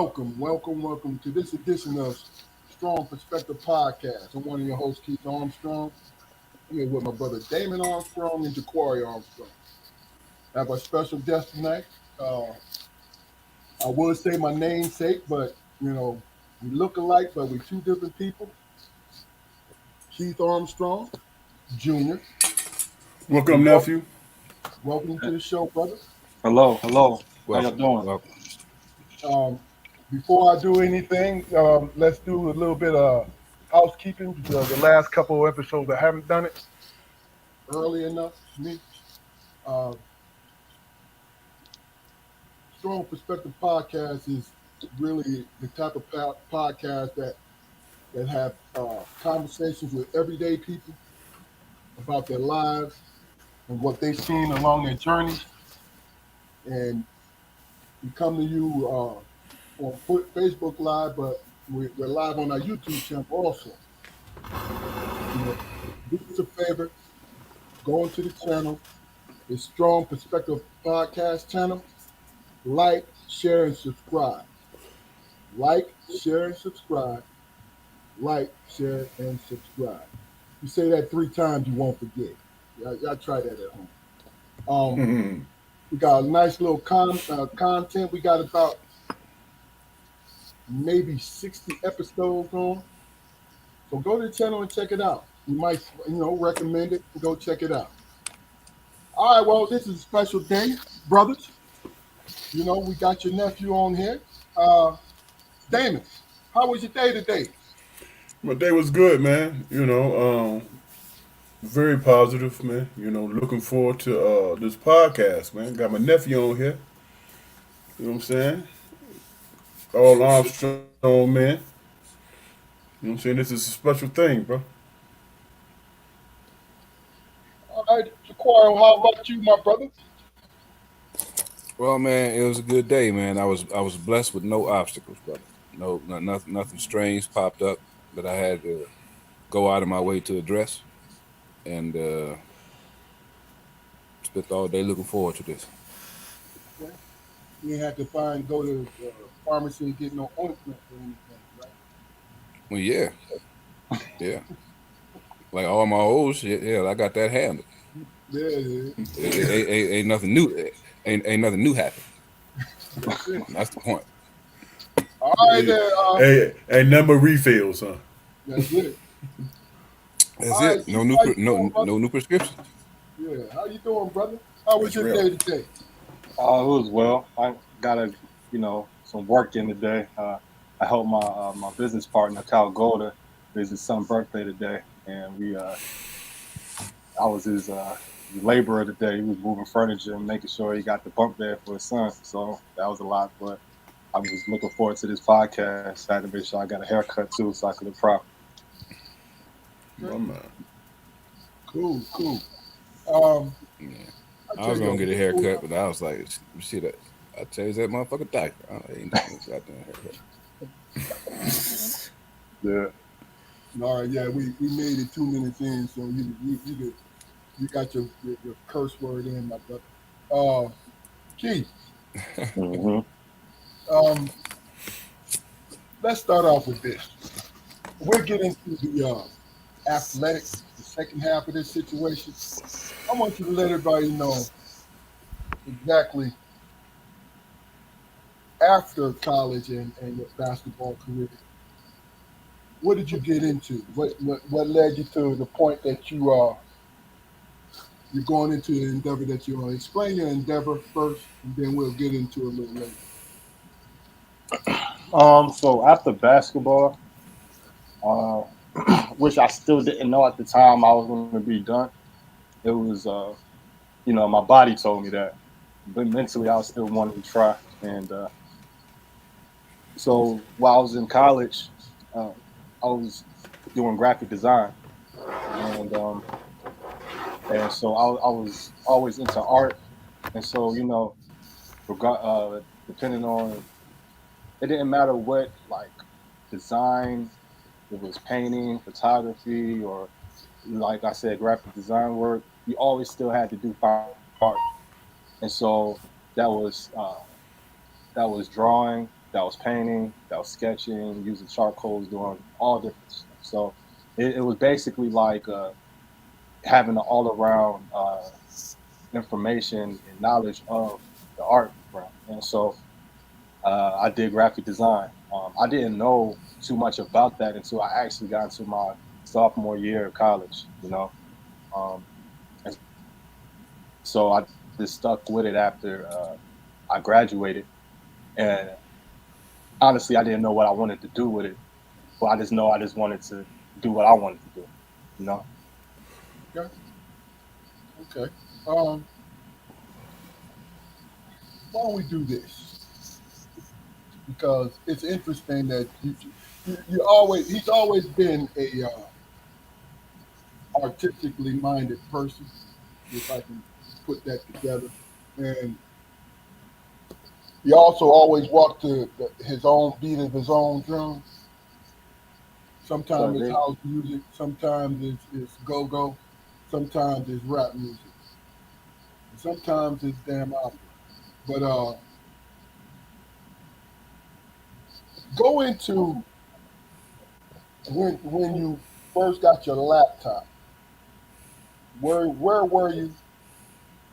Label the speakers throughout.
Speaker 1: welcome to this edition of Strong Perspective Podcast. I'm one of your hosts, Keith Armstrong. I'm here with my brother Damon Armstrong and Jaquari Armstrong. I have a special guest tonight. I would say my namesake, but we look alike, but we're two different people. Keith Armstrong Jr.
Speaker 2: Welcome,
Speaker 1: And
Speaker 2: nephew.
Speaker 1: welcome to the show, brother.
Speaker 3: Hello, hello. How y'all
Speaker 4: Welcome.
Speaker 3: doing?
Speaker 4: Welcome.
Speaker 1: Um, Before I do anything, let's do a little bit of housekeeping because the last couple of episodes I haven't done it early enough for me. Uh, Strong Perspective Podcast is really the type of podcast that have conversations with everyday people about their lives and what they've seen along their journeys. And we come to you on Facebook Live, but we're live on our YouTube channel also. Do us a favor, go into the channel, the Strong Perspective Podcast channel, like, share, and subscribe. Like, share, and subscribe. Like, share, and subscribe. You say that 3 times, you won't forget. Y'all try that at home. We got a nice little content. We got about maybe 60 episodes on. So go to the channel and check it out. We might, recommend it. Go check it out. All right, well, this is a special day, brothers. We got your nephew on here. Damon, how was your day today?
Speaker 2: My day was good, man. Very positive, man. Looking forward to this podcast, man. Got my nephew on here. You know what I'm saying? All Armstrong, man. You know what I'm saying? This is a special thing, bro.
Speaker 1: All right, Jaquari, how about you, my brother?
Speaker 4: Well, man, it was a good day, man. I was blessed with no obstacles, brother. Nothing strange popped up that I had to go out of my way to address, and spent all day looking forward to this.
Speaker 1: Okay. You didn't have to go to the pharmacy and get no ointment or anything, right?
Speaker 4: Well, yeah, like all my old shit. Yeah, I got that handled.
Speaker 1: Yeah.
Speaker 4: Ain't nothing new. Ain't nothing new happened. That's the point.
Speaker 1: All right, there.
Speaker 2: Hey, number refills, huh?
Speaker 1: That's it.
Speaker 4: That's
Speaker 1: All right,
Speaker 4: it. No new, no new prescriptions.
Speaker 1: Yeah, how you doing, brother? How was
Speaker 2: That's
Speaker 1: your
Speaker 2: real.
Speaker 1: day today?
Speaker 3: It was well. I got some work in today. I helped my business partner, Kyle Golder. It's his son's birthday today, and I was his laborer today. He was moving furniture and making sure he got the bunk bed for his son. So that was a lot, but I was looking forward to this podcast. I had to make sure I got a haircut too, so I could look proper.
Speaker 2: Oh, man.
Speaker 1: Cool.
Speaker 4: Yeah. I was gonna get a haircut, but I was like, shit, I changed that motherfucker doctor. I ain't doing this goddamn haircut.
Speaker 3: Yeah.
Speaker 1: All right, yeah, we made it 2 minutes in, so you got your curse word in, my brother. Keith,
Speaker 3: Mm-hmm.
Speaker 1: let's start off with this. We're getting to the athletics, the second half of this situation. I want you to let everybody know exactly after college and your basketball career. What did you get into? What led you to the point that you're going into the endeavor that you're on? Explain your endeavor first, and then we'll get into it a little later.
Speaker 3: So after basketball, uh, which I still didn't know at the time I was going to be done. It was, my body told me that, but mentally I was still wanting to try. And so while I was in college, I was doing graphic design, and so I was always into art, and so depending on, it didn't matter what like design. It was painting, photography, or like I said, graphic design work. You always still had to do fine art, and so that was drawing. that was painting, that was sketching, using charcoals, doing all different stuff. So it was basically like having an all around information and knowledge of the art realm. And so I did graphic design. I didn't know too much about that until I actually got into my sophomore year of college, Um, and so I just stuck with it after I graduated. And honestly, I didn't know what I wanted to do with it, but I just know I just wanted to do what I wanted to do, you know?
Speaker 1: Okay. Okay. Um, why don't we do this? Because it's interesting that you always he's always been a artistically minded person, if I can put that together, and he also always walked to his own beat of his own drum.
Speaker 3: So
Speaker 1: Sometimes it's
Speaker 3: they,
Speaker 1: house music, sometimes it's go go, sometimes it's rap music, and sometimes it's damn opera. But go into when you first got your laptop. Where were you,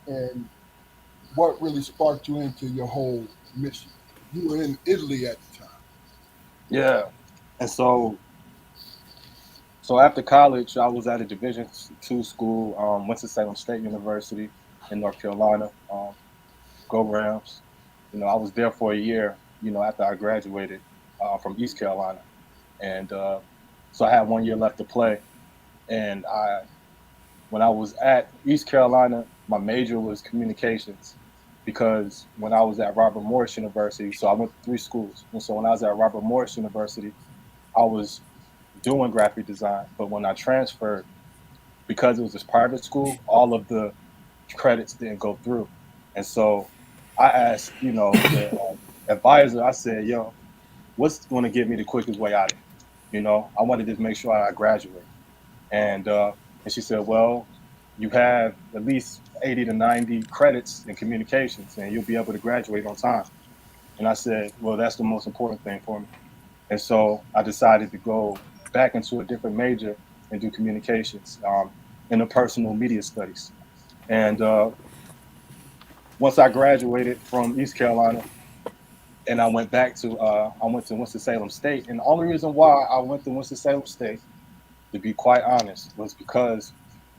Speaker 1: and what really sparked you into your whole mission? You were in Italy at the time.
Speaker 3: yeah. And so after college, I was at a Division II school, went to Salem State University in North Carolina. Go Rams. I was there for a year, after I graduated from East Carolina. And so I had 1 year left to play. And when I was at East Carolina, my major was communications because when I was at Robert Morris University, so I went to three schools. And so when I was at Robert Morris University, I was doing graphic design. But when I transferred, because it was this private school, all of the credits didn't go through. And so I asked, the advisor, I said, yo, what's going to get me the quickest way out of here? I wanted to make sure I graduate. And she said, well, you have at least 80 to 90 credits in communications and you'll be able to graduate on time. And I said, well, that's the most important thing for me. And so I decided to go back into a different major and do communications, interpersonal media studies. And once I graduated from East Carolina, and I went to Winston-Salem State. And the only reason why I went to Winston-Salem State, to be quite honest, was because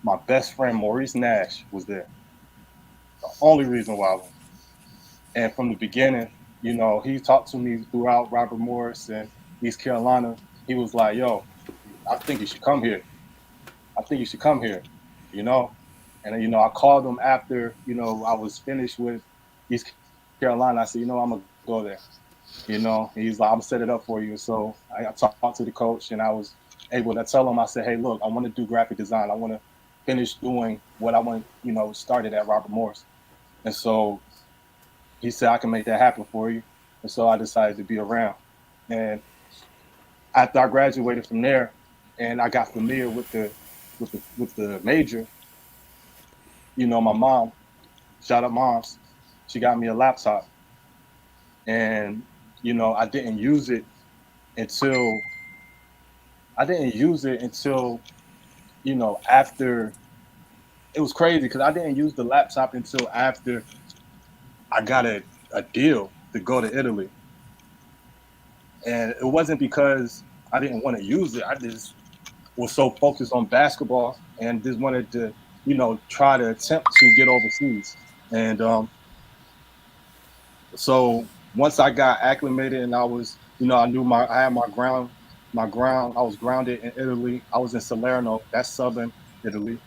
Speaker 3: my best friend Maurice Nash was there. The only reason why I went. And from the beginning, he talked to me throughout Robert Morris and East Carolina. He was like, "Yo, I think you should come here. I think you should come here." You know, and I called him after I was finished with East Carolina. I said, I'm gonna go there. He's like, I'm gonna set it up for you. So I talked to the coach, and I was able to tell him, I said, hey, look, I want to do graphic design. I want to finish doing what I want, started at Robert Morris. And so he said, I can make that happen for you. And so I decided to be around. And after I graduated from there, and I got familiar with the major, my mom, shout out moms, she got me a laptop, and I didn't use it until after. It was crazy because I didn't use the laptop until after I got a deal to go to Italy. And it wasn't because I didn't want to use it. I just was so focused on basketball and just wanted to, try to attempt to get overseas. And so once I got acclimated and I was, I had I was grounded in Italy. I was in Salerno, that's southern Italy.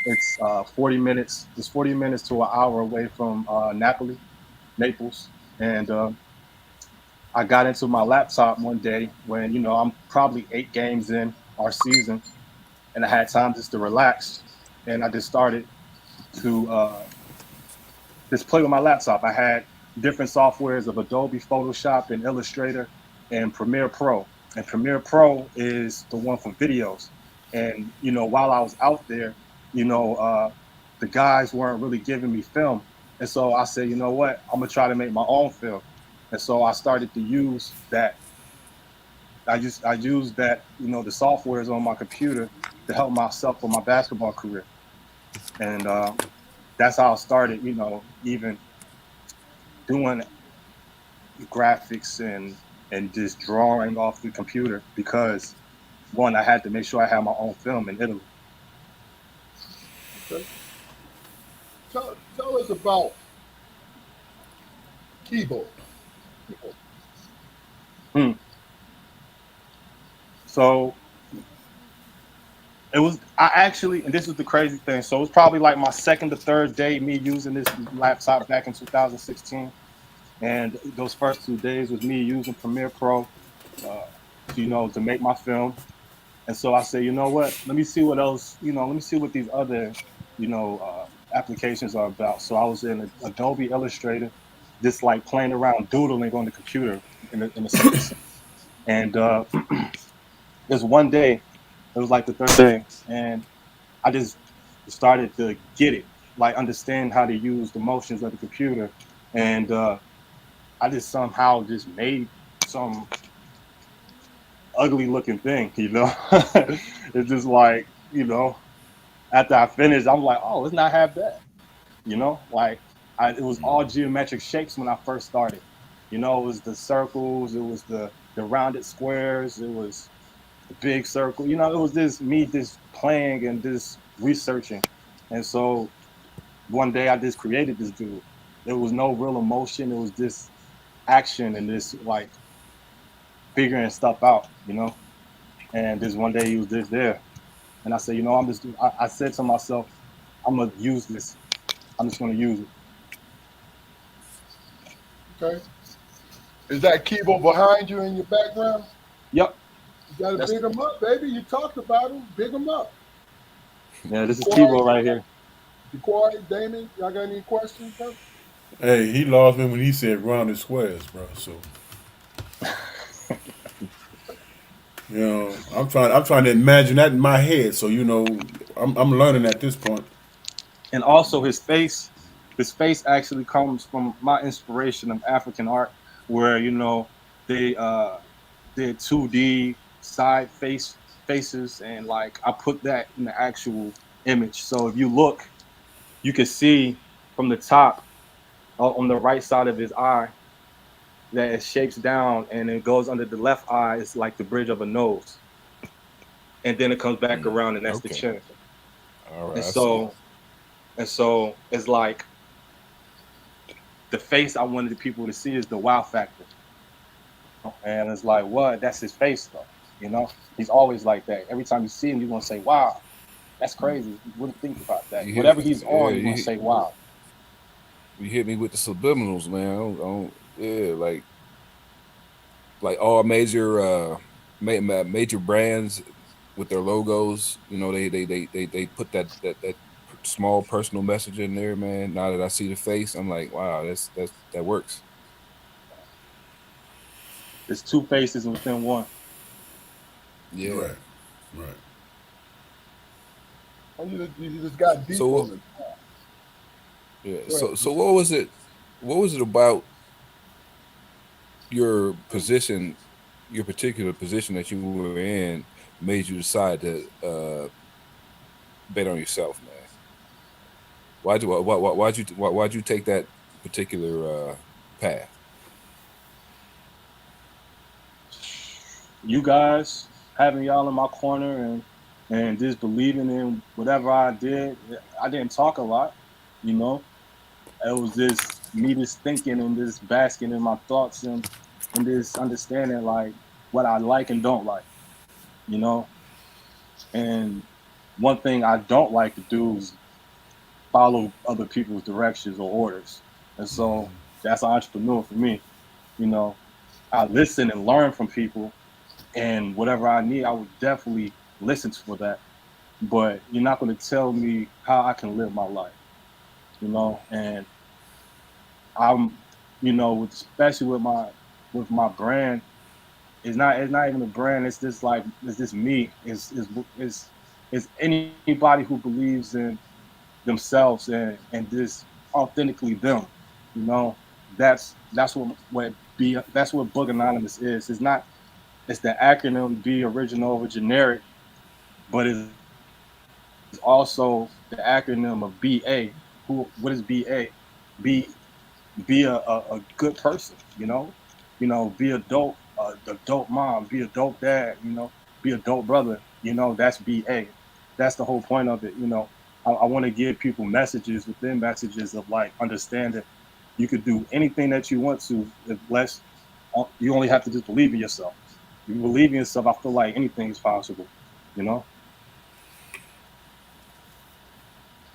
Speaker 3: It's 40 minutes. It's 40 minutes to an hour away from Naples. And I got into my laptop one day when I'm probably 8 games in our season, and I had time just to relax, and I just started to just play with my laptop. I had different softwares of Adobe Photoshop and Illustrator and Premiere Pro. And Premiere Pro is the one for videos. And while I was out there, you know, uh, the guys weren't really giving me film, and so I said, you know what, I'm gonna try to make my own film. And so I started to use that. I used that, the softwares on my computer to help myself with my basketball career. And that's how I started, even doing graphics and just drawing off the computer because one, I had to make sure I had my own film in Italy.
Speaker 1: Okay. Tell us about Kibo.
Speaker 3: Hmm. So it was I actually, and this is the crazy thing. So it was probably like my second to third day me using this laptop back in 2016, and those first 2 days was me using Premiere Pro, to make my film. And so I said, you know what? Let me see what else. Let me see what these other, applications are about. So I was in Adobe Illustrator, just like playing around, doodling on the computer in a sense. And there's one day, it was like the third day, and I just started to get it, like understand how to use the motions of the computer, and I just somehow just made some ugly looking thing. It's just like, after I finished, I'm like, oh, it's not half bad. Like it was all geometric shapes when I first started. It was the circles, it was the rounded squares, it was the big circle. It was this me just playing and just researching. And so one day I just created this dude. There was no real emotion. It was this action and this like figuring stuff out. And this one day he was just there. And I said, I said to myself, I'm gonna use this. I'm just gonna use it.
Speaker 1: Okay. Is that Kibo behind you in your background?
Speaker 3: Yep.
Speaker 1: You got to
Speaker 3: That's
Speaker 1: big them up, baby. You talked about them. Big them up.
Speaker 3: yeah, this is
Speaker 1: Decoy,
Speaker 3: Kibo right here.
Speaker 1: Decoy, Damon, y'all got any questions, bro?
Speaker 2: Hey, he lost me when he said rounded squares, bro. So I'm trying to imagine that in my head. So I'm learning at this point.
Speaker 3: And also his face actually comes from my inspiration of African art, where they did 2D side faces, and like I put that in the actual image. So if you look, you can see from the top on the right side of his eye that it shapes down and it goes under the left eye. It's like the bridge of a nose, and then it comes back around, and that's the
Speaker 4: Okay.
Speaker 3: chin.
Speaker 4: All
Speaker 3: And
Speaker 4: right. I see.
Speaker 3: so it's like the face I wanted the people to see is the wow factor. And it's like, what? That's his face, though. He's always like that. Every time you see him, you're gonna say, "Wow, that's crazy." You wouldn't think about that.
Speaker 4: You hit,
Speaker 3: Whatever he's
Speaker 4: yeah,
Speaker 3: on, you're gonna say, "Wow."
Speaker 4: you hit me with the subliminals, man. Yeah, like all major major brands with their logos. They put that small personal message in there, man. Now that I see the face, I'm like, wow, that works.
Speaker 3: There's two faces within one.
Speaker 4: Yeah.
Speaker 2: Right, right.
Speaker 1: Oh, you just got deep
Speaker 4: So
Speaker 1: on it.
Speaker 4: yeah.
Speaker 1: Go ahead.
Speaker 4: So what was it? What was it about your position, your particular position that you were in, made you decide to bet on yourself, man? Why'd you take that particular path?
Speaker 3: You guys having y'all in my corner and just believing in whatever I did. I didn't talk a lot, you know. It was just me just thinking and just basking in my thoughts and just understanding like what I like and don't like, you know. And one thing I don't like to do is follow other people's directions or orders. And so that's an entrepreneur for me. You know, I listen and learn from people, and whatever I need, I would definitely listen for that. But you're not going to tell me how I can live my life. And I'm, especially with my brand, it's not even a brand. It's just like it's just me. It's anybody who believes in themselves and just authentically them. You know, that's what B. That's what Boog Anonymous is. It's not. It's the acronym B, original over generic, but it's also the acronym of BA. What is BA? Be be a good person. Be a dope mom, be a dope dad. Be a dope brother. That's BA. That's the whole point of it. I want to give people messages within messages of like understanding. You could do anything that you want to, if less. You only have to just believe in yourself. If you believe in yourself, I feel like anything is possible. You know.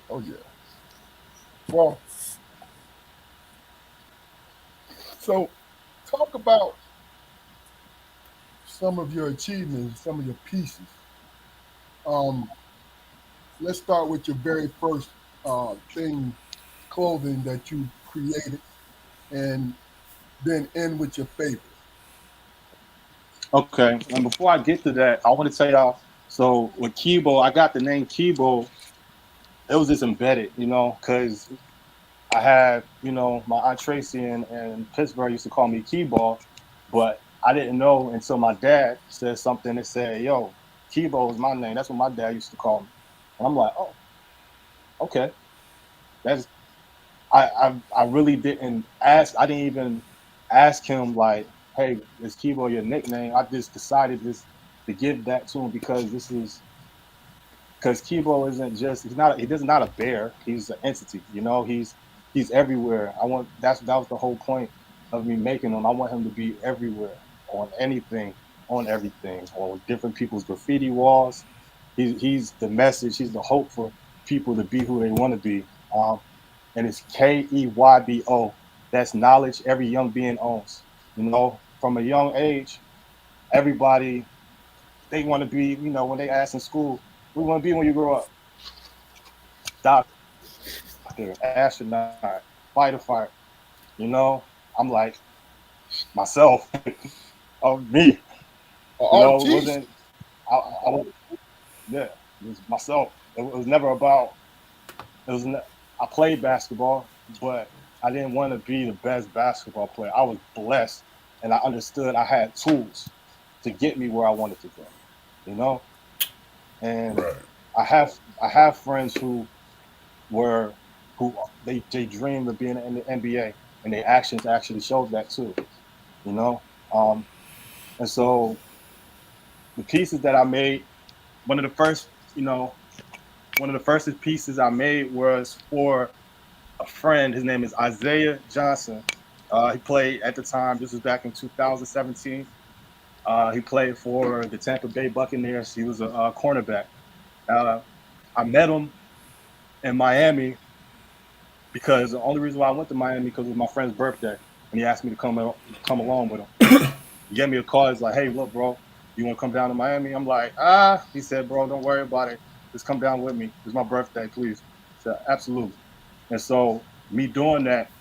Speaker 1: Oh yeah. Well, so talk about some of your achievements, some of your pieces. Um, let's start with your very first thing, clothing that you created, and then end with your favorite.
Speaker 3: Okay. And before I get to that, I want to tell y'all. So with Kibo, I got the name Kibo. It was just embedded, because I had, my aunt Tracy and Pittsburgh used to call me Keyball, but I didn't know until my dad said something that said, "Yo, Keybo is my name." That's what my dad used to call me, and I'm like, "Oh, okay." That's I really didn't ask. I didn't even ask him like, "Hey, is Keybo your nickname?" I just decided just to give that to him because this is because Kibo isn't just he's not a bear. He's an entity. He's everywhere. That was the whole point of me making him. I want him to be everywhere on anything, on everything, on different people's graffiti walls. He's the message. He's the hope for people to be who they want to be. And it's KEYBO. That's knowledge every young being owns. From a young age, everybody they want to be. When they ask in school, "What do you want to be when you grow up?" Doctor, astronaut, fighter, fighter. I'm like myself, of me. It
Speaker 1: Artiste.
Speaker 3: wasn't. I was, yeah, it was myself. It was never about. It was. I played basketball, but I didn't want to be the best basketball player. I was blessed, and I understood I had tools to get me where I wanted to go. You know, and
Speaker 2: Right.
Speaker 3: I have friends were who they dreamed of being in the NBA, and their actions actually showed that too. You know, um, and so the pieces that I made, one of the first, you know, one of the first pieces I made was for a friend. His name is Isaiah Johnson. He played at the time. This was back in 2017. He played for the Tampa Bay Buccaneers. He was a cornerback. Uh, I met him in Miami because the only reason why I went to Miami because it was my friend's birthday, and he asked me to come along with him. He gave me a call. He's like, "Hey, look, bro, you want to come down to Miami?" I'm like, "Ah." He said, "Bro, don't worry about it. Just come down with me. It's my birthday, please." I said, "Absolutely." And so me doing that,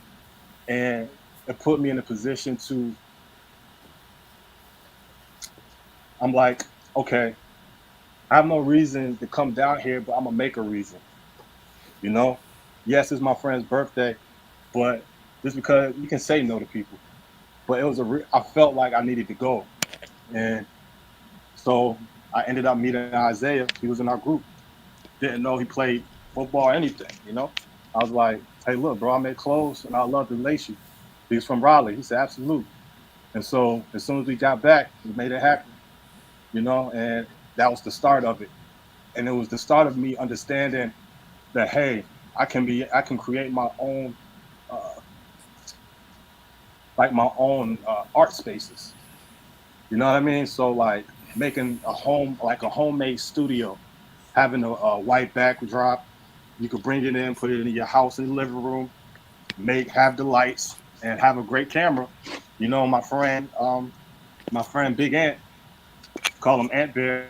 Speaker 3: and it put me in a position to. I'm like, okay, I have no reason to come down here, but I'm gonna make a reason. You know, yes, it's my friend's birthday, but just because you can say no to people, but it was I felt like I needed to go, and so I ended up meeting Isaiah. He was in our group. Didn't know he played football or anything. I was like, "Hey, look, bro, I make clothes and I'd love to lace you." He's from Raleigh. He said, "Absolutely." And so as soon as we got back, we made it happen, and that was the start of it. And it was the start of me understanding that, hey, I can create my own, uh, like my own art spaces. You know what I mean? So like making a home, like a homemade studio, having a white backdrop. You could bring it in, put it in your house in the living room, have the lights, and have a great camera. My friend Big Ant, call him Ant Bear.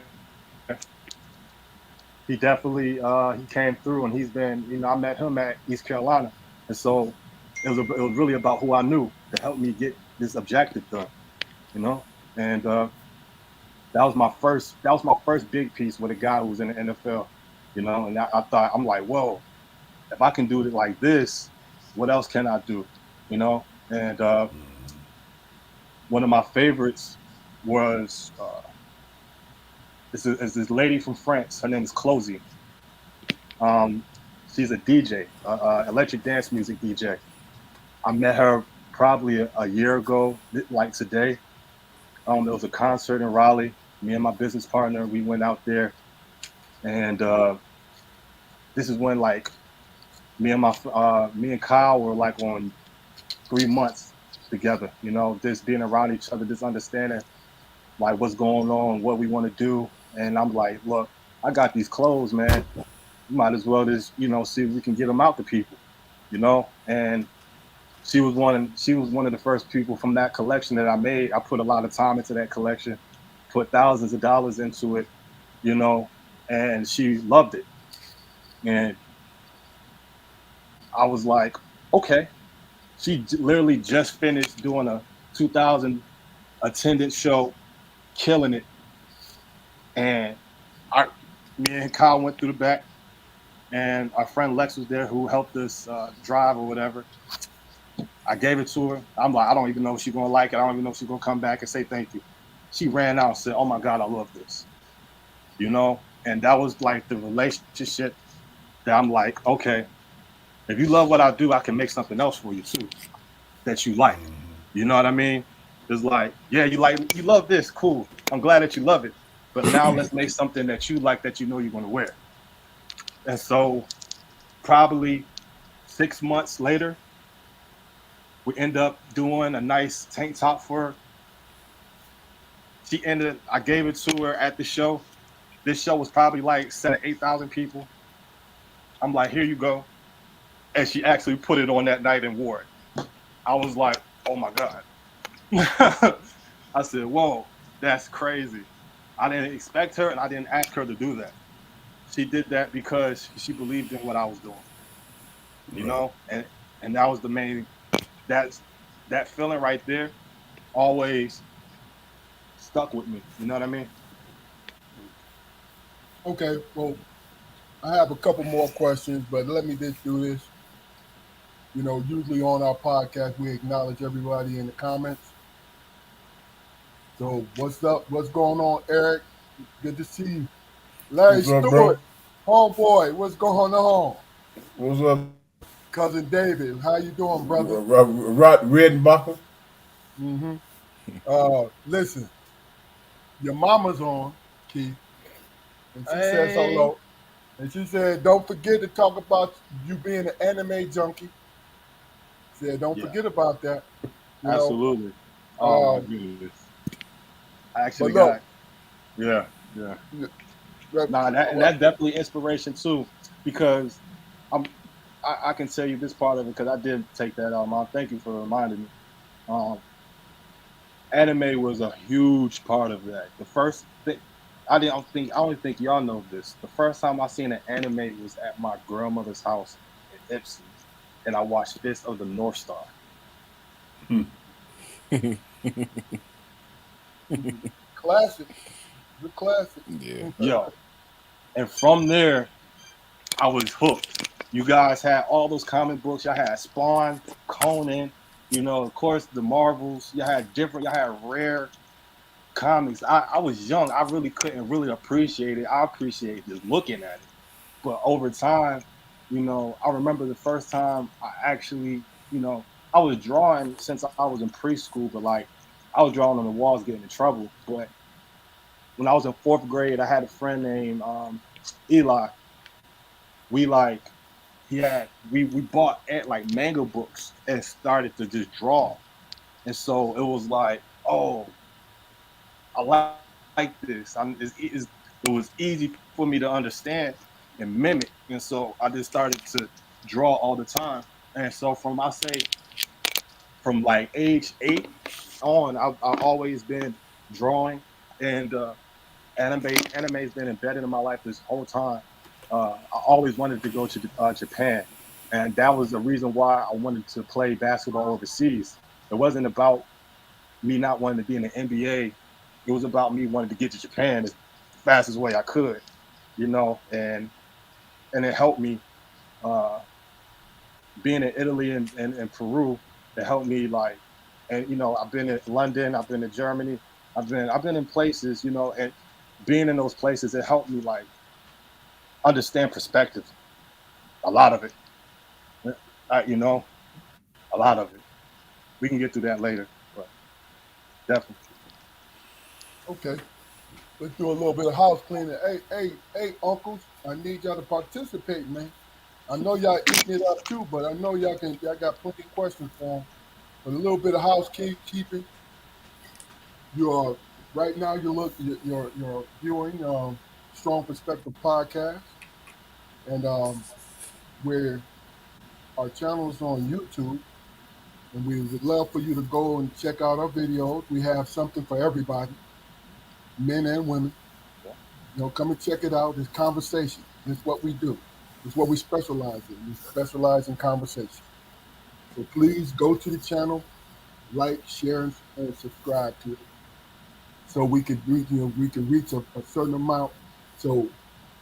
Speaker 3: He definitely he came through, and he's been. I met him at East Carolina, and so it was really about who I knew to help me get this objective done. You know, and that was my first big piece with a guy who was in the NFL. And I thought I'm like, whoa, if I can do it like this, what else can I do? You know, and One of my favorites was is this lady from France. Her name is Closey. Um, she's a DJ, electric dance music DJ. I met her probably a year ago, like today. There was a concert in Raleigh. Me and my business partner, we went out there, and this is when like me and Kyle were like on 3 months together. You know, just being around each other, just understanding like what's going on, what we want to do. And I'm like, look, I got these clothes, man. You might as well just see if we can get them out to people. And she was one of the first people from that collection that I made. I put a lot of time into that collection, put thousands of dollars into it, you know, and she loved it. And I was like, okay. She literally just finished doing a 2,000 attendance show, killing it. And I, me and Kyle went through the back, and our friend Lex was there who helped us drive or whatever. I gave it to her. I'm like, I don't even know if she's gonna like it. I don't even know if she's gonna come back and say thank you. She ran out and said, "Oh my God, I love this," And that was like the relationship that I'm like, okay, if you love what I do, I can make something else for you too that you like. You know what I mean? It's like, yeah, you love this, cool. I'm glad that you love it, but now let's make something that you like that you know you're gonna wear. And so probably 6 months later, we end up doing a nice tank top for her. I gave it to her at the show. This show was probably like 8,000 people. I'm like, here you go. And she actually put it on that night and wore it. I was like, oh my God. I said, whoa, that's crazy. I didn't expect her and I didn't ask her to do that. She did that because she believed in what I was doing,
Speaker 2: Right.
Speaker 3: and that was the main that's that feeling right there always stuck with me. You know what I mean?
Speaker 1: Okay, well, I have a couple more questions, but let me just do this. Usually on our podcast, we acknowledge everybody in the comments. So, what's up? What's going on, Eric? Good to see you. Larry
Speaker 2: What's up, bro?
Speaker 1: Stewart, homeboy, what's going on?
Speaker 2: What's up,
Speaker 1: Cousin David, how you doing, brother?
Speaker 2: Redenbacher?
Speaker 1: Mm-hmm. Listen, your mama's on, Keith, and she says
Speaker 3: Hey,
Speaker 1: hello. And she said, don't forget to talk about you being an anime junkie. Said, don't
Speaker 3: yeah,
Speaker 1: forget about that. You know,
Speaker 3: absolutely. Oh my
Speaker 1: um,
Speaker 3: goodness, I actually
Speaker 1: but
Speaker 3: got
Speaker 1: look,
Speaker 3: yeah, yeah.
Speaker 1: n-
Speaker 3: Nah, and
Speaker 1: well,
Speaker 3: that's definitely inspiration too, because I'm I can tell you this part of it because I did take that out, Mom. Thank you for reminding me. Um, Anime was a huge part of that. The first thing I don't think y'all know this. The first time I seen an anime was at my grandmother's house in Ipsy, and I watched Fist of the North Star.
Speaker 1: classic, the classic.
Speaker 4: Yeah.
Speaker 3: Yo, and from there I was hooked. You guys had all those comic books. Y'all had Spawn, Conan, of course the Marvels. Y'all had rare comics. I was young. I really couldn't really appreciate it. I appreciated just looking at it. But over time, I remember the first time I actually, I was drawing since I was in preschool, but like I was drawing on the walls getting in trouble. But when I was in fourth grade, I had a friend named Eli. We like he had we bought like manga books and started to just draw. And so it was like, oh, I like this. It was easy for me to understand and mimic. And so I just started to draw all the time. And so from I say from like age 8 on, I've always been drawing, and anime's been embedded in my life this whole time. I always wanted to go to Japan, and that was the reason why I wanted to play basketball overseas. It wasn't about me not wanting to be in the NBA. It was about me wanting to get to Japan as fastest way I could, and it helped me uh, being in Italy and Peru. It helped me like And I've been in London, I've been to Germany, I've been in places, and being in those places, it helped me like understand perspective. A lot of it, uh, you know, a lot of it. We can get to that later, but definitely.
Speaker 1: Okay, let's do a little bit of house cleaning. Hey, uncles, I need y'all to participate, man. I know y'all eating it up too, but I know y'all got plenty of questions for them. But a little bit of housekeeping. You're right now. You're viewing Strong Perspective podcast, and where our channel is on YouTube, and we would love for you to go and check out our videos. We have something for everybody, men and women.
Speaker 3: Yeah.
Speaker 1: Come and check it out. It's conversation. It's what we do. It's what we specialize in. We specialize in conversation. So please go to the channel, like, share, and subscribe to it, so we could reach, we can reach a certain amount, so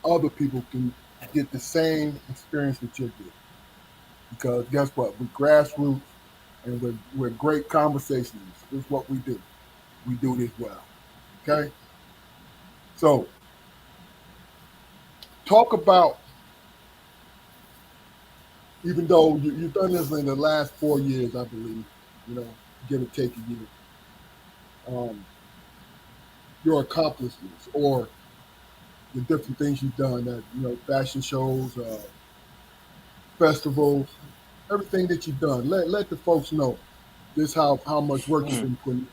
Speaker 1: other people can get the same experience that you're getting. Because guess what? We're grassroots, and we're great conversationalists. This is what we do. We do this well. Okay? So talk about, even though you've done this in the last 4 years, I believe, you know, give or take a year, um, your accomplishments or the different things you've done, that, fashion shows, festivals, everything that you've done. Let the folks know just how much work you've
Speaker 3: Mm.
Speaker 1: been putting.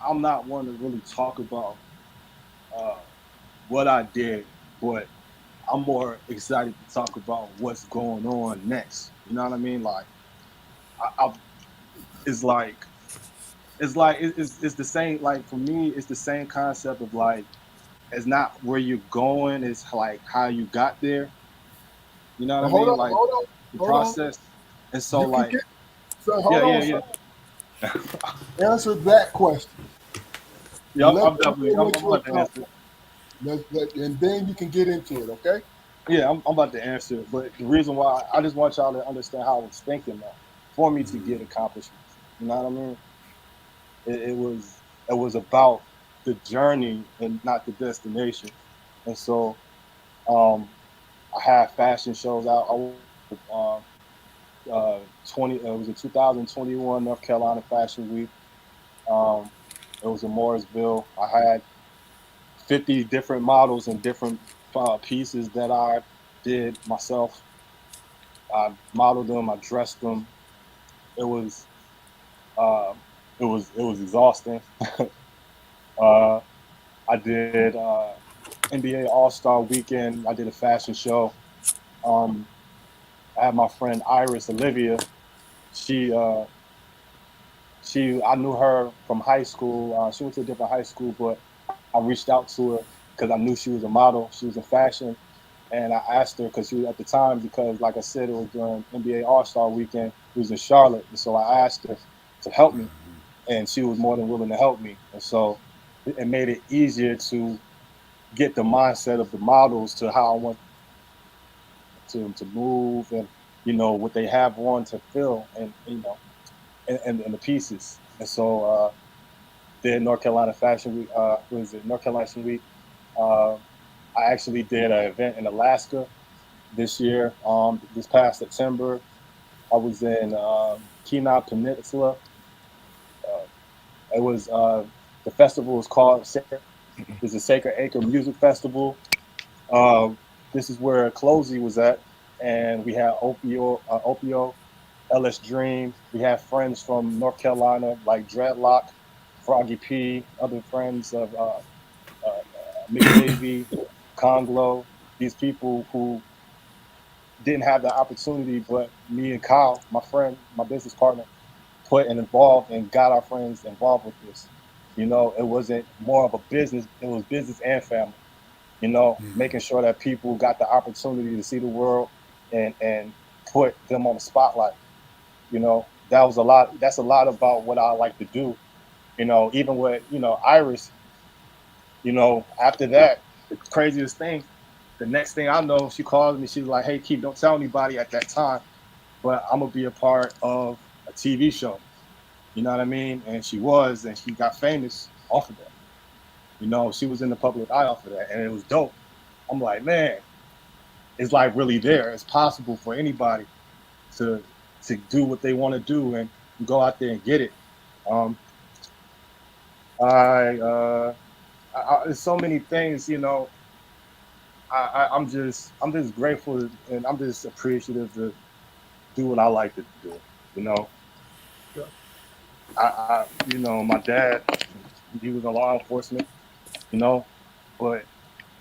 Speaker 3: I'm not one to really talk about uh, what I did, but I'm more excited to talk about what's going on next. You know what I mean? Like, I it's like it's the same. Like for me, it's the same concept of like it's not where you're going, it's like how you got there. You know what
Speaker 1: But
Speaker 3: I
Speaker 1: hold
Speaker 3: mean?
Speaker 1: on,
Speaker 3: Like
Speaker 1: hold on,
Speaker 3: the
Speaker 1: hold on.
Speaker 3: process. And so
Speaker 1: You can
Speaker 3: like
Speaker 1: get, so hold
Speaker 3: yeah,
Speaker 1: on,
Speaker 3: yeah,
Speaker 1: sir.
Speaker 3: yeah.
Speaker 1: Answer that question.
Speaker 3: Yeah,
Speaker 1: Let
Speaker 3: I'm
Speaker 1: them
Speaker 3: definitely
Speaker 1: know what
Speaker 3: I'm
Speaker 1: you
Speaker 3: about to answer.
Speaker 1: accomplished. And then you can get into it. Okay?
Speaker 3: Yeah, I'm about to answer it. But the reason why I just want y'all to understand how I was thinking though, for me to get accomplishments. You know what I mean? It was about the journey and not the destination. And so um I had fashion shows out. I was 20 it was a 2021 North Carolina Fashion Week. Um it was in Morrisville. I had 50 different models and different pieces that I did myself. I modeled them, I dressed them. It was uh, it was exhausting. uh, I did NBA All Star Weekend. I did a fashion show. Um, I had my friend Iris Olivia. She I knew her from high school. She went to a different high school, but I reached out to her because I knew she was a model. She was in fashion, and I asked her because she was at the time, because like I said, it was during NBA All Star Weekend. It was in Charlotte, and so I asked her to help me, and she was more than willing to help me. And so it made it easier to get the mindset of the models to how I want to move, and what they have on to fill, and and the pieces. And so did North Carolina Fashion Week. Was it North Carolina Fashion Week? Uh, I actually did an event in Alaska this year. This past September, I was in Kenai Peninsula. Uh, it was the festival was called It's a Sacred Acre Music Festival. Um, this is where Closey was at, and we had Opio, LS Dream. We had friends from North Carolina like Dreadlock, Froggy P, other friends of McDavie, Conglo. These people who didn't have the opportunity, but me and Kyle, my friend, my business partner, put and involved and got our friends involved with this. It wasn't more of a business; it was business and family. Making sure that people got the opportunity to see the world and put them on the spotlight. That was a lot. That's a lot about what I like to do. Even with Iris. After that, the craziest thing, the next thing I know, she calls me. She's like, "Hey, Keith, don't tell anybody at that time, but I'm gonna be a part of a TV show. You know what I mean? And she was, and she got famous off of that. You know, she was in the public eye off of that, and it was dope. I'm like, man, it's like really there. It's possible for anybody to do what they want to do and go out there and get it. Um, I, there's so many things, you know. I'm just grateful and I'm just appreciative to do what I like to do. You know,
Speaker 1: Yeah.
Speaker 3: you know, my dad, he was in law enforcement. You know, but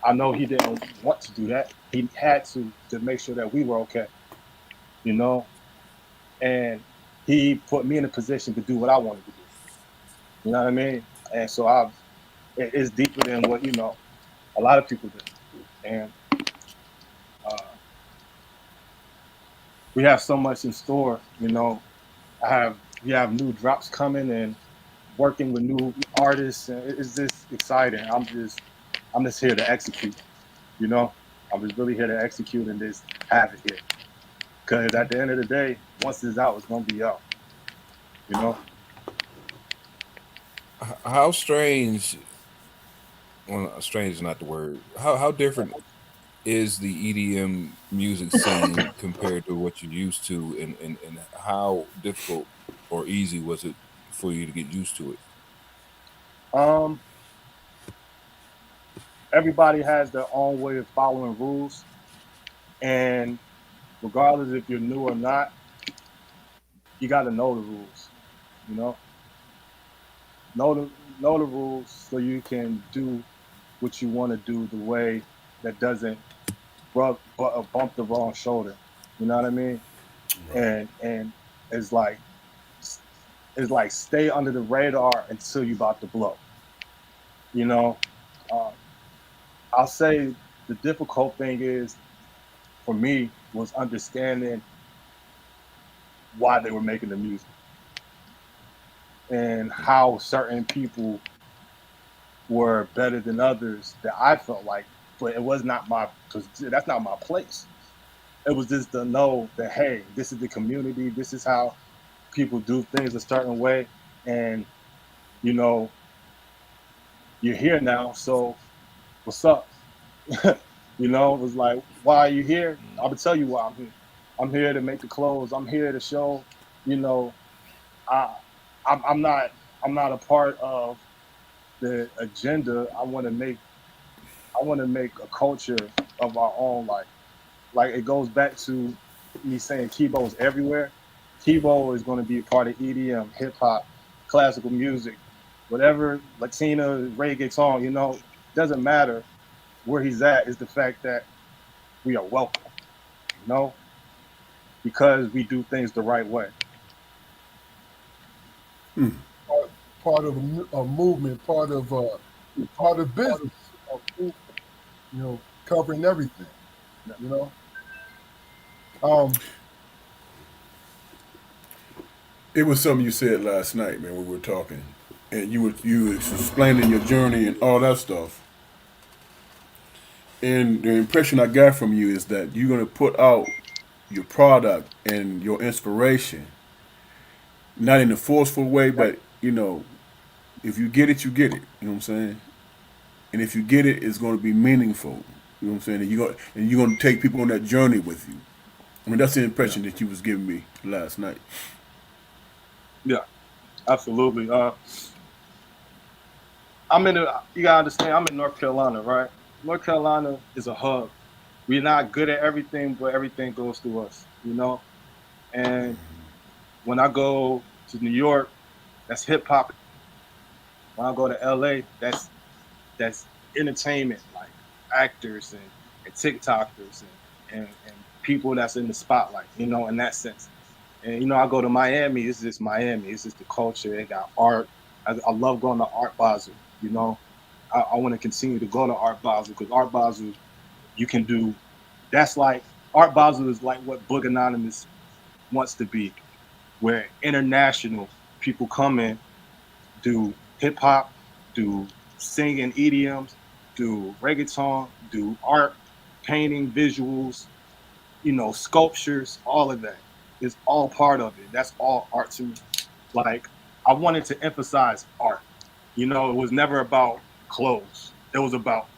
Speaker 3: I know he didn't want to do that. He had to make sure that we were okay. You know, and he put me in a position to do what I wanted to do. You know what I mean? And so it's deeper than what you know a lot of people do. And uh, we have so much in store. You know, we have new drops coming and working with new artists. And it's just exciting. I'm just here to execute. You know, I'm just really here to execute and just have it here. Because at the end of the day, once it's out, it's gonna be out. You know.
Speaker 4: How strange? Well, strange is not the word. How different is the EDM music scene compared to what you're used to, and how difficult or easy was it for you to get used to it?
Speaker 3: Um, Everybody has their own way of following rules, and regardless if you're new or not, you got to know the rules. You know the know the rules so you can do what you want to do the way that doesn't bump the wrong shoulder. You know what I mean?
Speaker 2: Right.
Speaker 3: And it's like stay under the radar until you about to blow. You know, uh, I'll say the difficult thing is for me was understanding why they were making the music and how certain people were better than others that I felt like, but it was not my because that's not my place. It was just to know that hey, this is the community, this is how people do things a certain way, and you know you're here now, so what's up? You know, it was like, why are you here? I'm gonna tell you why I'm here. I'm here to make the clothes. I'm here to show, you know, I, I'm not, I'm not a part of the agenda. I want to make a culture of our own. Like it goes back to me saying Kibo is everywhere. Kibo is going to be a part of EDM, hip hop, classical music, whatever Latina reggae song. You know, doesn't matter where he's at. Is the fact that we are welcome. You know, because we do things the right way.
Speaker 2: Hmm.
Speaker 1: Part of a movement, part of business, covering everything. You know, um,
Speaker 2: It was something you said last night, man. We were talking, and you was explaining your journey and all that stuff. And the impression I got from you is that you're gonna put out your product and your inspiration, not in a forceful way, but if you get it, you get it. You know what I'm saying? And if you get it, it's going to be meaningful. You know what I'm saying? And you're going to take people on that journey with you. I mean, that's the
Speaker 3: Yeah,
Speaker 2: impression that you was giving me last night.
Speaker 3: yeah, absolutely. You gotta understand, I'm in North Carolina, right? North Carolina is a hub. We're not good at everything, but everything goes through us, you know? And when I go to New York, that's hip hop. When I go to LA, that's entertainment, like actors and TikTokers and people that's in the spotlight, you know, in that sense. And you know, I go to Miami, it's just Miami, it's just the culture, it got art. I love going to Art Basel, you know. I want to continue to go to Art Basel because Art Basel, you can do that's like Art Basel is like what Boog Anonymous wants to be, where international people come in, do hip hop, do singing EDMs, do reggaeton, do art, painting, visuals, you know, sculptures, all of that. is all part of it. That's all art to me. Like I wanted to emphasize art. It was never about clothes. It was about,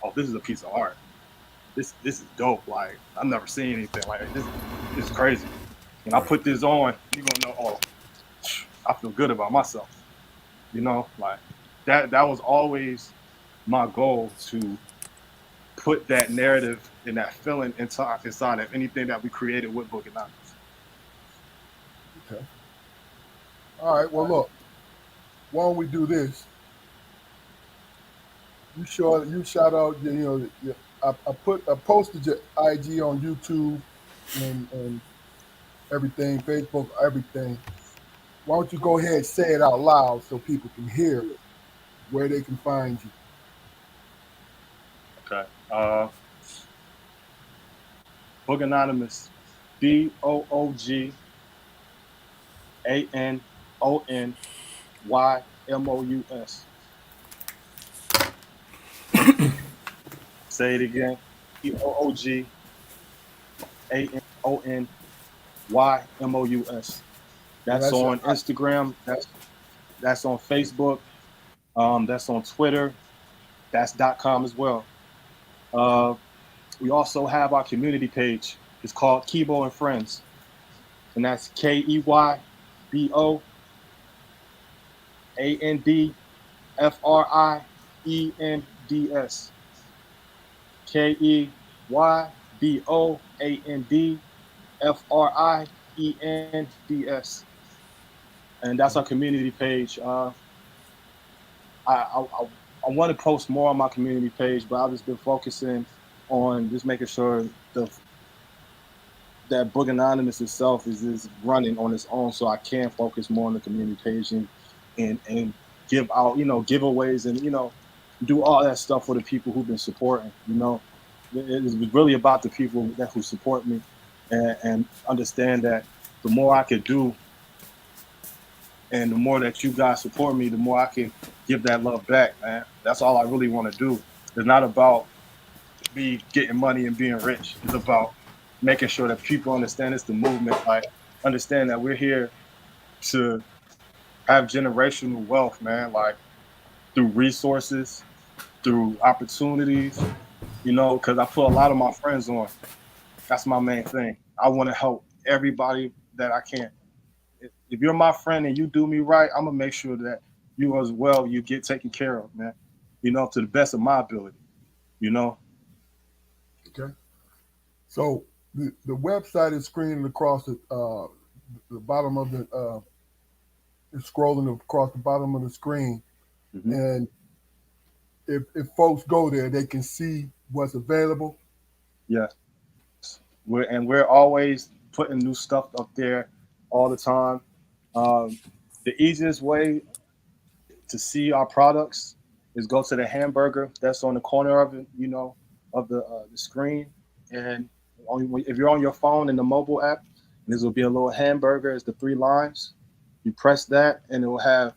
Speaker 3: oh, this is a piece of art. This is dope. Like I've never seen anything like this. This is crazy. When I put this on, you're gonna know, oh, I feel good about myself. Like that was always my goal to put that narrative and that feeling inside of anything that we created with Boog Anonymous.
Speaker 1: Okay. All right. Well, look. Why don't we do this? You shout out. I posted your IG on YouTube and everything, Facebook, everything. Why don't you go ahead and say it out loud so people can hear where they can find you?
Speaker 3: Okay. Boog Anonymous. BoogAnonymous. Say it again. BoogAnonymous.
Speaker 1: And
Speaker 3: That's
Speaker 1: that's your
Speaker 3: on Instagram. That's on Facebook. That's on Twitter. That's .com as well. Uh, we also have our community page. It's called Keybo and Friends, and that's KeyboAndFriends. KeyboAndFriends, and that's our community page. I want to post more on my community page, but I've just been focusing on just making sure that Boog Anonymous itself is running on its own, so I can focus more on the community page and give out giveaways and do all that stuff for the people who've been supporting. It's really about the people that who support me and understand that the more I could do and the more that you guys support me, the more I can give that love back, man. That's all I really want to do. It's not about me getting money and being rich. It's about making sure that people understand it's the movement. Like understand that we're here to have generational wealth, man. Like through resources, through opportunities. Because I put a lot of my friends on. That's my main thing. I want to help everybody that I can. If you're my friend and you do me right, I'm gonna make sure that you as well you get taken care of, man. To the best of my ability. You know.
Speaker 1: okay. So the website is screening across the bottom of the it's scrolling across the bottom of the screen,
Speaker 3: Mm-hmm.
Speaker 1: and if folks go there, they can see what's available.
Speaker 3: Yes. We're always putting new stuff up there all the time. Um, the easiest way to see our products is go to the hamburger that's on the corner of it, of the screen, and if you're on your phone in the mobile app, this will be a little hamburger. It's the three lines. You press that, and it will have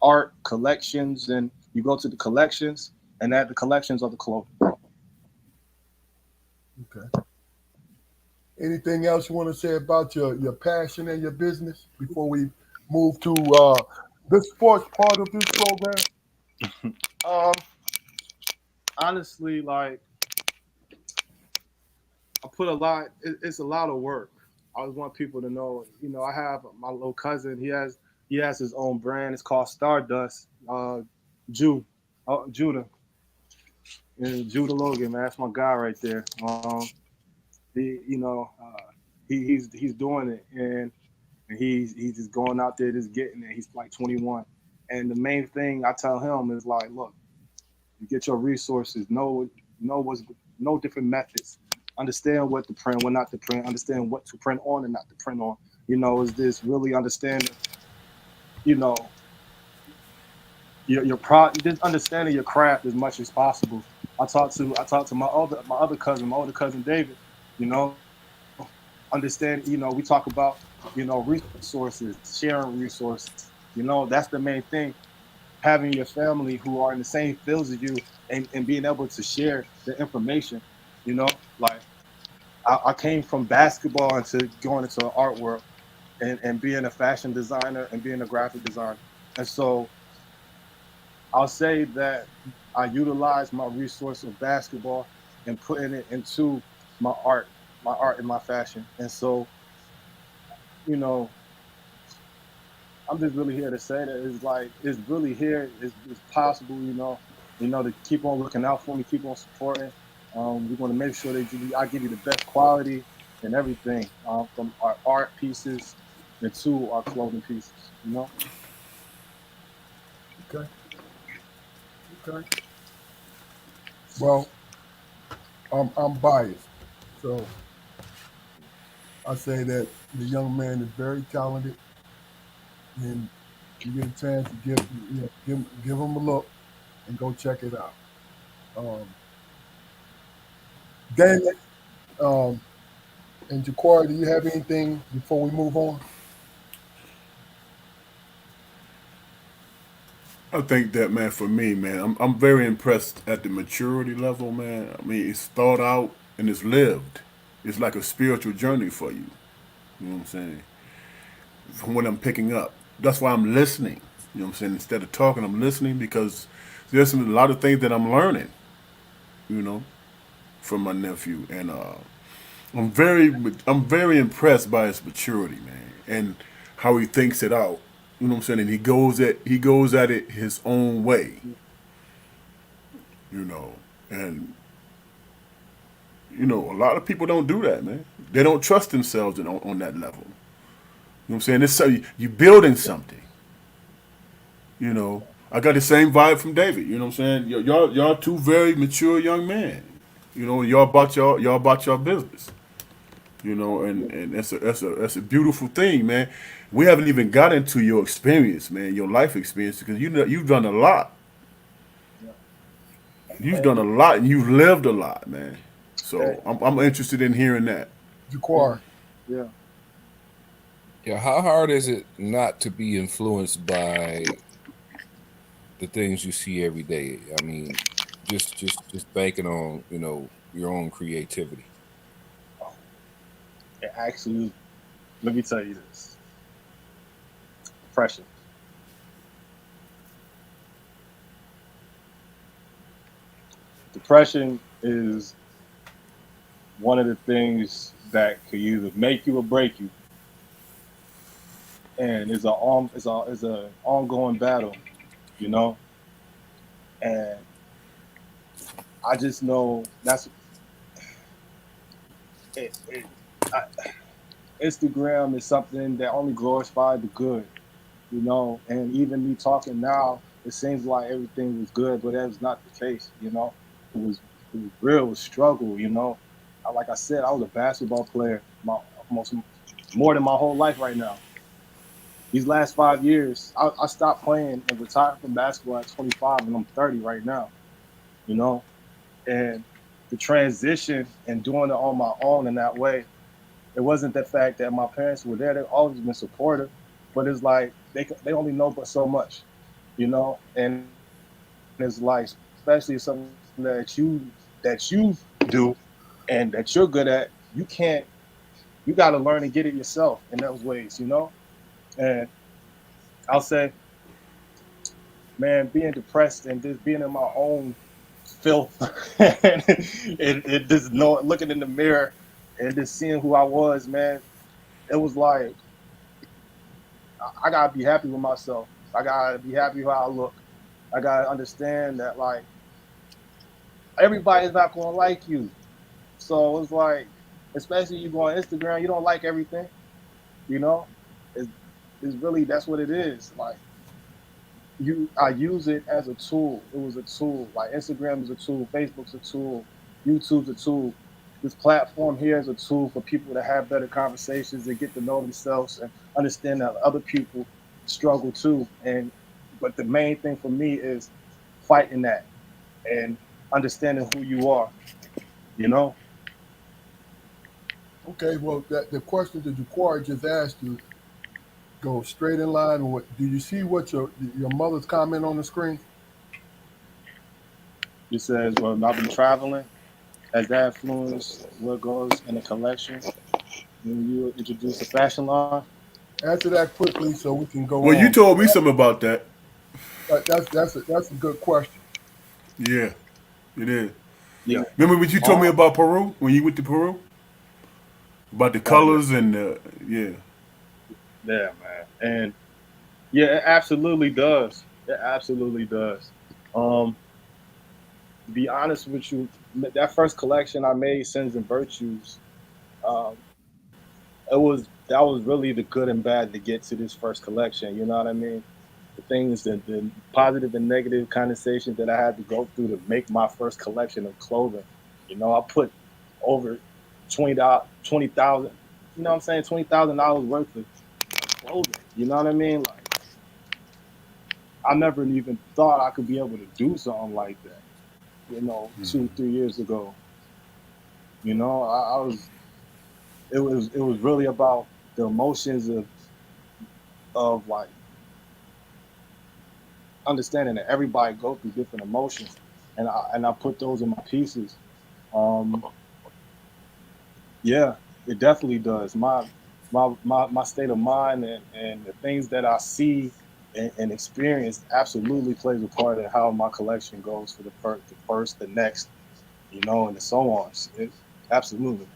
Speaker 3: art collections, and you go to the collections, and at the collections of the clothing.
Speaker 1: Okay. Anything else you want to say about your passion and your business before we move to the sports part of this program?
Speaker 3: Um, honestly, like I put a lot. It's a lot of work. I just want people to know. I have my little cousin. He has his own brand. It's called Stardust. Judah, Judah Logan, man. That's my guy right there. He, he's doing it, and he's just going out there, just getting it. He's like 21, and the main thing I tell him is like, look, you get your resources. Know what's know different methods. Understand what to print, what not to print. Understand what to print on and not to print on. Is this really understanding? You know, just understanding your craft as much as possible. I talked to my other cousin, my older cousin David. You know, understand. We talk about resources, sharing resources. That's the main thing. Having your family who are in the same fields as you and being able to share the information, like I came from basketball into going into the art world and being a fashion designer and being a graphic designer. And so I'll say that I utilize my resource of basketball and putting it into my art, my art and my fashion. And so, you know, I'm just really here to say that it's like it's really here. It's possible, to keep on looking out for me, keep on supporting. We're going to make sure that I give you the best quality and everything from our art pieces and to our clothing pieces.
Speaker 1: Okay. Okay. Well, I'm biased, so I say that the young man is very talented, and you get a chance to give him a look and go check it out. Um, Damon, um, and Jaquari, do you have anything before we move on?
Speaker 2: I think that, man, for me, man, I'm very impressed at the maturity level, man. I mean, it's thought out and it's lived. It's like a spiritual journey for you. You know what I'm saying? From what I'm picking up. That's why I'm listening. You know what I'm saying? Instead of talking, I'm listening because there's a lot of things that I'm learning, you know, from my nephew. And I'm very impressed by his maturity, man, and how he thinks it out. You know what I'm saying? And he goes at it his own way, you know. And a lot of people don't do that, man. They don't trust themselves on that level. You know what I'm saying? It's so you building something. You know, I got the same vibe from David. You know what I'm saying? Y'all two very mature young men. You know, y'all about your business. You know, and that's a beautiful thing, man. We haven't even got into your experience, man, your life experience, because you've done a lot.
Speaker 3: Yeah.
Speaker 2: You've
Speaker 3: And
Speaker 2: done a lot, and you've lived a lot, man.
Speaker 3: and
Speaker 2: So I'm interested in hearing that.
Speaker 3: yeah,
Speaker 1: Jaquari.
Speaker 3: yeah.
Speaker 4: Yeah, how hard is it not to be influenced by the things you see every day? I mean, just banking on your own creativity.
Speaker 3: It actually, let me tell you this: depression. Depression is one of the things that could either make you or break you, and it's a ongoing battle, you know. And I just know that's it. I, Instagram is something that only glorified the good, you know. And even me talking now, it seems like everything was good, but that was not the case, you know. It was it was real, it was struggle, you know. Like I said, I was a basketball player my almost more than my whole life right now. These last 5 years, I stopped playing and retired from basketball at 25, and I'm 30 right now, you know. And the transition and doing it on my own in that way, it wasn't the fact that my parents were there; they've always been supportive, but it's like they only know but so much, you know. And it's like, especially something that you do and that you're good at, you can't. You got to learn and get it yourself in those ways, you know. And I'll say, man, being depressed and just being in my own filth and just looking in the mirror and just seeing who I was, man, it was like I gotta be happy with myself. I gotta be happy how I look. I gotta understand that like everybody's not gonna like you. So it's like, especially you go on Instagram, you don't like everything, you know. It's, it's really that's what it is. Like I use it as a tool. It was a tool. Like Instagram is a tool, Facebook's a tool, YouTube's a tool. This platform here is a tool for people to have better conversations and get to know themselves and understand that other people struggle too. And but the main thing for me is fighting that and understanding who you are, you know?
Speaker 1: Okay, well, the question that Jaquari just asked you go straight in line. What do you see? What your mother's comment on the screen?
Speaker 3: He says, well, I've been traveling Has that influenced what goes in the collection when you introduce a fashion line?
Speaker 1: Answer that quickly so we can go
Speaker 2: Well, you
Speaker 1: on.
Speaker 2: told me something about that.
Speaker 1: That's a good question.
Speaker 2: Yeah, it is.
Speaker 3: Yeah.
Speaker 2: Remember what you told me about Peru when you went to Peru? About the
Speaker 3: Oh yeah.
Speaker 2: colors and the yeah.
Speaker 3: Yeah, man. And yeah, it absolutely does. It absolutely does. Um, to be honest with you, that first collection I made, Sins and Virtues, um, that was really the good and bad to get to this first collection. You know what I mean? The things that the positive and negative conversations that I had to go through to make my first collection of clothing. You know, I put over $20,000. You know what I'm saying? $20,000 worth of clothing. You know what I mean? Like I never even thought I could be able to do something like that. You know, 2 3 years ago. You know, I was. It was really about the emotions of like understanding that everybody go through different emotions, and I put those in my pieces. Um, yeah, it definitely does. My state of mind and the things that I see and experience absolutely plays a part in how my collection goes for the first, the next, you know, and so on. Absolutely.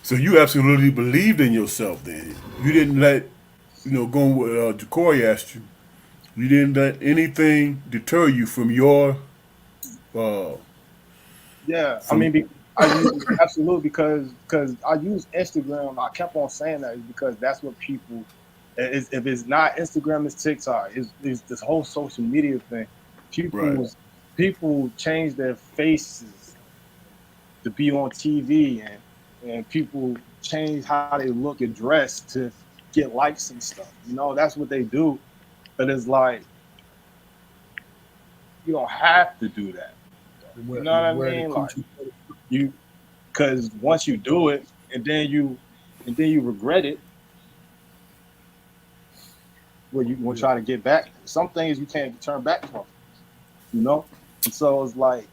Speaker 2: So you absolutely believed in yourself then. You didn't let going with Jacory asked you. You didn't let anything deter you from your uh
Speaker 3: Yeah, I
Speaker 2: from
Speaker 3: mean, I use absolutely because I use Instagram. I kept on saying that is because that's what people. Is if it's not Instagram, it's TikTok. Is this whole social media thing?
Speaker 2: right.
Speaker 3: People's people change their faces to be on TV, and people change how they look and dress to get likes and stuff. You know, that's what they do. But it's like you don't have to do that. You know what I
Speaker 1: Where the
Speaker 3: mean? Like
Speaker 1: coochie.
Speaker 3: you because once you do it and then you regret it, where you will
Speaker 1: Yeah.
Speaker 3: try to get back. Some things you can't turn back from, you know. And so it's like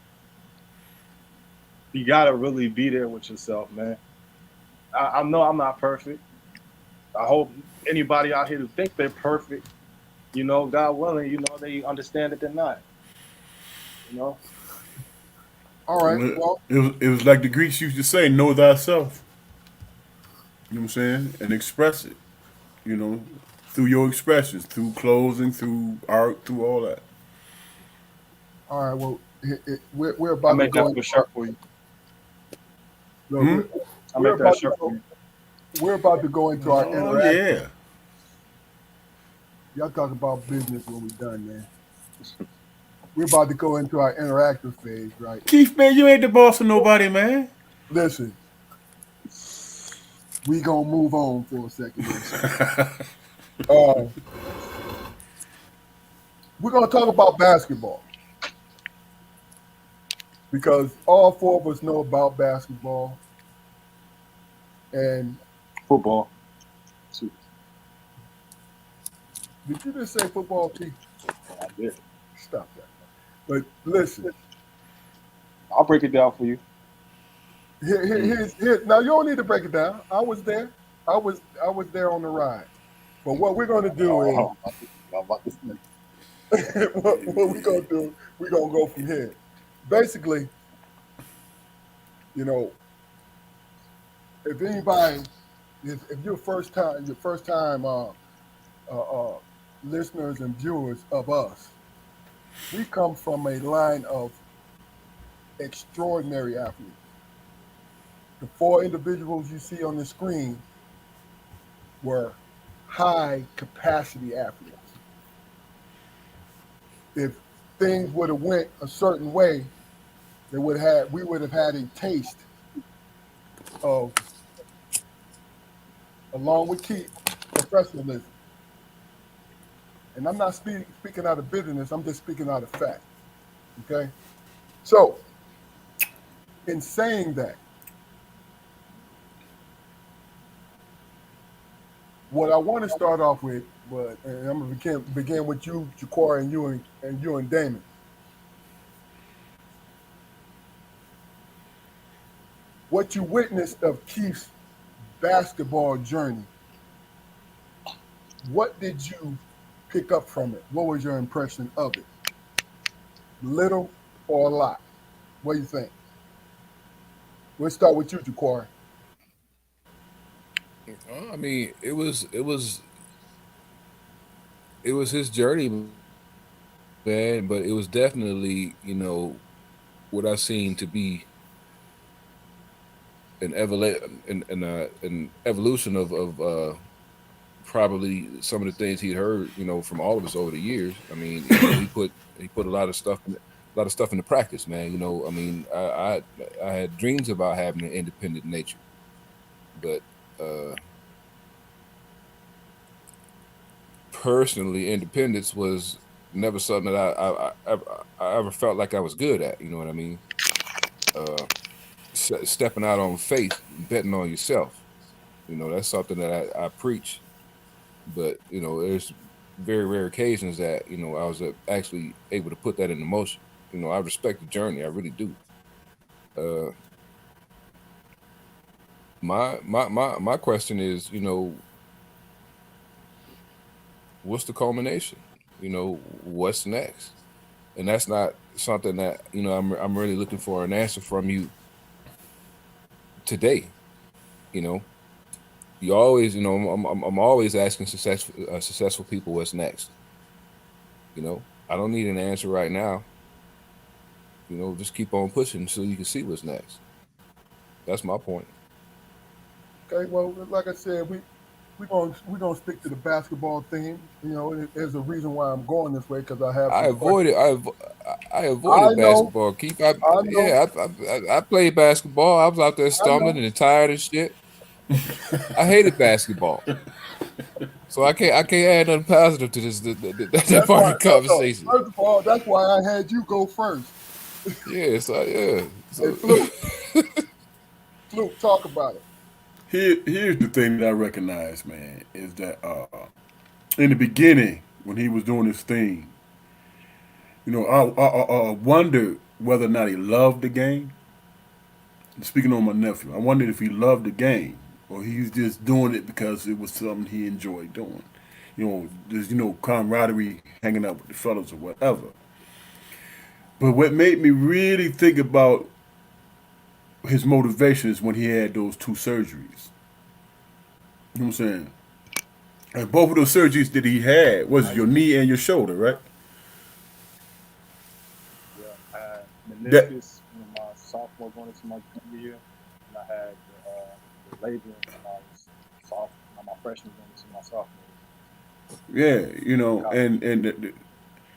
Speaker 3: you gotta really be there with yourself, man. I know I'm not perfect. I hope anybody out here who think they're perfect, you know, God willing, you know, they understand that they're not. You know,
Speaker 1: All right. Well,
Speaker 2: It was like the Greeks used to say, know thyself. You know what I'm saying? And express it, you know, through your expressions, through clothing, through art, through all that.
Speaker 1: all right. Well, we're
Speaker 3: I
Speaker 1: about to
Speaker 3: made
Speaker 1: go
Speaker 3: that
Speaker 1: into
Speaker 3: for shirt for you.
Speaker 1: no,
Speaker 2: Hmm?
Speaker 3: I
Speaker 1: we're
Speaker 3: made that
Speaker 1: about to
Speaker 3: shirt for
Speaker 1: go
Speaker 3: you.
Speaker 1: we're about to go into our
Speaker 2: Oh
Speaker 1: interaction.
Speaker 2: yeah.
Speaker 1: Y'all talk about business when we're done, man. We're about to go into our interactive phase, right?
Speaker 2: Keith, man, you ain't the boss of nobody, man.
Speaker 1: Listen, we gonna move on for a second here. Uh, we're gonna talk about basketball because all four of us know about basketball. And
Speaker 3: Football. Too.
Speaker 1: did you just say football, Keith?
Speaker 3: I did.
Speaker 1: Stop that. But listen,
Speaker 3: I'll break it down for you.
Speaker 1: here. Now you don't need to break it down. I was there. I was there on the ride. But what we're gonna do is
Speaker 3: Oh, I'm about to say.
Speaker 1: what we're gonna do. We're gonna go from here. Basically, you know, if anybody, if you're your first time uh, uh, listeners and viewers of us, we come from a line of extraordinary athletes. The four individuals you see on the screen were high capacity athletes. If things would have went a certain way, we would have had a taste of, along with Keith, professionalism. And I'm not speaking out of bitterness. I'm just speaking out of fact. Okay. So in saying that, what I want to start off with, and I'm gonna begin with you, Jaquar, and you and Damon. what you witnessed of Keith's basketball journey, what did you pick up from it? What was your impression of it? Little or a lot? What do you think? We'll start with you, Jaquari.
Speaker 4: I mean, it was his journey, man. But it was definitely, what I seen to be an evolution of probably some of the things he'd heard, from all of us over the years. I mean, he put a lot of stuff into practice, man. I mean, I had dreams about having an independent nature, but uh, personally, independence was never something that I ever felt like I was good at. You know what I mean? Uh, Stepping out on faith, betting on yourself. That's something that I preach. But there's very rare occasions that I was actually able to put that into motion. I respect the journey, I really do. Uh, my question is, what's the culmination? What's next? And that's not something that I'm really looking for an answer from you today. You know, you always, I'm always asking successful people what's next. I don't need an answer right now. Just keep on pushing so you can see what's next. That's my point.
Speaker 1: Okay, well, like I said, we're gonna stick to the basketball theme. There's a reason why I'm going this way because I have
Speaker 4: I
Speaker 1: some questions.
Speaker 4: avoided I, avo- I
Speaker 1: I
Speaker 4: avoided
Speaker 1: know,
Speaker 4: basketball. Keith,
Speaker 1: I know,
Speaker 4: I played basketball. I was out there
Speaker 1: I know.
Speaker 4: stumbling and tired and shit. I hated basketball, so I can't add nothing positive to this that
Speaker 1: That's
Speaker 4: part of
Speaker 1: why.
Speaker 4: the
Speaker 1: No, no.
Speaker 4: conversation.
Speaker 1: First of all, that's why I had you go first.
Speaker 4: Yeah,
Speaker 1: Hey,
Speaker 4: so
Speaker 1: Fluke, talk about it.
Speaker 2: Here's the thing that I recognize, man, is that in the beginning when he was doing his thing, I wondered whether or not he loved the game. Speaking on my nephew, I wondered if he loved the game or he's just doing it because it was something he enjoyed doing. There's camaraderie, hanging out with the fellas or whatever. But what made me really think about his motivations when he had those two surgeries. You know what I'm saying? And both of those surgeries that he had
Speaker 3: I
Speaker 2: was your knee and your shoulder, right?
Speaker 3: yeah, I had
Speaker 2: That
Speaker 3: meniscus in my sophomore going into my junior year, and I had the labrum when I was my freshman going into my sophomore year.
Speaker 2: yeah,
Speaker 3: Got
Speaker 2: and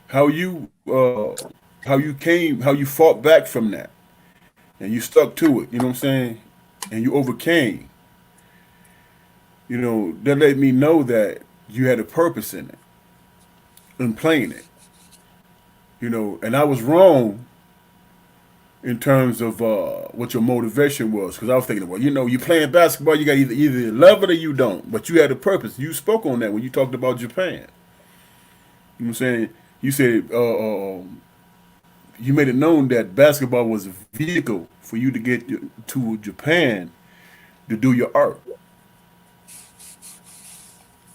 Speaker 2: how how you fought back from that, and you stuck to it. You know what I'm saying? And you overcame. That let me know that you had a purpose in playing it. And I was wrong in terms of what your motivation was. Because I was thinking, well, you playing basketball, you got either love it or you don't. But you had a purpose. You spoke on that when you talked about Japan. You know what I'm saying? You said you made it known that basketball was a vehicle for you to get to Japan to do your art.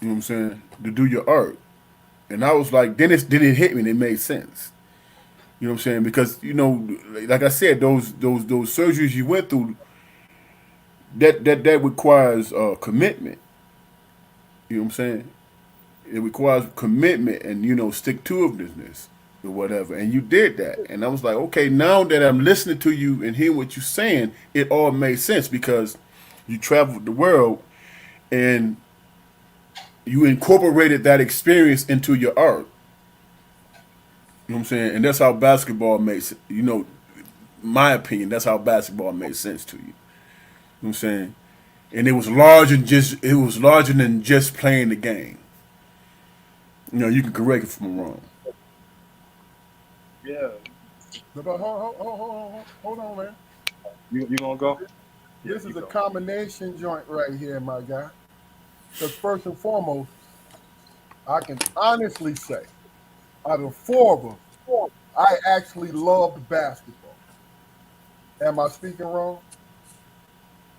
Speaker 2: You know what I'm saying? To do your art. And I was like, then it hit me and it made sense. You know what I'm saying? Because like I said, those surgeries you went through, that requires commitment. You know what I'm saying? It requires commitment and stick to itiveness or whatever. And you did that, and I was like, okay, now that I'm listening to you and hearing what you're saying, it all made sense because you traveled the world and you incorporated that experience into your art. You know what I'm saying? And that's how basketball makes my opinion. That's how basketball made sense to you. You know what I'm saying? And it was larger than just playing the game. You can correct it if I'm wrong.
Speaker 3: yeah,
Speaker 1: But hold on, man.
Speaker 3: you gonna go? Yeah,
Speaker 1: This
Speaker 3: you
Speaker 1: is a
Speaker 3: go.
Speaker 1: combination joint right here, my guy. Because first and foremost, I can honestly say, out of four of us, I actually loved basketball. Am I speaking wrong?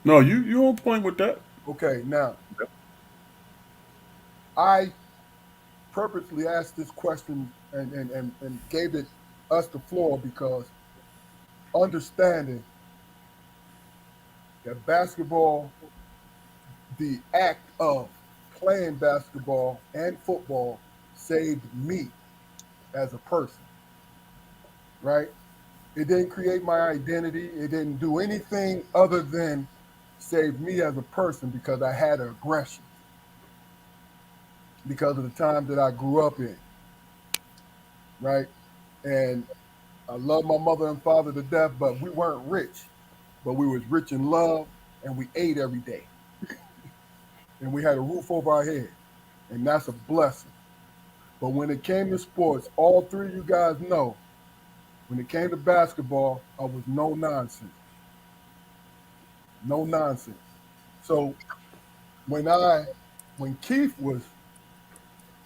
Speaker 2: No, you on point with that.
Speaker 1: Okay, now I purposely asked this question and gave it us the floor because understanding that basketball, the act of playing basketball and football saved me as a person, right? It didn't create my identity. It didn't do anything other than save me as a person because I had aggression because of the time that I grew up in, right? And I love my mother and father to death, but we weren't rich, but we was rich in love and we ate every day and we had a roof over our head. And that's a blessing. But when it came to sports, all three of you guys know, when it came to basketball, I was no nonsense. No nonsense. So when I when Keith was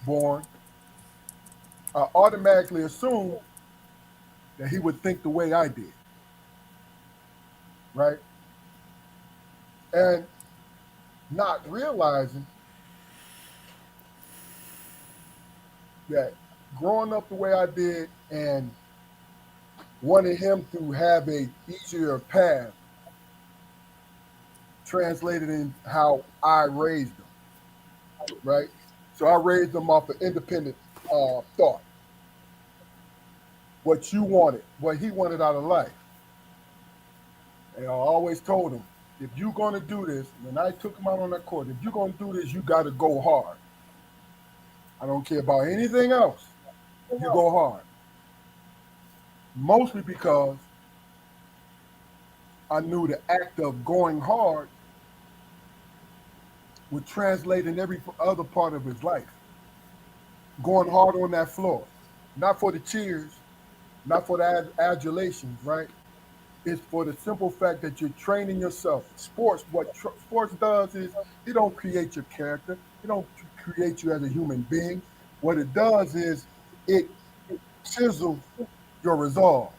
Speaker 1: born, I automatically assumed that he would think the way I did, right? And not realizing that growing up the way I did and wanting him to have a easier path translated in how I raised him, right? So I raised him off of independent thought, what you wanted, what he wanted out of life. And I always told him, if you're going to do this, when I took him out on that court, if you're going to do this, you got to go hard. I don't care about anything else. You go hard. Mostly because I knew the act of going hard would translate in every other part of his life. Going hard on that floor, not for the cheers, not for the adulations, right? It's for the simple fact that you're training yourself. Sports, what sports does is it don't create your character. It don't create you as a human being. What it does is it chisels your resolve.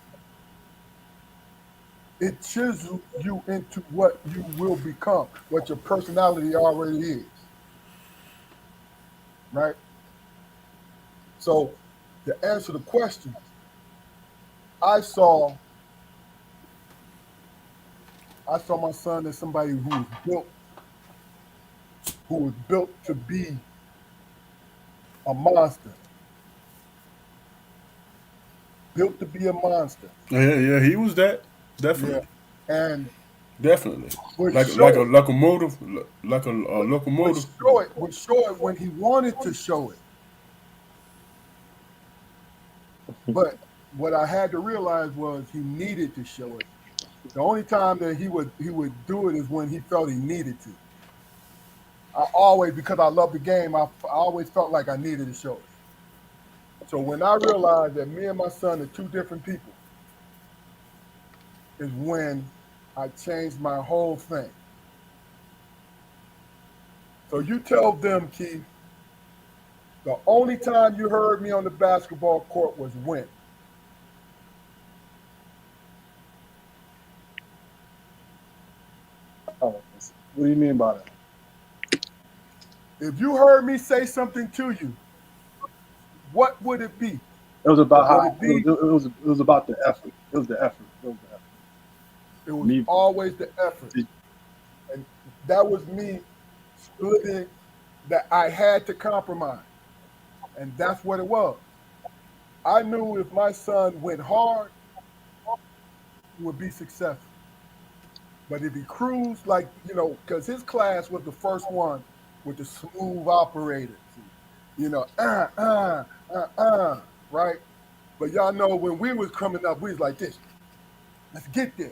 Speaker 1: It chisels you into what you will become, what your personality already is, right? So to answer the question, I saw I saw my son as somebody who was built to be a monster, built to be a monster.
Speaker 2: Yeah, yeah, he was that.
Speaker 1: Yeah,
Speaker 2: Definitely.
Speaker 1: and
Speaker 2: Definitely.
Speaker 1: would
Speaker 2: Like
Speaker 1: show
Speaker 2: like a
Speaker 1: it,
Speaker 2: locomotive, like a
Speaker 1: would,
Speaker 2: locomotive.
Speaker 1: would show it when he wanted to show it. But what I had to realize was he needed to show it. The only time that he would do it is when he felt he needed to. I always, because I love the game, I always felt like I needed to show it. So when I realized that me and my son are two different people, is when I changed my whole thing. So you tell them, Keith, the only time you heard me on the basketball court was when.
Speaker 3: Oh, what do you mean by that?
Speaker 1: If you heard me say something to you, what would it be?
Speaker 3: It was about
Speaker 1: Would
Speaker 3: how
Speaker 1: it be?
Speaker 3: it was about the effort. It was the effort. It was the effort.
Speaker 1: It was
Speaker 3: Me,
Speaker 1: always the effort. And that was me splitting that I had to compromise. And that's what it was. I knew if my son went hard, he would be successful. But if he cruised, like, because his class was the first one with the smooth operators, and, right? But y'all know when we was coming up, we was like this. Let's get there.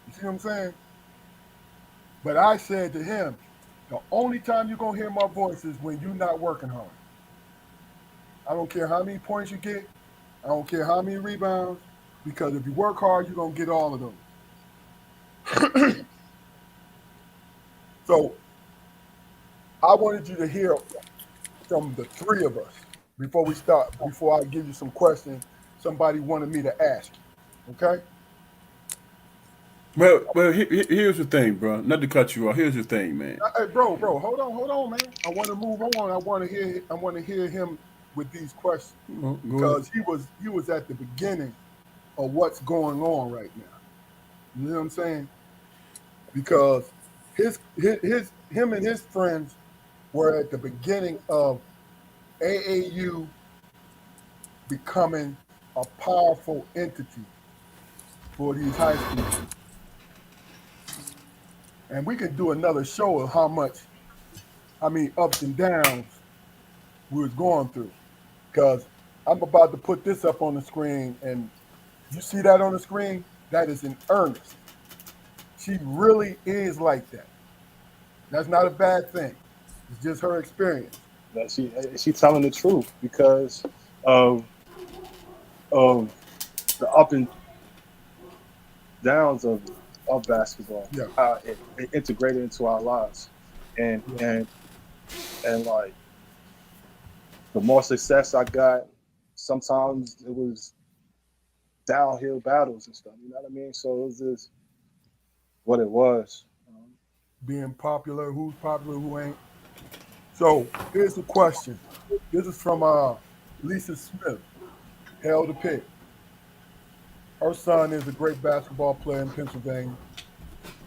Speaker 1: You see what I'm saying? But I said to him, the only time you're gonna hear my voice is when you're not working hard. I don't care how many points you get. I don't care how many rebounds, because if you work hard, you're gonna get all of those. So I wanted you to hear from the three of us before we start, before I give you some questions somebody wanted me to ask you. Okay?
Speaker 2: Well, here's the thing, bro. Not to cut you off. Here's the thing, man.
Speaker 1: Hey, bro, hold on, man. I want to move on. I want to hear him with these questions
Speaker 2: Go ahead.
Speaker 1: because he was at the beginning of what's going on right now. You know what I'm saying? Because him and his friends were at the beginning of AAU becoming a powerful entity for these high school kids. And we could do another show of how many ups and downs we was going through. Because I'm about to put this up on the screen, and you see that on the screen? That is in earnest. She really is like that. That's not a bad thing. It's just her experience.
Speaker 3: That she telling the truth because of of the up and downs of basketball,
Speaker 1: Yeah,
Speaker 3: how it integrated into our lives, and
Speaker 1: yeah.
Speaker 3: and and like the more success I got, sometimes it was downhill battles and stuff. You know what I mean? So it was just what it was.
Speaker 1: Being popular, who ain't. So here's the question. This is from Lisa Smith, Hell to Pick. Her son is a great basketball player in Pennsylvania,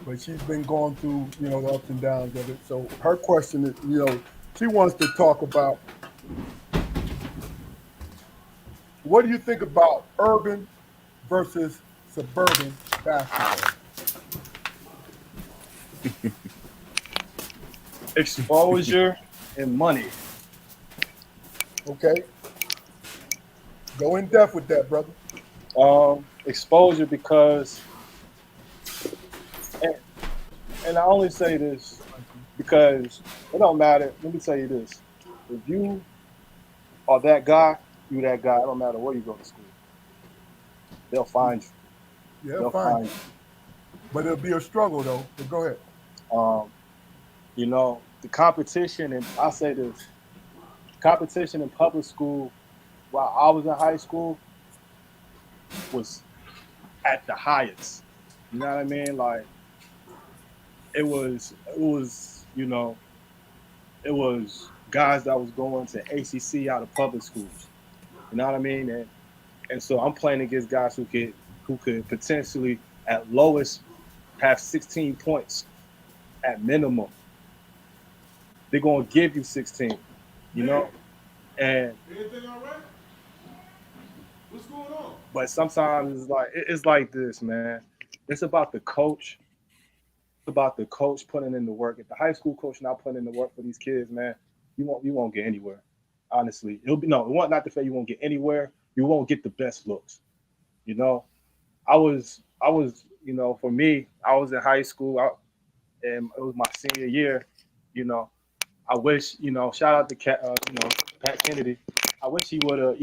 Speaker 1: but she's been going through, the ups and downs of it. So her question is, she wants to talk about what do you think about urban versus suburban basketball?
Speaker 3: Exposure and money.
Speaker 1: Okay, go in depth with that, brother.
Speaker 3: Exposure because, and, and I only say this because it don't matter. Let me tell you this: if you are that guy, you that guy. It don't matter where you go to school. They'll find you.
Speaker 1: Yeah,
Speaker 3: They'll
Speaker 1: fine,
Speaker 3: find
Speaker 1: but it'll be a struggle though. But go ahead.
Speaker 3: you. The competition, and I say this: competition in public school while I was in high school was at the highest. You know what I mean? Like it was guys that was going to ACC out of public schools. You know what I mean? And so I'm playing against guys who could potentially at lowest have 16 points at minimum. They're gonna give you 16, you know? And
Speaker 2: Anything all right? What's going on?
Speaker 3: but sometimes it's like this, man. It's about the coach. It's about the coach putting in the work. If the high school coach not putting in the work for these kids, man, you won't get anywhere. Honestly, it'll be no. It won't not to say you won't get anywhere. You won't get the best looks. You know, I was for me, I was in high school, and it was my senior year. You know, I wish shout out to Pat Kennedy. I wish he would have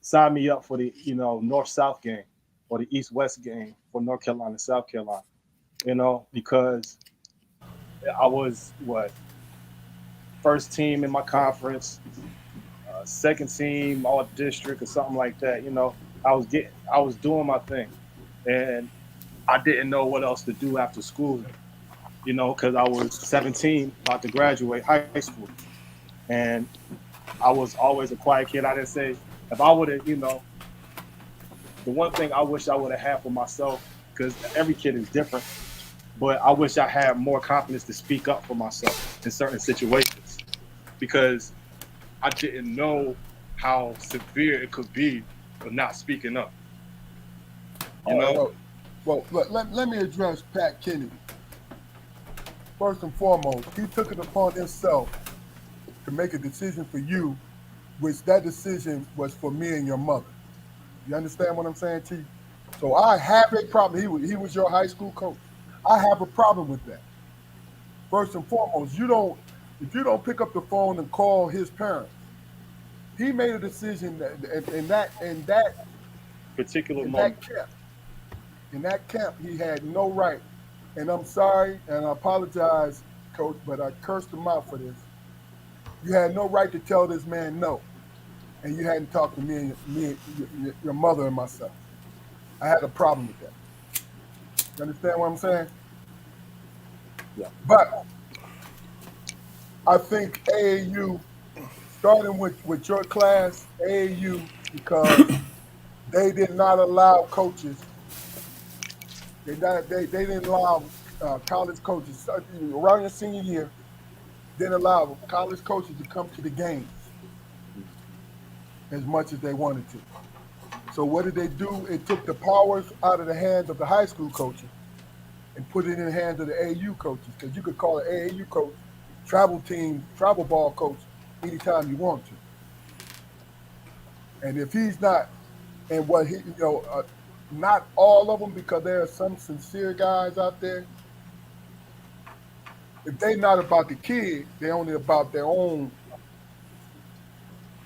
Speaker 3: signed me up for the North South game or the East West game for North Carolina South Carolina. Because I was what first team in my conference, second team all district or something like that. I was doing my thing, and I didn't know what else to do after school. Because I was 17, about to graduate high school, and I was always a quiet kid. I didn't say if I would have, the one thing I wish I would have had for myself, because every kid is different, but I wish I had more confidence to speak up for myself in certain situations because I didn't know how severe it could be for not speaking up. You
Speaker 1: All right.
Speaker 3: know,
Speaker 1: Well, let me address Pat Kennedy. First and foremost, he took it upon himself to make a decision for you, which that decision was for me and your mother. You understand what I'm saying, T? So I have a problem. He was your high school coach. I have a problem with that. First and foremost, you don't if you don't pick up the phone and call his parents, he made a decision
Speaker 3: particular
Speaker 1: in that
Speaker 3: moment.
Speaker 1: camp. In that camp, he had no right. And I'm sorry, and I apologize, coach, but I cursed him out for this. You had no right to tell this man no, and you hadn't talked to me and your mother and myself. I had a problem with that. You understand what I'm saying?
Speaker 3: Yeah.
Speaker 1: But I think AAU, starting with your class, AAU, because they did not allow coaches. They didn't allow college coaches around your senior year. Didn't allow college coaches to come to the games as much as they wanted to. So what did they do? It took the powers out of the hands of the high school coaches and put it in the hands of the AAU coaches, because you could call an AAU coach travel ball coach anytime you want to. And if he's not, and what he, not all of them, because there are some sincere guys out there. If they not about the kid, they only about their own,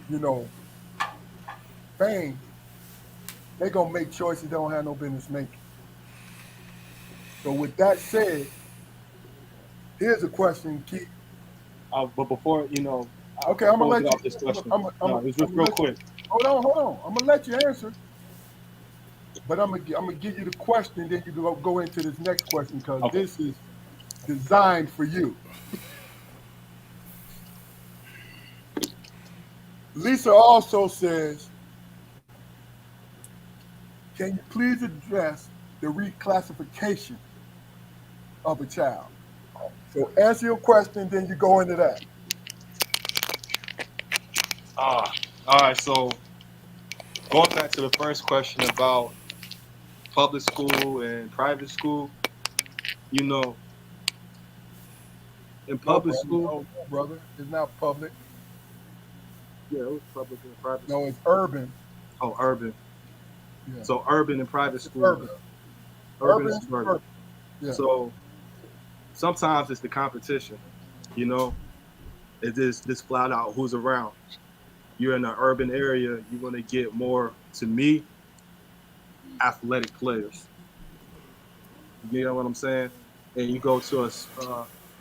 Speaker 1: you know, fame. They gonna make choices they don't have no business making. So with that said, here's a question, Keith.
Speaker 3: But before
Speaker 1: Okay, I'm gonna
Speaker 3: before we
Speaker 1: let
Speaker 3: get
Speaker 1: you.
Speaker 3: off this
Speaker 1: I'm gonna,
Speaker 3: question,
Speaker 1: I'm gonna, I'm
Speaker 3: no,
Speaker 1: gonna,
Speaker 3: it's
Speaker 1: I'm
Speaker 3: just
Speaker 1: gonna
Speaker 3: real
Speaker 1: let you.
Speaker 3: quick.
Speaker 1: Hold on. I'm gonna let you answer, but I'm gonna give you the question. Then you go into this next question because
Speaker 3: Okay.
Speaker 1: this is designed for you. Lisa also says, "Can you please address the reclassification of a child?" So answer your question, then you go into that.
Speaker 3: All right. So going back to the first question about public school and private school, you know, in
Speaker 1: No,
Speaker 3: public
Speaker 1: brother.
Speaker 3: school,
Speaker 1: No, brother. It's not public.
Speaker 3: yeah, it was public and private
Speaker 1: No,
Speaker 3: school.
Speaker 1: it's urban.
Speaker 3: Oh, urban.
Speaker 1: Yeah,
Speaker 3: So urban and private
Speaker 1: it's
Speaker 3: school,
Speaker 1: urban.
Speaker 3: urban
Speaker 1: Urban
Speaker 3: and
Speaker 1: is
Speaker 3: suburban.
Speaker 1: urban. Yeah.
Speaker 3: So sometimes it's the competition, you know, it's this flat out who's around. You're in an urban area, you're gonna get more, to me, athletic players. You know what I'm saying? And you go to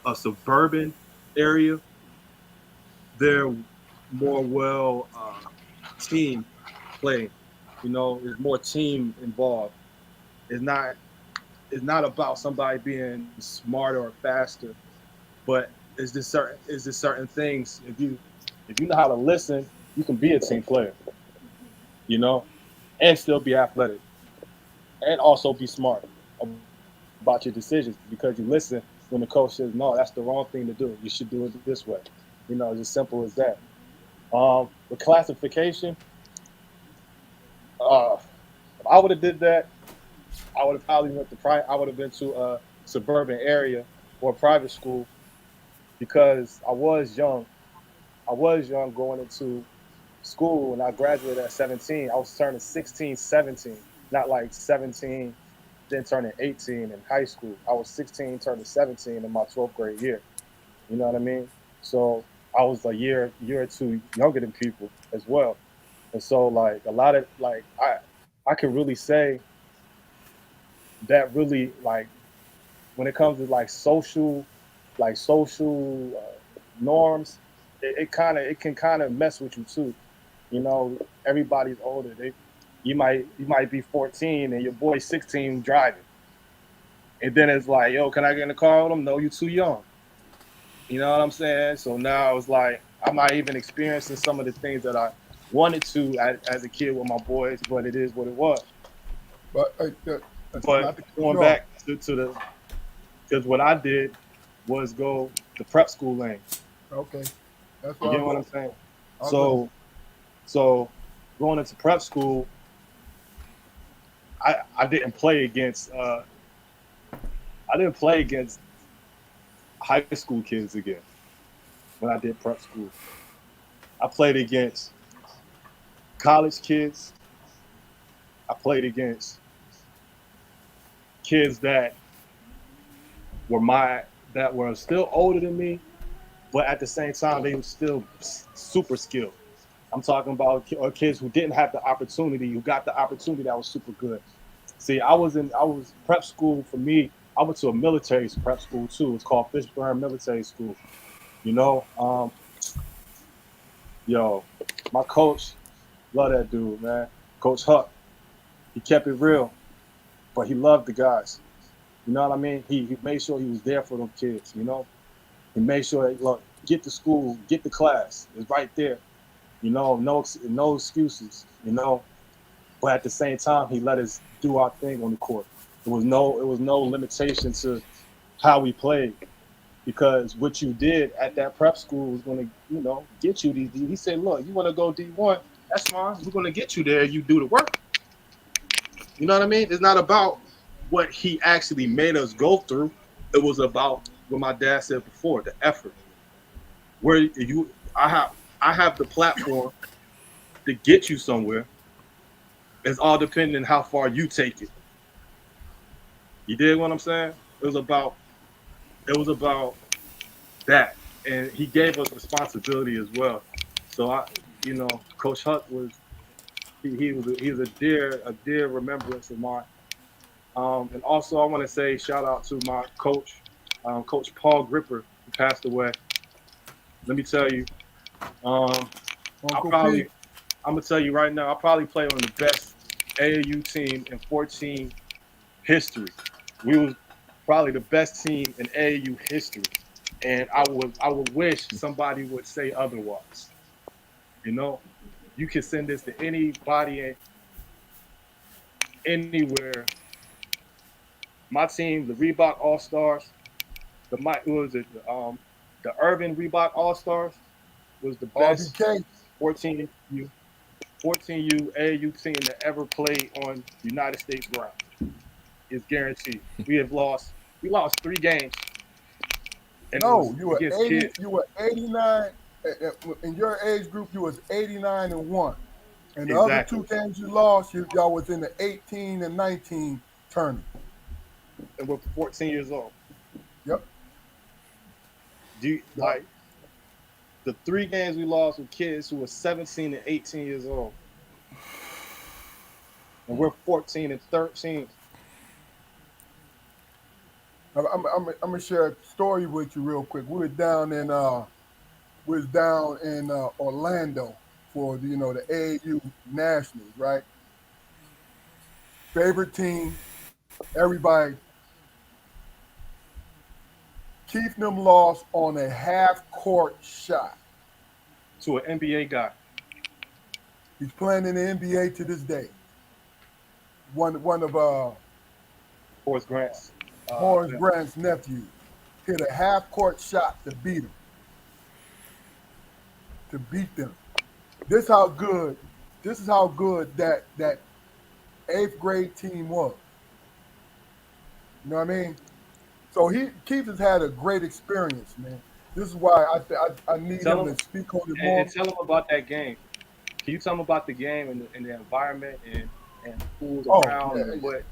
Speaker 3: a suburban area, they're more well team playing. You know, there's more team involved. It's not it's not about somebody being smarter or faster, but it's just certain things. If you know how to listen, you can be a team player. You know, and still be athletic and also be smart about your decisions because you listen when the coach says no, that's the wrong thing to do. You should do it this way. You know, it's as simple as that. With classification, if I would have did that, I would have probably went to I would have been to a suburban area or a private school because I was young. I was young going into school and I graduated at 17. I was turning 16, 17, not like 17, then turning 18 in high school. I was 16, turning 17 in my 12th grade year. You know what I mean? So I was a year or two younger than people as well. And so like a lot of like I could really say that really like when it comes to like social norms, it can kind of mess with you too. You know, everybody's older. You might be 14 and your boy's 16 driving, and then it's like, yo, can I get in the car with him? No, you too young. You know what I'm saying? So now it's like I'm not even experiencing some of the things that I wanted to as a kid with my boys, but it is what it was.
Speaker 1: But
Speaker 3: But
Speaker 1: not to cut
Speaker 3: going
Speaker 1: you off.
Speaker 3: back to the because what I did was go the prep school lane.
Speaker 1: Okay, that's
Speaker 3: You
Speaker 1: where I'll
Speaker 3: get what
Speaker 1: go.
Speaker 3: I'm saying?
Speaker 1: I'll go.
Speaker 3: So going into prep school, I didn't play against I didn't play against high school kids again when I did prep school. I played against college kids. I played against kids were my that were still older than me, but at the same time they were still super skilled. I'm talking about kids who didn't have the opportunity, who got the opportunity that was super good. See, I was prep school for me. I went to a military prep school too. It's called Fishburne Military School. You know, yo, my coach, love that dude, man. Coach Huck, he kept it real, but he loved the guys. You know what I mean? He made sure he was there for them kids. You know, he made sure, look, get to school, get to class. It's right there. You know, no excuses. You know, but at the same time, he let us do our thing on the court. It was no limitation to how we played, because what you did at that prep school was going to, get you these. He said, look, you want to go D1? That's fine. We're going to get you there. You do the work. You know what I mean? It's not about what he actually made us go through. It was about what my dad said before, the effort. Where I have the platform to get you somewhere. It's all depending on how far you take it. You dig what I'm saying? It was about that, and he gave us responsibility as well. So Coach Huck was a dear remembrance of mine. And also, I want to say shout out to my coach, Coach Paul Gripper, who passed away. Let me tell you, um, I
Speaker 1: Uncle
Speaker 3: probably,
Speaker 1: P.
Speaker 3: I'm gonna tell you right now, I probably played on the best AAU team in 14 history. We was probably the best team in AAU history, and I would wish somebody would say otherwise. You know, you can send this to anybody anywhere. My team, the Reebok All Stars, who was it? The Urban Reebok All Stars was the best
Speaker 1: RBK.
Speaker 3: 14U 14U AAU team that ever played on United States ground. Is guaranteed. We lost 3 games, and it
Speaker 1: No,
Speaker 3: was
Speaker 1: you were
Speaker 3: against
Speaker 1: 80.
Speaker 3: kids.
Speaker 1: You were 89. In your age group, you was 89-1. And the other
Speaker 3: Exactly.
Speaker 1: two games you lost, y'all was in the 18 and 19 tournament.
Speaker 3: And we're 14 years old.
Speaker 1: Yep.
Speaker 3: Do you,
Speaker 1: Yep.
Speaker 3: like the 3 games we lost with kids who were 17 and 18 years old, and we're 14 and 13.
Speaker 1: I'm gonna share a story with you real quick. We was down in Orlando for the AAU Nationals, right? Favorite team, everybody. Keith them lost on a half court shot.
Speaker 3: To an NBA guy,
Speaker 1: He's playing in the NBA to this day. One of
Speaker 3: Horace Grant's.
Speaker 1: Horace
Speaker 3: Yeah.
Speaker 1: Grant's nephews hit a half court shot to beat him, to beat them. This how good. This is how good that eighth grade team was. You know what I mean? So Keith has had a great experience, man. This is why I need
Speaker 3: Tell
Speaker 1: him
Speaker 3: him
Speaker 1: to speak on it
Speaker 3: and
Speaker 1: more.
Speaker 3: tell him about that game. Can you tell him about the game and the environment and who was
Speaker 1: Oh,
Speaker 3: around and
Speaker 1: yeah,
Speaker 3: what?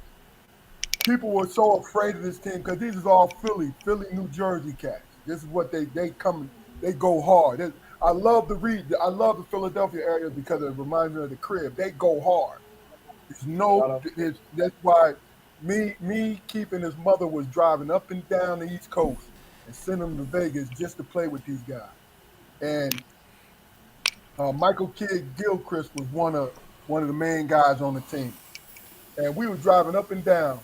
Speaker 1: people were so afraid of this team because these is all Philly, New Jersey cats. This is what they come, they go hard. I love the Philadelphia area because it reminds me of the crib. They go hard. There's
Speaker 3: Shout
Speaker 1: no,
Speaker 3: out.
Speaker 1: that's why me keeping his mother was driving up and down the East Coast and sending him to Vegas just to play with these guys. And Michael Kidd Gilchrist was one of the main guys on the team. And we were driving up and down.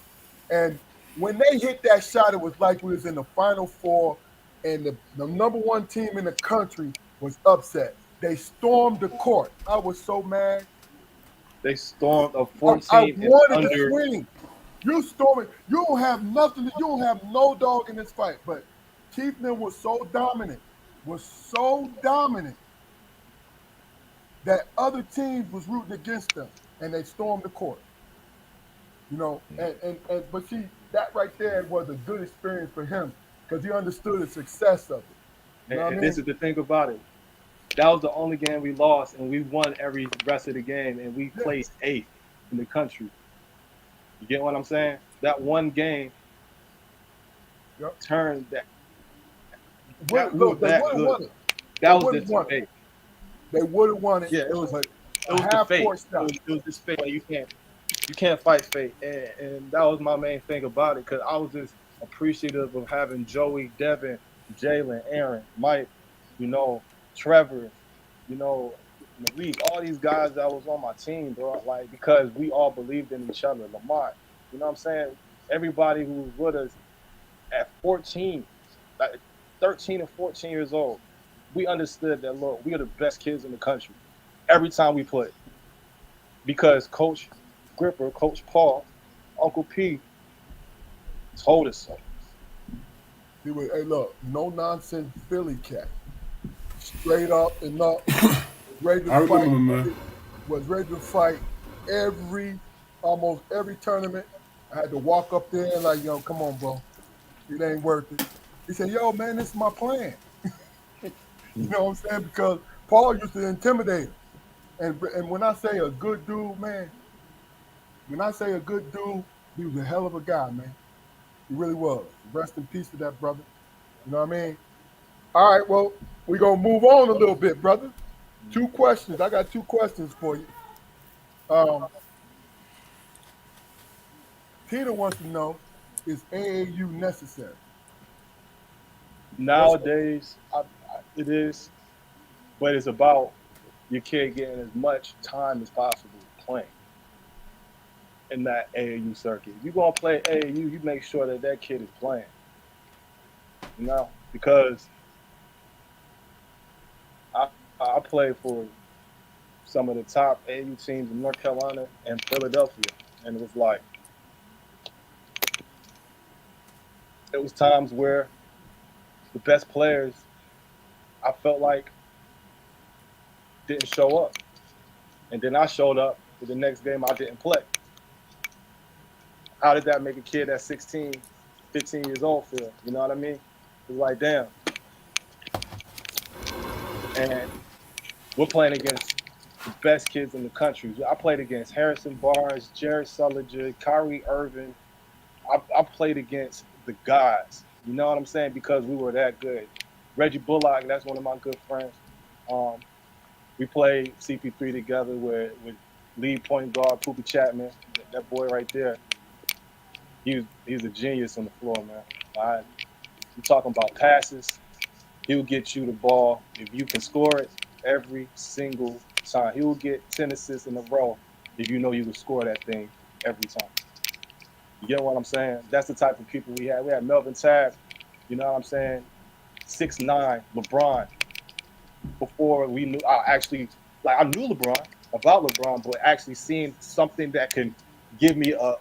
Speaker 1: And when they hit that shot, it was like we was in the Final Four, and the number one team in the country was upset. They stormed the court. I was so mad.
Speaker 3: They stormed a
Speaker 1: I
Speaker 3: 14 and
Speaker 1: wanted to
Speaker 3: under.
Speaker 1: swing. You storming. You don't have nothing. You don't have no dog in this fight. But Keith Nim was so dominant that other teams was rooting against them, and they stormed the court. But see, that right there was a good experience for him because he understood the success of it. You know what I
Speaker 3: And this
Speaker 1: mean?
Speaker 3: is the thing about it. That was the only game we lost, and we won every rest of the game, and we
Speaker 1: Yeah.
Speaker 3: placed eighth in the country. You get what I'm saying? That one game
Speaker 1: Yep.
Speaker 3: turned that.
Speaker 1: Would
Speaker 3: We were
Speaker 1: look, they
Speaker 3: that
Speaker 1: would have
Speaker 3: good.
Speaker 1: won it. They
Speaker 3: That was
Speaker 1: would have
Speaker 3: just the
Speaker 1: won it.
Speaker 3: fate.
Speaker 1: They would have won it.
Speaker 3: Yeah, it was.
Speaker 1: But
Speaker 3: It
Speaker 1: a
Speaker 3: was the
Speaker 1: half
Speaker 3: fate.
Speaker 1: court
Speaker 3: It
Speaker 1: shot.
Speaker 3: was, it was just fate. Like, you can't fight fate, and that was my main thing about it because I was just appreciative of having Joey, Devin, Jalen, Aaron, Mike, you know, Trevor, you know, Malik, all these guys that was on my team, bro. Like because we all believed in each other. Lamont, you know what I'm saying? everybody who was with us at 14, like 13 and 14 years old, we understood that, look, we are the best kids in the country every time we play because Coach Gripper, Coach Paul, Uncle P told us so.
Speaker 1: He was, hey, look, no nonsense Philly cat, straight up and up, ready to
Speaker 2: I
Speaker 1: fight,
Speaker 2: remember, man.
Speaker 1: was ready to fight every, almost every tournament. I had to walk up there and like, yo, come on, bro, it ain't worth it. He said, yo, man, this is my plan. You know what I'm saying? Because Paul used to intimidate him. And when I say a good dude, man, when I say a good dude, he was a hell of a guy, man. He really was. Rest in peace to that brother. You know what I mean? All right, well, we're gonna move on a little bit, brother. Two questions. I got two questions for you. Um, Peter wants to know, is AAU necessary? What's your
Speaker 3: Nowadays, it is, but it's about your kid getting as much time as possible playing in that AAU circuit. If you're gonna play AAU, you make sure that that kid is playing. Because I played for some of the top AAU teams in North Carolina and Philadelphia, and it was like it was times where the best players I felt like didn't show up, and then I showed up for the next game I didn't play. How did that make a kid at 16, 15 years old feel? You know what I mean? It's like, damn. And we're playing against the best kids in the country. I played against Harrison Barnes, Jared Sullinger, Kyrie Irving. I played against the guys. You know what I'm saying? Because we were that good. Reggie Bullock, that's one of my good friends. Um, we played CP3 together with lead point guard Poopy Chapman. That boy right there, he's a genius on the floor, man. All right. You talking about passes? He'll get you the ball if you can score it every single time. He will get 10 assists in a row if you know you can score that thing every time. You get what I'm saying? That's the type of people we had. We had Melvin Tab, you know what I'm saying? 6'9", LeBron. Before we knew, I knew LeBron, about LeBron, but actually seeing something that can give me a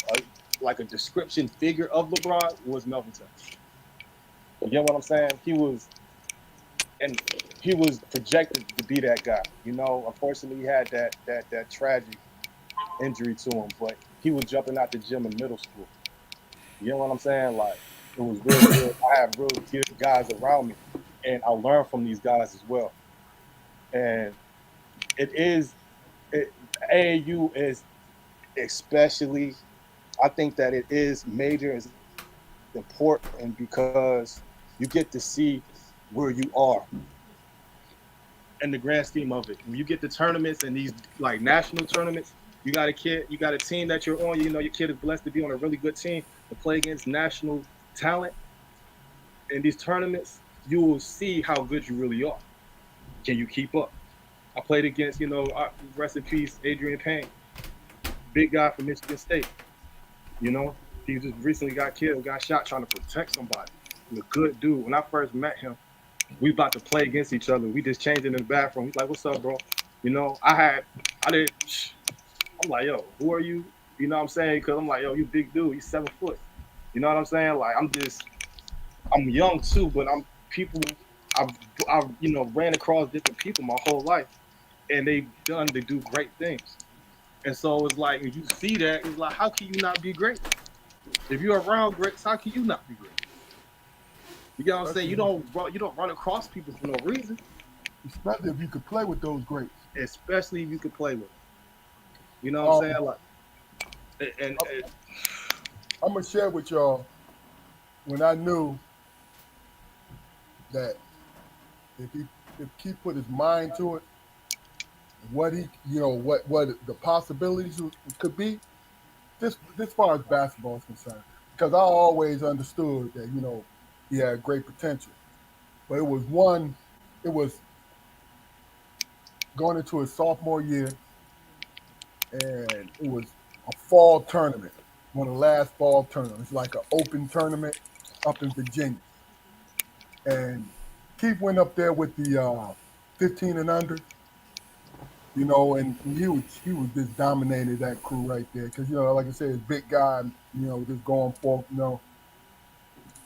Speaker 3: description figure of LeBron was Melvin Tab. You get what I'm saying? And he was projected to be that guy. Unfortunately, he had that tragic injury to him, but he was jumping out the gym in middle school. You know what I'm saying? Like it was real good. I have real good guys around me, and I learned from these guys as well. And it is it, AAU is especially. I think that it is major is important because you get to see where you are in the grand scheme of it. When you get the tournaments and these like national tournaments, you got a kid, you got a team that you're on. Your kid is blessed to be on a really good team to play against national talent in these tournaments. You will see how good you really are. Can you keep up? I played against, rest in peace, Adrian Payne, big guy from Michigan State. You know, he just recently got killed, got shot trying to protect somebody. He's a good dude. When I first met him, we about to play against each other. We just changed in the bathroom. He's like, "What's up, bro?" I did. I'm like, "Yo, who are you?" You know what I'm saying? Because I'm like, "Yo, you big dude. You 7 foot." You know what I'm saying? Like, I'm young too, but I'm people. I've, I've ran across different people my whole life, and they do great things. And so it's like, if you see that, it's like, how can you not be great? If you're around greats, how can you not be great? You get what I'm saying?
Speaker 1: especially
Speaker 3: You don't run across people for no reason,
Speaker 1: especially if you could play with those greats?
Speaker 3: especially if you can play with them. You know what I'm
Speaker 1: Um,
Speaker 3: saying? Like, and
Speaker 1: I'm gonna share with y'all when I knew that if he if Keith put his mind to it, what he what the possibilities could be. This far as basketball is concerned, because I always understood that he had great potential, but it was going into his sophomore year, and it was a fall tournament. one of the last fall tournaments. It's like an open tournament up in Virginia. And Keith went up there with the 15 and under, and he was just dominated that crew right there because like I said, it's big guy, just going forth.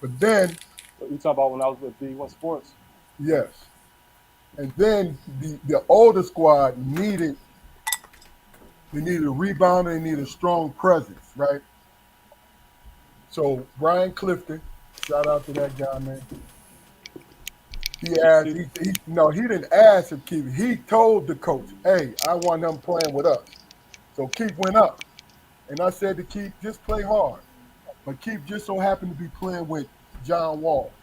Speaker 1: But then,
Speaker 3: What you talking about when I was with D1 Sports?
Speaker 1: yes, and then the older squad needed a rebounder, they needed a strong presence, right? So Brian Clifton, shout out to that guy, man. He asked, he no, he didn't ask if Keith. He told the coach, "Hey, I want him playing with us." So Keith went up, and I said to Keith, "Just play hard." But Keith just so happened to be playing with John Wall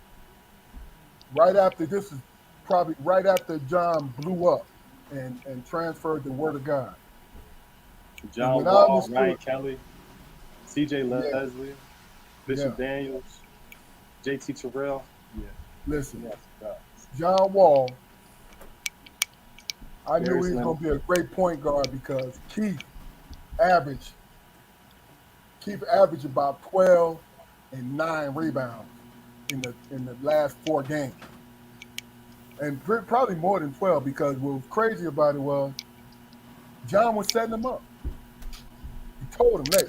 Speaker 1: right after this is probably right after John blew up and transferred the word of God. And
Speaker 3: John
Speaker 1: when I
Speaker 3: Wall, Ryan
Speaker 1: understood,
Speaker 3: Kelly, C.J.
Speaker 1: yeah,
Speaker 3: Leslie,
Speaker 1: yeah,
Speaker 3: Bishop Daniels, J.T. Terrell. Yeah,
Speaker 1: listen,
Speaker 3: yeah,
Speaker 1: John Wall, I knew
Speaker 3: Darius
Speaker 1: he was
Speaker 3: Leonard.
Speaker 1: going to be a great point guard because averaged Keith averaged about 12 and 9 rebounds in the last 4 games, and probably more than 12 because what was crazy about it was John was setting him up. He told him, "Hey,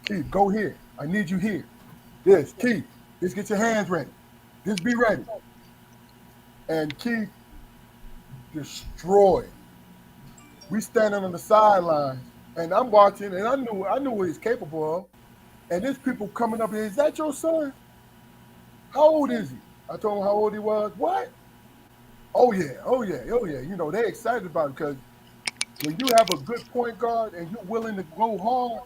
Speaker 1: Keith, go here. I need you here. This, Keith, just get your hands ready. Just be ready." And Keith destroyed. We standing on the sidelines, and I'm watching, and I knew what he's capable of. And there's people coming up here. "Is that your son? How old is he?" I told him how old he was. "What? Oh yeah, oh yeah, oh yeah." They're excited about it because when you have a good point guard and you're willing to go hard,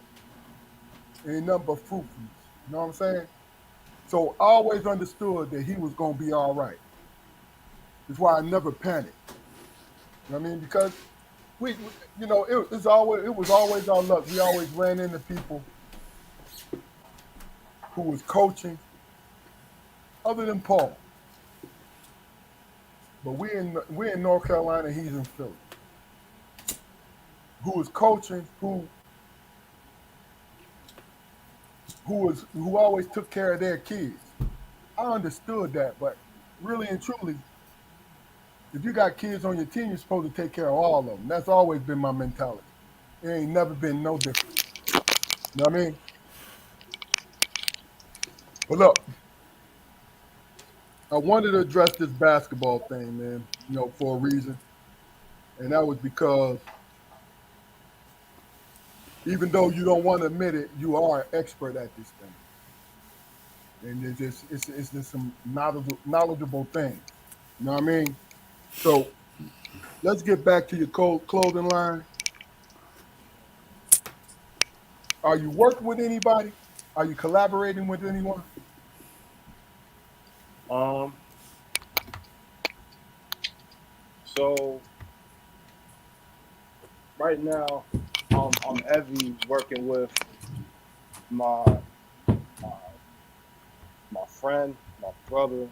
Speaker 1: ain't nothing but fruitfulness. You know what I'm saying? So I always understood that he was gonna be all right. That's why I never panicked. You know what I mean? Because it was always our luck. We always ran into people who was coaching, other than Paul. But we in North Carolina, he's in Philly. Who was coaching, who always took care of their kids. I understood that, but really and truly, if you got kids on your team, you're supposed to take care of all of them. That's always been my mentality. It ain't never been no different. You know what I mean? But look, I wanted to address this basketball thing, man, for a reason. And that was because even though you don't want to admit it, you are an expert at this thing. And it's just some knowledgeable things. You know what I mean? So let's get back to your clothing line. Are you working with anybody? Are you collaborating with anyone?
Speaker 3: Um, so right now, I'm heavy working with my my my friend, my brother.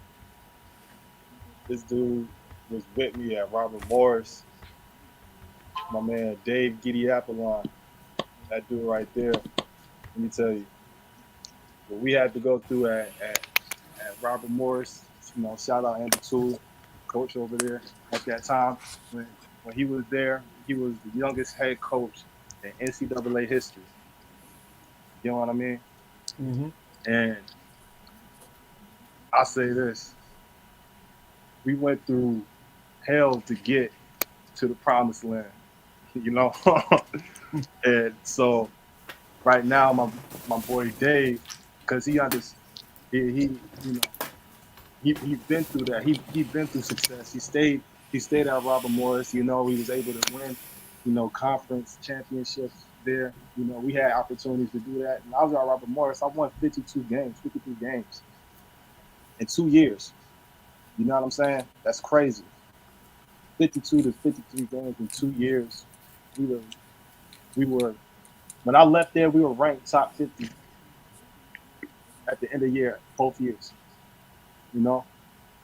Speaker 3: This dude was with me at Robert Morris. My man Dave Giddy Apollon, that dude right there. Let me tell you, what we had to go through at Robert Morris. Shout out Andy Toole, coach over there at that time. When he was there, he was the youngest head coach in NCAA history. You know what I mean?
Speaker 1: Mm-hmm.
Speaker 3: And I say this: we went through hell to get to the promised land. You know, and so right now, my boy Dave, because he understands, he been through that. He been through success. He stayed at Robert Morris. He was able to win, conference championships there. We had opportunities to do that. And I was at Robert Morris. I won 52 games, 53 games in 2 years. You know what I'm saying? That's crazy. 52 to 53 games in 2 years. We were we were when I left there, we were ranked top 50 at the end of the year, both years. You know,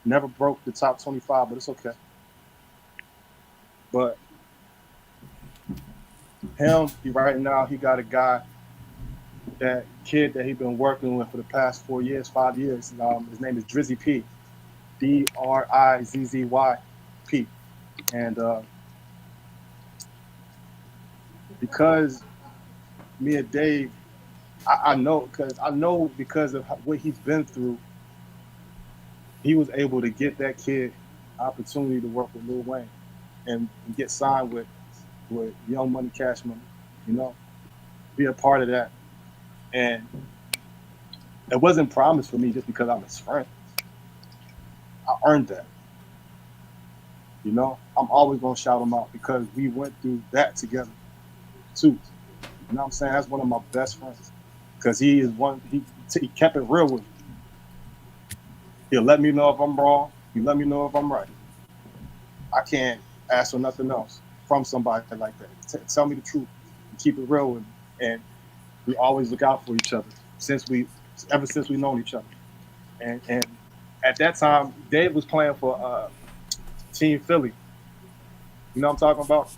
Speaker 3: never broke the top 25, but it's okay. But him, right now, he got a guy that kid that he's been working with for the past 4 years, 5 years. His name is Drizzy P, Drizzp, and because me and Dave, I know because of what he's been through, he was able to get that kid opportunity to work with Lil Wayne and get signed with Young Money, Cash Money, you know, be a part of that. And it wasn't promised for me just because I'm his friend. I earned that, you know. I'm always gonna shout him out because we went through that together too. You know what I'm saying? That's one of my best friends because he is one. He kept it real with me. He'll let me know if I'm wrong. He let me know if I'm right. I can't ask for nothing else from somebody like that. Tell me the truth and keep it real with me. And we always look out for each other since we ever since we known each other. And at that time, Dave was playing for Team Philly. You know what I'm talking about?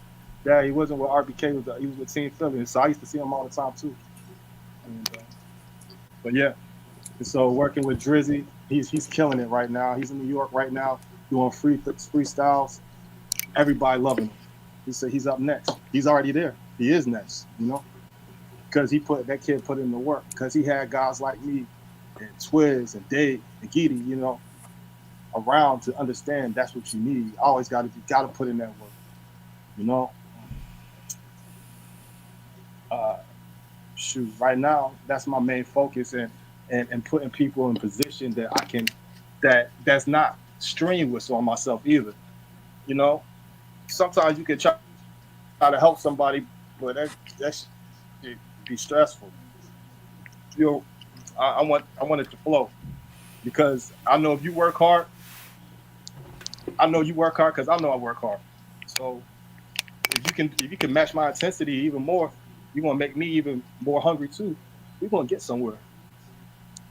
Speaker 3: Yeah, he wasn't with RBK. He was with Team Philly, and so I used to see him all the time too. And, but yeah, and so working with Drizzy, he's killing it right now. He's in New York right now doing freestyles. Everybody loving him. He said he's up next. He's already there. He is next. You know, because that kid put in the work. Because he had guys like me and Twiz and Dave and Giddy, you know, around to understand that's what you need. You always got to put in that work. You know, uh, shoot. Right now, that's my main focus and putting people in position that I can that's not strenuous on myself either. You know, sometimes you can try to help somebody, but that shit be stressful. You know, I want it to flow because I know if you work hard, I know you work hard because I know I work hard. So if you can match my intensity even more, you're gonna make me even more hungry too. We're gonna get somewhere,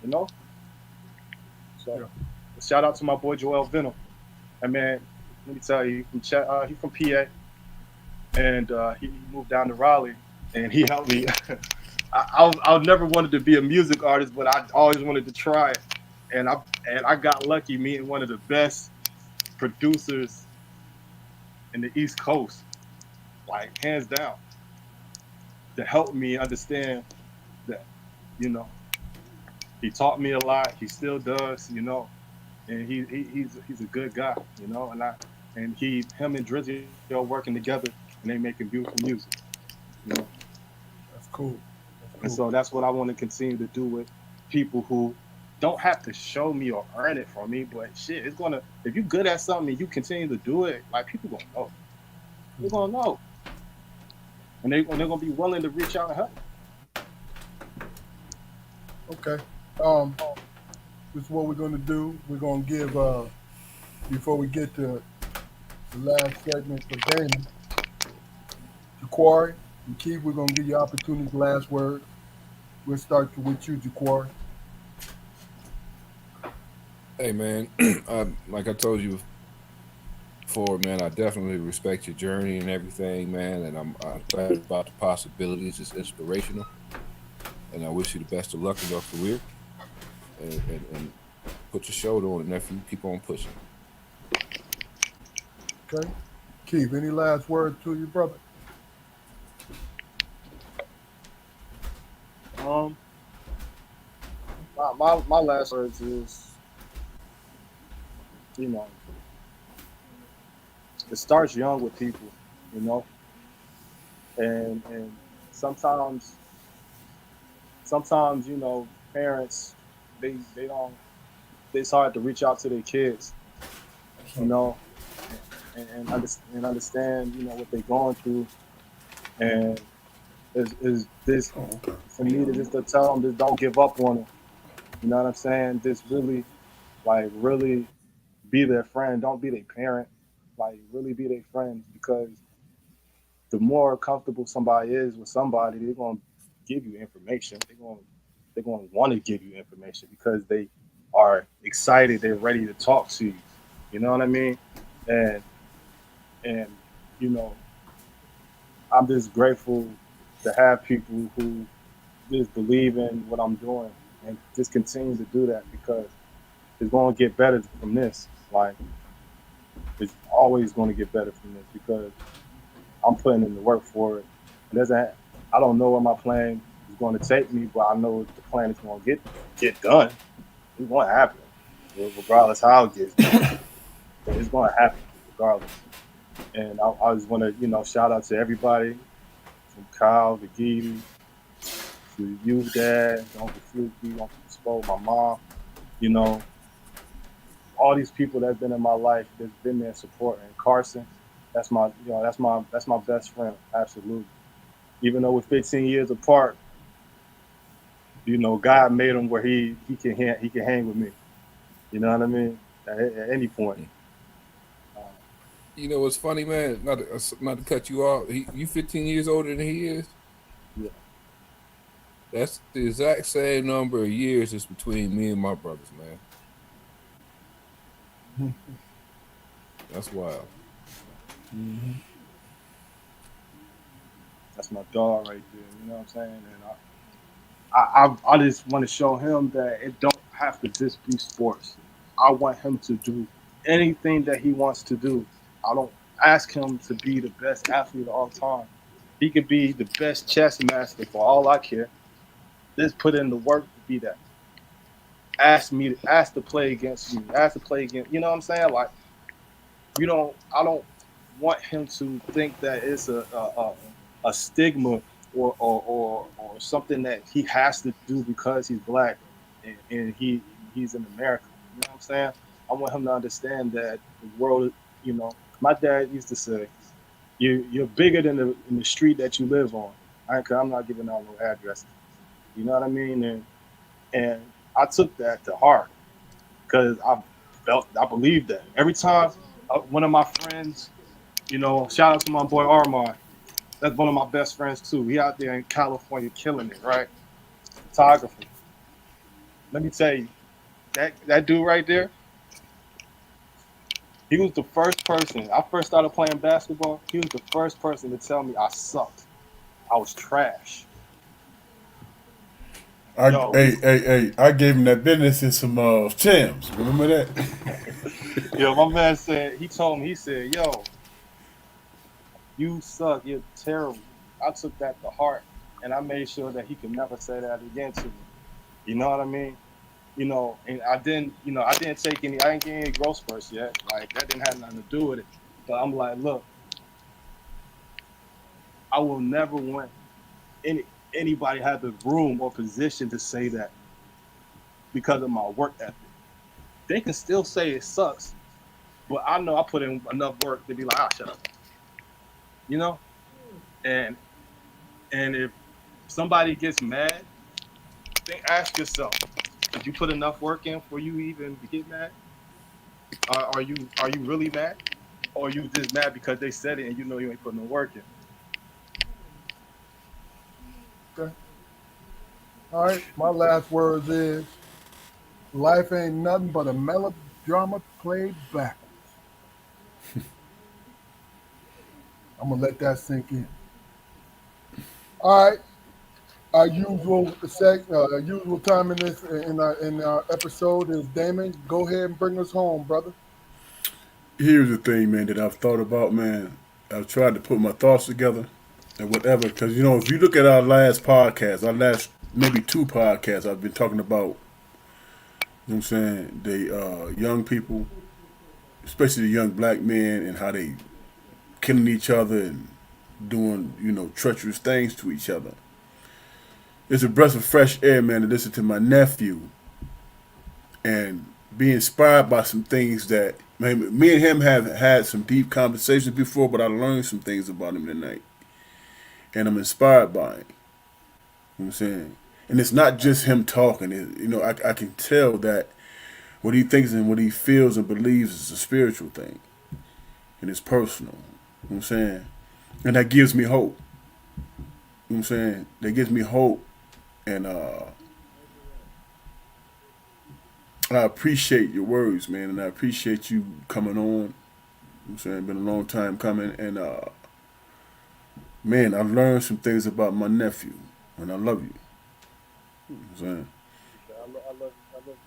Speaker 3: you know. So
Speaker 1: Yeah.
Speaker 3: shout out to my boy Joel Venom. And man, let me tell you, he's from PA, and he moved down to Raleigh, and he helped me. I never wanted to be a music artist, but I always wanted to try it, and I got lucky meeting one of the best producers in the East Coast, like hands down, to help me understand that, you know, he taught me a lot. He still does, you know, and he's a good guy, you know, and him and Drizzy are working together and they making beautiful music, you know.
Speaker 1: That's cool. That's
Speaker 3: And
Speaker 1: cool.
Speaker 3: so that's what I want to continue to do with people who don't have to show me or earn it from me, but shit, it's gonna if you're good at something and you continue to do it, like people gonna know. They're gonna know, and they're gonna be willing to reach out and help.
Speaker 1: Okay. This is what we're gonna do. We're gonna give before we get to the last segment for Damon, Jaquari and Keith, we're gonna give you opportunities, last words. We'll start with you, Jaquari.
Speaker 4: Hey man, like I told you before, man, I definitely respect your journey and everything, man, and I'm excited about the possibilities. It's inspirational, and I wish you the best of luck in your career. And put your shoulder on it, nephew. Keep on pushing.
Speaker 1: Okay. Keith, any last words to your brother?
Speaker 3: Um, my last words is, you know, it starts young with people, you know, and sometimes sometimes you know parents they don't it's hard to reach out to their kids, you know, and understand you know what they're going through, and is this
Speaker 2: Oh, okay.
Speaker 3: for me to just to tell them just don't give up on them. You know what I'm saying? Just really really be their friend. Don't be their parent. Like really be their friends because the more comfortable somebody is with somebody, they're gonna give you information. They're gonna want to give you information because they are excited. They're ready to talk to you. You know what I mean? And and you know, I'm just grateful to have people who just believe in what I'm doing and just continue to do that because it's going to get better from this. Like it's always going to get better from this because I'm putting in the work for it. It doesn't. I don't know where my plan is going to take me, but I know the plan is going to get done. It's going to happen, regardless how it gets done. But it's going to happen regardless. And I just want to, shout out to everybody from Kyle to Geedy to you, Dad, to Uncle Fluky, Uncle Spo, my mom. You know, all these people that's been in my life that's been there supporting. Carson, that's my best friend, absolutely. Even though we're 15 years apart, God made him where he can hang with me. You know what I mean? At any point. Uh,
Speaker 4: You know what's funny, man? Not to cut you off. You 15 years older than he is.
Speaker 3: yeah,
Speaker 4: That's the exact same number of years that's between me and my brothers, man. That's wild.
Speaker 1: Mhm.
Speaker 3: that's my dog right there. You know what I'm saying? And I just want to show him that it don't have to just be sports. I want him to do anything that he wants to do. I don't ask him to be the best athlete of all time. He could be the best chess master for all I care. Just put in the work to be that. Ask to play against me. Ask to play against. You know what I'm saying? Like I don't want him to think that it's a stigma or something that he has to do because he's black and he's in America. You know what I'm saying? I want him to understand that the world, my dad used to say, you're bigger than the street that you live on. Cause I'm not giving out no addresses. You know what I mean? And I took that to heart because I believed that every time one of my friends, shout out to my boy Armand. That's one of my best friends too. He out there in California killing it, right? Photographer. Let me tell you, that dude right there, he was the first person. I first started playing basketball. He was the first person to tell me I sucked. I was trash. Yo,
Speaker 2: I gave him that business in some Champs. Remember that?
Speaker 3: yo, my man said he told me he said, "Yo, you suck. You're terrible." I took that to heart, and I made sure that he could never say that again to me. You know what I mean? And I didn't take any, I didn't get any growth spurts yet. Like that didn't have nothing to do with it. But I'm like, look, I will never want anybody have the room or position to say that because of my work ethic. They can still say it sucks, but I know I put in enough work to be like, shut up. You know? And and if somebody gets mad, ask yourself, did you put enough work in for you even to get mad? Are you really mad? Or are you just mad because they said it and you know you ain't putting no work in?
Speaker 1: Okay. All right. My last words is life ain't nothing but a melodrama played backwards. I'm gonna let that sink in. All right. Our usual time in this in our episode is Damon. Go ahead and bring us home, brother.
Speaker 2: Here's the thing, man, that I've thought about, man. I've tried to put my thoughts together and whatever, because if you look at our last podcast, our last maybe two podcasts, I've been talking about, you know what I'm saying, the young people, especially the young black men, and how they killing each other and doing, treacherous things to each other. It's a breath of fresh air, man, to listen to my nephew and be inspired by some things that, man, me and him have had some deep conversations before, but I learned some things about him tonight, and I'm inspired by it. You know what I'm saying? And it's not just him talking. I can tell that what he thinks and what he feels and believes is a spiritual thing, and it's personal. You know what I'm saying? And that gives me hope. You know what I'm saying? That gives me hope, and I appreciate your words, man, and I appreciate you coming on. You know what I'm saying? It's been a long time coming, and man, I've learned some things about my nephew, and I love you. saying?
Speaker 3: I love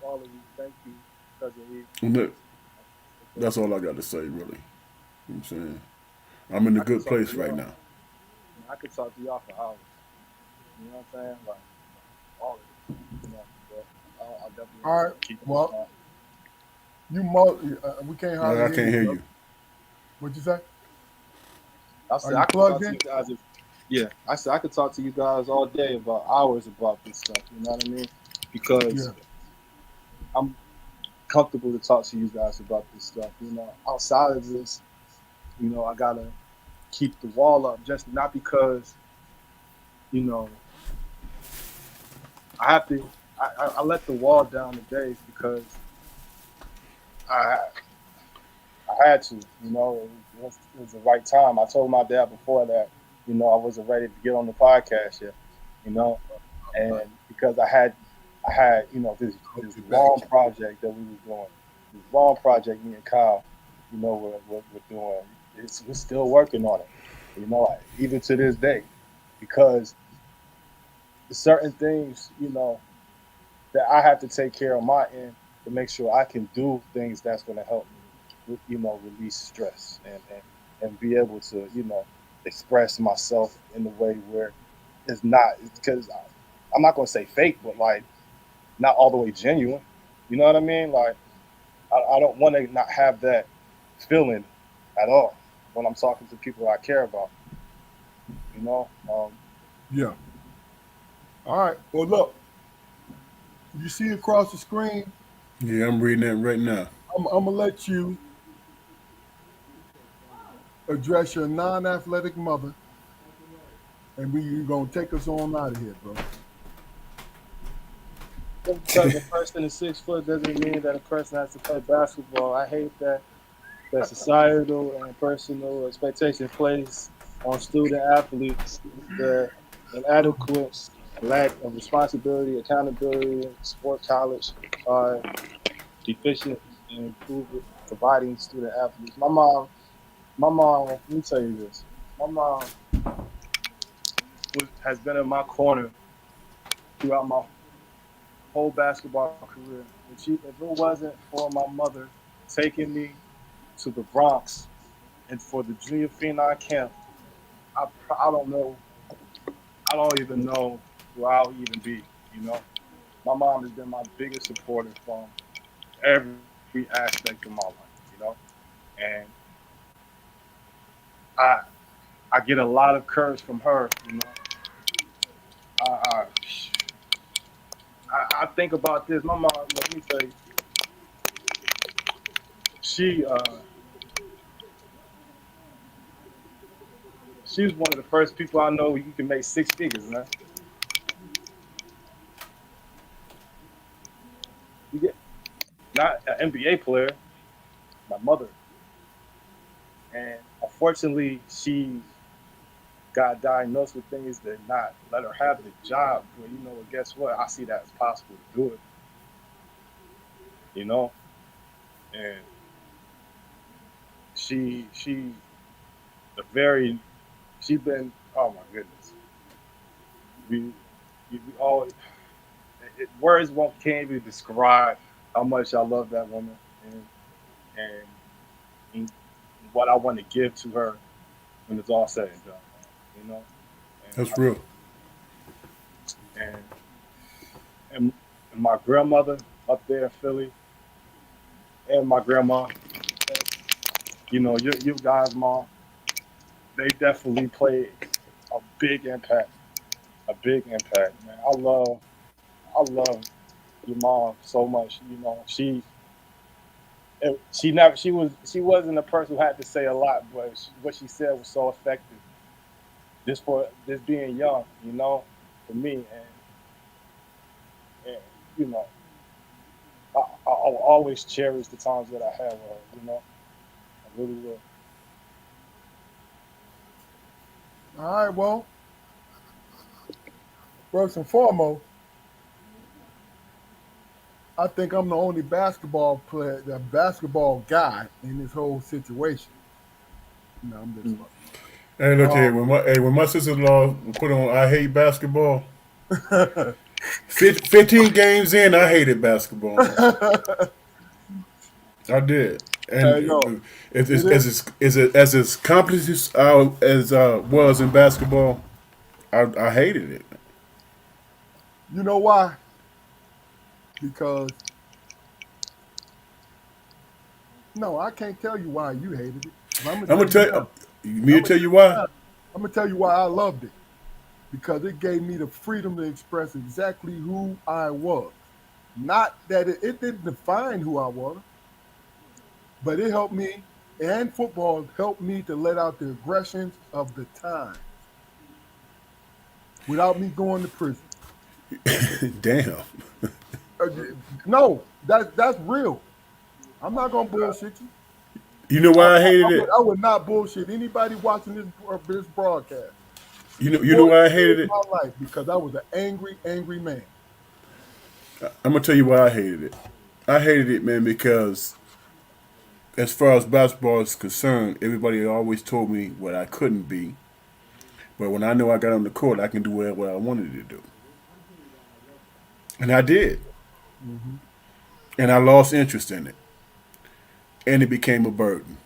Speaker 3: all of you. Thank you, cousin E.
Speaker 2: And
Speaker 3: Okay.
Speaker 2: that's all I got to say, really. You know what I'm saying? I'm in a
Speaker 3: I could
Speaker 2: good
Speaker 3: talk to
Speaker 2: place right
Speaker 3: y'all.
Speaker 2: now.
Speaker 3: I could talk to y'all for hours. You know what I'm saying? Like all of it. You know, but I definitely
Speaker 1: All right.
Speaker 3: keep this
Speaker 1: Well,
Speaker 3: on.
Speaker 1: we can't
Speaker 2: I
Speaker 1: hardly hear
Speaker 2: can't
Speaker 1: you,
Speaker 2: hear
Speaker 1: brother.
Speaker 2: you.
Speaker 1: What'd you say?
Speaker 3: I
Speaker 1: Are
Speaker 3: said
Speaker 1: you
Speaker 3: I could talk
Speaker 1: plugged
Speaker 3: to
Speaker 1: in?
Speaker 3: you guys. Yeah, I said I could talk to you guys all day about hours about this stuff. You know what I mean? Because
Speaker 1: Yeah.
Speaker 3: I'm comfortable to talk to you guys about this stuff. You know, outside of this, I gotta keep the wall up. Just not because you know I have to. I let the wall down today because I I had to. It was the right time. I told my dad before that. I wasn't ready to get on the podcast yet. You know,
Speaker 1: Right.
Speaker 3: and because I had
Speaker 1: Hope
Speaker 3: this
Speaker 1: you're back.
Speaker 3: long project that we was doing, this long project me and Kyle, we're doing. We're still working on it. Even to this day, because certain things, that I have to take care of my end to make sure I can do things that's going to help me, release stress and be able to, express myself in a way where it's not because I'm not going to say fake, but like not all the way genuine. You know what I mean? Like I don't want to not have that feeling at all when I'm talking to people I care about. You know,
Speaker 1: Yeah. All right. Well, look, you see across the screen.
Speaker 2: Yeah, I'm reading that right now.
Speaker 1: I'm gonna let you address your non-athletic mother, and you gonna take us on out of here, bro.
Speaker 3: just because a person is 6 foot doesn't mean that a person has to play basketball. I hate that societal and personal expectation placed on student athletes the inadequate lack of responsibility, accountability, sport college are deficient in providing student athletes. My mom, let me tell you this. My mom has been in my corner throughout my whole basketball career. If it wasn't for my mother taking me to the Bronx and for the junior phenom camp, I don't know. I don't even know where I'll even be. You know, my mom has been my biggest supporter from every aspect of my life. And I I get a lot of courage from her. I I think about this. My mom, let me tell you, she she was one of the first people I know you can make 6 figures, man. You get not an NBA player, my mother, and unfortunately she got diagnosed with things that not let her have the job. But guess what? I see that as possible to do it. You know, and she a very she been oh my goodness we we all words won't can't even describe how much I love that woman and, and what I want to give to her when it's all said and done. You know, and
Speaker 2: That's real.
Speaker 3: and and, and my grandmother up there in Philly and my grandma, you guys, mom, they definitely played a big impact, a big impact, man. I love your mom so much. She wasn't a person who had to say a lot, but what she said was so effective. Just for just being young, for me, and you know, I'll always cherish the times that I had with her. I really will.
Speaker 1: All right. Well, first and foremost, I think I'm the only basketball player, the basketball guy in this whole situation. No, I'm just
Speaker 3: Mm.
Speaker 1: fucking
Speaker 2: Hey, look here.
Speaker 1: with
Speaker 2: When my sister-in-law put on "I Hate Basketball,"
Speaker 1: you.
Speaker 2: 15 games in, I hated basketball, man.
Speaker 1: Hey,
Speaker 2: I did.
Speaker 1: no,
Speaker 2: And if
Speaker 1: it
Speaker 2: it's,
Speaker 1: is.
Speaker 2: as accomplished as was in basketball, I hated it.
Speaker 1: You know why? Because no, I can't tell you why you hated it. But I'm gonna
Speaker 2: I'm
Speaker 1: tell
Speaker 2: gonna
Speaker 1: you
Speaker 2: tell
Speaker 1: now.
Speaker 2: me
Speaker 1: I'm
Speaker 2: to
Speaker 1: gonna
Speaker 2: tell
Speaker 1: tell
Speaker 2: you
Speaker 1: you
Speaker 2: why.
Speaker 1: now. I'm gonna tell you why I loved it because it gave me the freedom to express exactly who I was. Not that it didn't define who I was, but it helped me, and football helped me to let out the aggressions of the time without me going to prison.
Speaker 2: Damn.
Speaker 1: Uh, no, that's real. I'm not gonna bullshit you.
Speaker 2: You know
Speaker 1: I,
Speaker 2: why I
Speaker 1: I, I
Speaker 2: hated
Speaker 1: would
Speaker 2: it?
Speaker 1: I would not bullshit anybody watching this broadcast.
Speaker 2: You know
Speaker 1: Boy,
Speaker 2: why I
Speaker 1: it
Speaker 2: hated
Speaker 1: saved
Speaker 2: it?
Speaker 1: my life because I was an angry, angry man.
Speaker 2: I'm gonna tell you why I hated it. I hated it, man, because as far as basketball is concerned, everybody always told me what I couldn't be. But when I know I got on the court, I can do what I wanted to do, and I did.
Speaker 1: Hmm.
Speaker 2: And I lost interest in it, and it became a burden.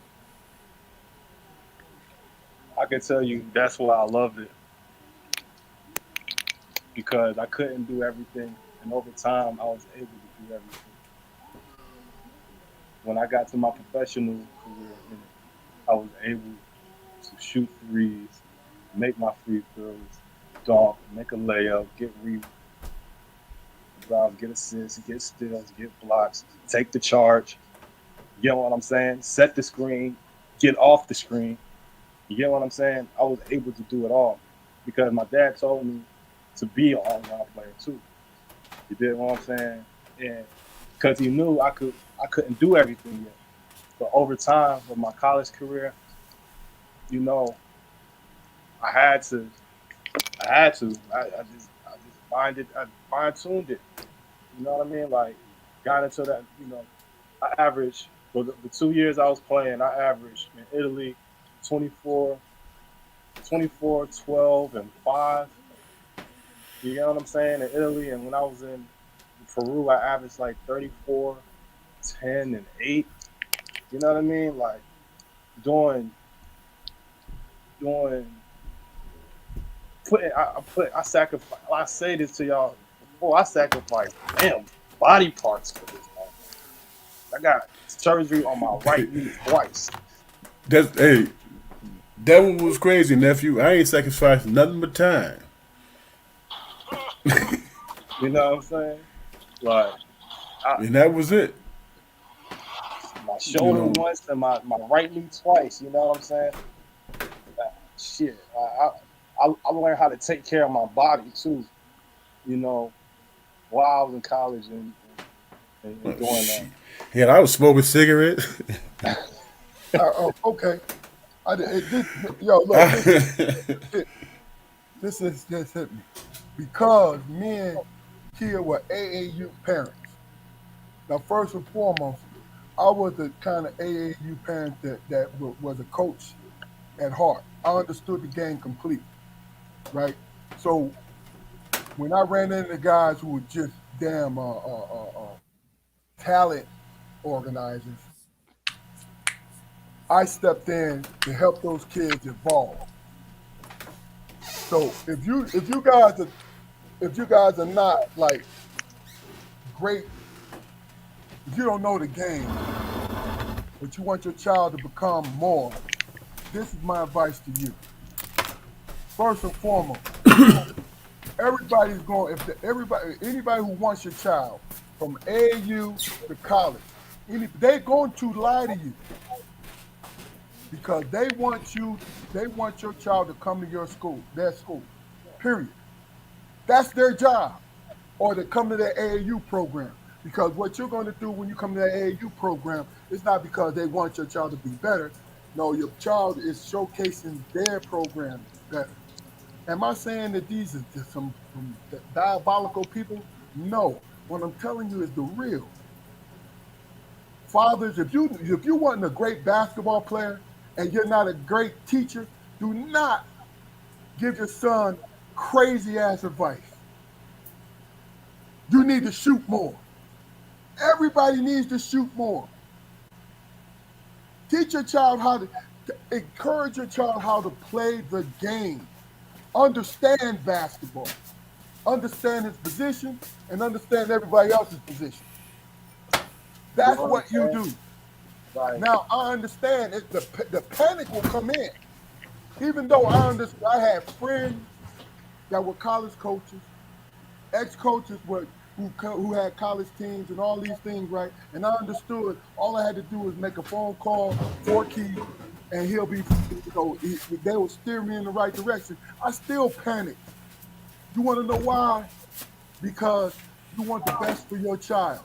Speaker 3: I can tell you that's why I loved it because I couldn't do everything, and over time I was able to do everything. When I got to my professional career in it, I was able to shoot threes, make my free throws, dunk, make a layup, get rebounds, get assists, get steals, get blocks, take the charge. You get what I'm saying? Set the screen, get off the screen. You get what I'm saying? I was able to do it all because my dad told me to be an all-around player too. You did what I'm saying? And because he knew I couldn't do everything yet. But over time with my college career, you know, I had to I just I fine tuned it. You know what I mean? Like got into that, I averaged for the 2 years I was playing, I averaged in Italy 24, 24, 12, and 5. You know what I'm saying? In Italy, and when I was in Peru, I averaged like 34, 10, and 8. You know what I mean? Like doing doing I sacrifice. I say this to y'all before. I sacrificed damn body parts for this motherfucker. I got surgery on my right knee twice.
Speaker 2: That's hey, that one was crazy, nephew. I ain't sacrificed nothing but time.
Speaker 3: You know what I'm saying? Like I,
Speaker 2: And that was it.
Speaker 3: my
Speaker 2: You
Speaker 3: shoulder
Speaker 2: know,
Speaker 3: once and my right knee twice. You know what I'm saying? Shit. I learned how to take care of my body too. You know, while I was in college and doing
Speaker 2: shit. Hell, I was smoking cigarettes.
Speaker 1: Okay. This, yo, look,
Speaker 2: I,
Speaker 1: this hit me because me and Kia were AAU parents. Now, first and foremost, I was the kind of AAU parent that was a coach at heart. I understood the game completely, right? So when I ran into guys who were just damn talent organizers, I stepped in to help those kids evolve. So if you guys are not like great, if you don't know the game, but you want your child to become more, this is my advice to you. First and foremost, everybody's going. If the, everybody, anybody who wants your child from AAU to college, they're going to lie to you because they want your child to come to your school, their school. Period. That's their job. Or to come to their AAU program. Because what you're going to do when you come to that AAU program is not because they want your child to be better. No, your child is showcasing their program better. Am I saying that these are just some diabolical people? No. What I'm telling you is the real. Fathers, if you want a great basketball player and you're not a great teacher, do not give your son crazy ass advice. You need to shoot more. Everybody needs to shoot more. Teach your child how to encourage your child how to play the game. Understand basketball. Understand his position and understand everybody else's position.
Speaker 3: You
Speaker 1: That's
Speaker 3: know what I'm
Speaker 1: what you
Speaker 3: saying?
Speaker 1: do.
Speaker 3: Like,
Speaker 1: Now I understand the panic will come in. Even though I understand, I had friends that were college coaches, ex-coaches who had college teams and all these things, right? And I understood all I had to do was make a phone call for Keith, and he'll be, they will steer me in the right direction. I still panicked. You want to know why? Because you want the best for your child.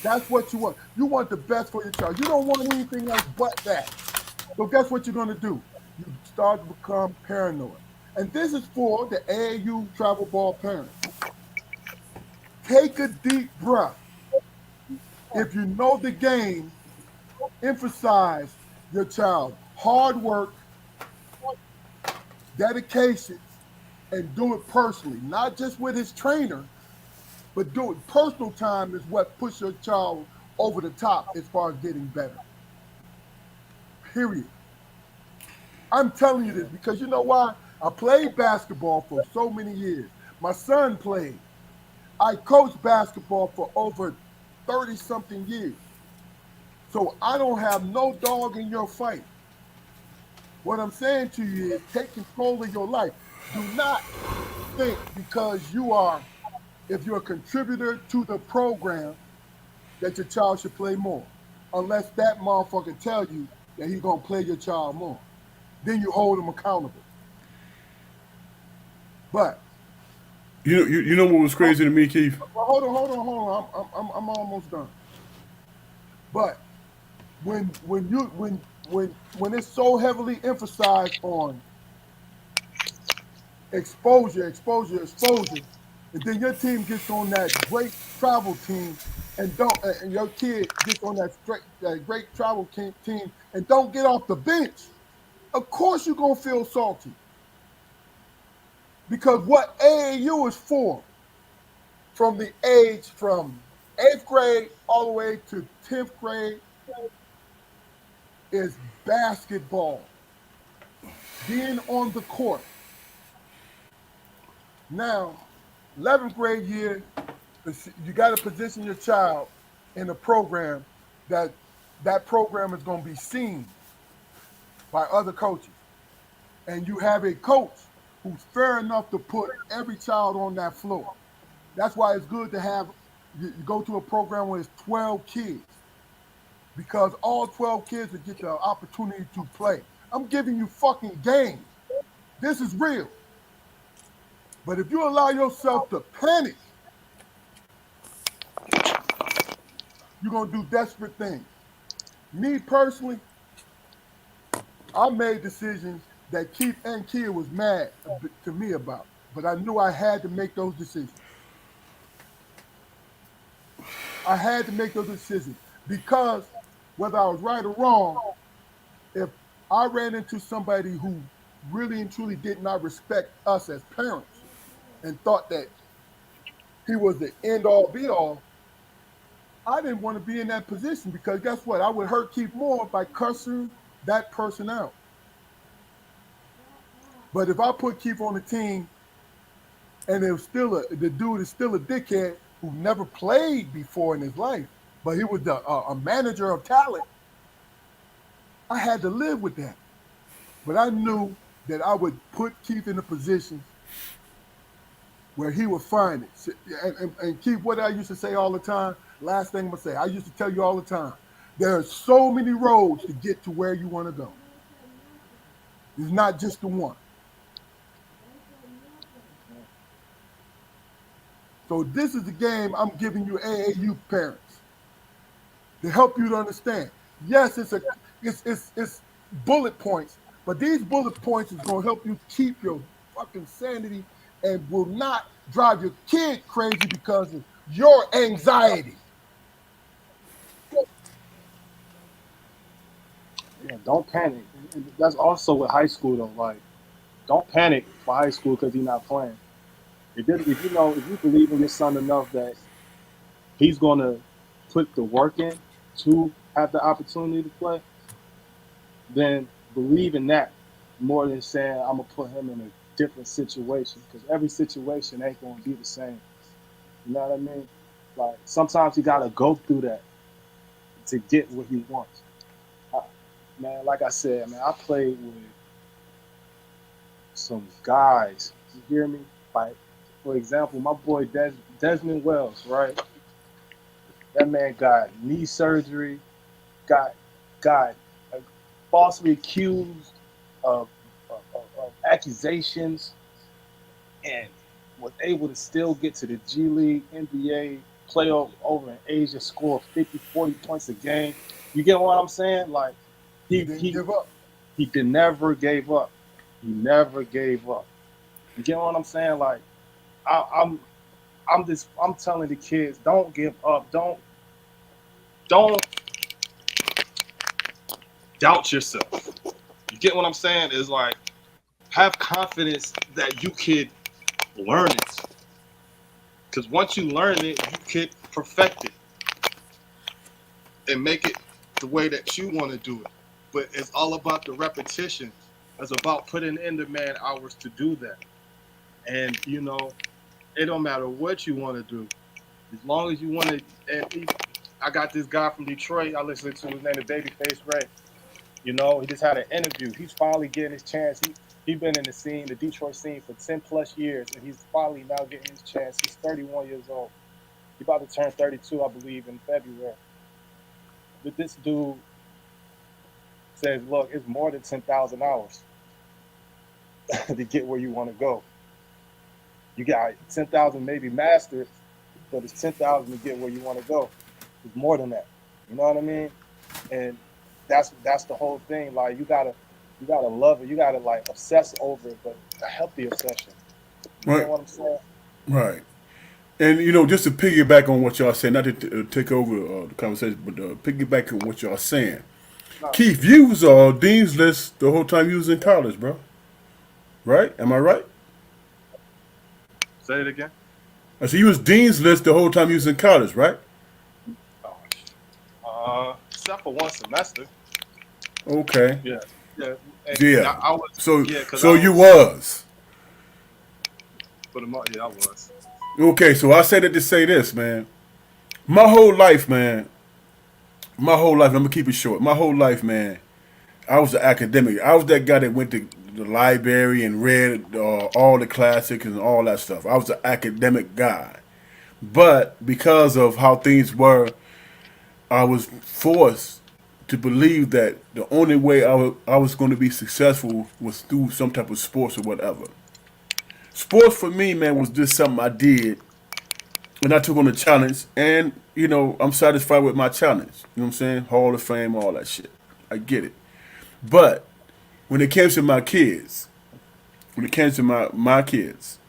Speaker 1: That's what you want. You want the best for your child. You don't want anything else but that. So guess what you're going to do? You start to become paranoid. And this is for the AAU travel ball parents. Take a deep breath. If you know the game, emphasize your child. Hard work, dedication, and do it personally, not just with his trainer, but do it personal time is what puts your child over the top as far as getting better. Period. I'm telling you this because you know why? I played basketball for so many years. My son played. I coached basketball for over 30 something years. So I don't have no dog in your fight. What I'm saying to you is take control of your life. Do not think because if you're a contributor to the program, that your child should play more. Unless that motherfucker tell you that he's gonna play your child more. Then you hold him accountable. But
Speaker 2: You know what was crazy to me, Keith?
Speaker 1: I'm almost done. But when it's so heavily emphasized on exposure, and then your team gets on that great travel team and your kid gets on that great travel team and don't get off the bench, of course you're gonna feel salty. Because what AAU is for, from the age from 8th grade all the way to 10th grade, is basketball, being on the court. Now, 11th grade year, you got to position your child in a program that that program is going to be seen by other coaches. And you have a coach who's fair enough to put every child on that floor. That's why it's good to have you go to a program where it's 12 kids because all 12 kids will get the opportunity to play. I'm giving you fucking game. This is real. But if you allow yourself to panic, you're gonna do desperate things. Me personally, I made decisions that Keith and Kia was mad to me about, but I knew I had to make those decisions. I had to make those decisions because whether I was right or wrong, if I ran into somebody who really and truly did not respect us as parents and thought that he was the end all be all, I didn't want to be in that position because guess what? I would hurt Keith more by cussing that person out. But if I put Keith on the team and the dude is still a dickhead who never played before in his life, but he was a manager of talent, I had to live with that. But I knew that I would put Keith in a position where he would find it. And Keith, what I used to say all the time, last thing I'm gonna say, I used to tell you all the time, there are so many roads to get to where you want to go. It's not just the one. So this is the game I'm giving you AAU parents to help you to understand. Yes, it's bullet points, but these bullet points is gonna help you keep your fucking sanity and will not drive your kid crazy because of your anxiety.
Speaker 3: yeah, don't panic. And that's also with high school though. Like, don't panic for high school because he's not playing. If you know, if you believe in your son enough that he's gonna put the work in to have the opportunity to play, then believe in that more than saying I'm gonna put him in a different situation because every situation ain't gonna be the same. You know what I mean? Like sometimes you gotta go through that to get what he wants. I, man, like I said, man, I played with some guys. You hear me? Like, for example, my boy Desmond Wells, right? That man got knee surgery, got got uh, falsely accused of accusations, and was able to still get to the G League, NBA, play over in Asia, score 50, 40 points a game. You get what I'm saying? Like
Speaker 1: He
Speaker 3: he
Speaker 1: didn't
Speaker 3: he
Speaker 1: give up.
Speaker 3: he did never gave up. He never gave up. You get what I'm saying? Like I, I'm I'm telling the kids, don't give up. Don't doubt yourself. You get what I'm saying? Is like have confidence that you could learn it. Because once you learn it, you could perfect it and make it the way that you want to do it. But it's all about the repetition. It's about putting in the man hours to do that. And it don't matter what you want to do, as long as you want to. I got this guy from Detroit. I listen to his name is Babyface Ray. He just had an interview. He's finally getting his chance. He been in the Detroit scene for 10 plus years, and he's finally now getting his chance. He's 31 years old. He's about to turn 32, I believe, in February. But this dude says, "Look, it's more than 10,000 hours to get where you want to go. You got 10,000 maybe mastered, but it's 10,000 to get where you want to go. It's more than that. You know what I mean? And that's the whole thing. Like you gotta love it. You gotta like obsess over it, but a healthy obsession. You get
Speaker 2: Right,
Speaker 3: what I'm saying?
Speaker 2: right. And just to piggyback on what y'all saying, not to take over the conversation, but piggyback on what y'all saying.
Speaker 3: No,
Speaker 2: Keith, you was Dean's List the whole time you was in college, bro. Right? Am I right?
Speaker 3: say it again.
Speaker 2: I said you was Dean's List the whole time you was in college, right?
Speaker 3: Except for one semester.
Speaker 2: Okay.
Speaker 3: Yeah, yeah. And
Speaker 2: Yeah.
Speaker 3: I was
Speaker 2: So
Speaker 3: yeah, because
Speaker 2: so
Speaker 3: I
Speaker 2: you
Speaker 3: was
Speaker 2: was.
Speaker 3: for the month. Yeah, I was.
Speaker 2: Okay, so I say that to say this, man. My whole life, man. My whole life, I'm gonna keep it short. My whole life, man, I was an academic. I was that guy that went to the library and read all the classics and all that stuff. I was an academic guy. But because of how things were, I was forced to believe that the only way I was going to be successful was through some type of sports or whatever. Sports for me, man, was just something I did, and I took on a challenge, and I'm satisfied with my challenge. You know what I'm saying? Hall of Fame, all that shit. I get it. But when it came to my kids, when it came to my kids,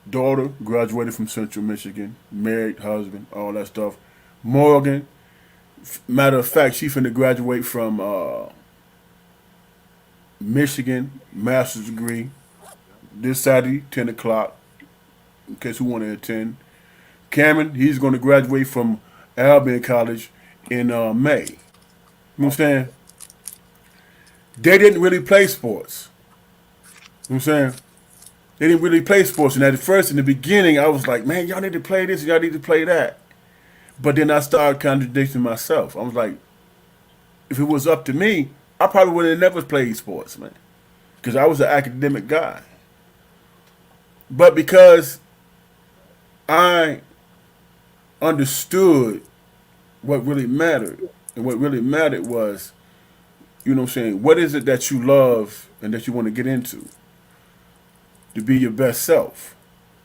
Speaker 2: daughter graduated from Central Michigan, married, husband, all that stuff. Morgan, matter of fact, she finna graduate from Michigan, master's degree this Saturday, 10 o'clock. In case who want to attend. Cameron, he's going to graduate from Albion College in May. You know what I'm saying? They didn't really play sports. You know what I'm saying? They didn't really play sports. And at first, in the beginning, I was like, man, y'all need to play this, y'all need to play that. But then I started contradicting myself. I was like, if it was up to me, I probably would have never played sports, man. Because I was an academic guy. But because I understood what really mattered, and what really mattered was, what I'm saying, what is it that you love and that you want to get into to be your best self?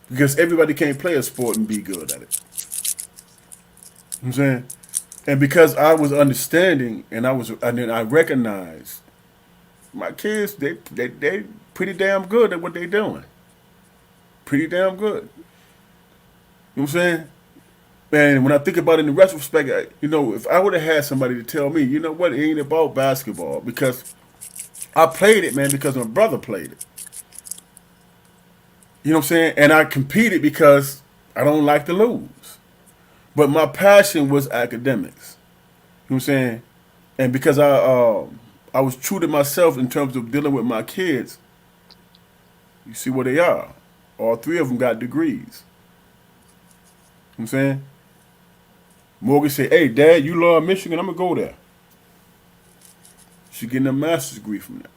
Speaker 2: Because everybody can't play a sport and be good at it. You know what I'm saying? And because I was understanding and then I recognized my kids, they pretty damn good at what they doing. Pretty damn good. You know what I'm saying? And when I think about it in retrospect, if I would have had somebody to tell me, you know what, it ain't about basketball because I played it, man, because my brother played it. You know what I'm saying? And I competed because I don't like to lose. But my passion was academics. You know what I'm saying? And because I was true to myself in terms of dealing with my kids, you see where they are. All three of them got degrees. You know what I'm saying? Morgan said, "Hey, Dad, you love Michigan. I'm gonna go there." She getting a master's degree from that.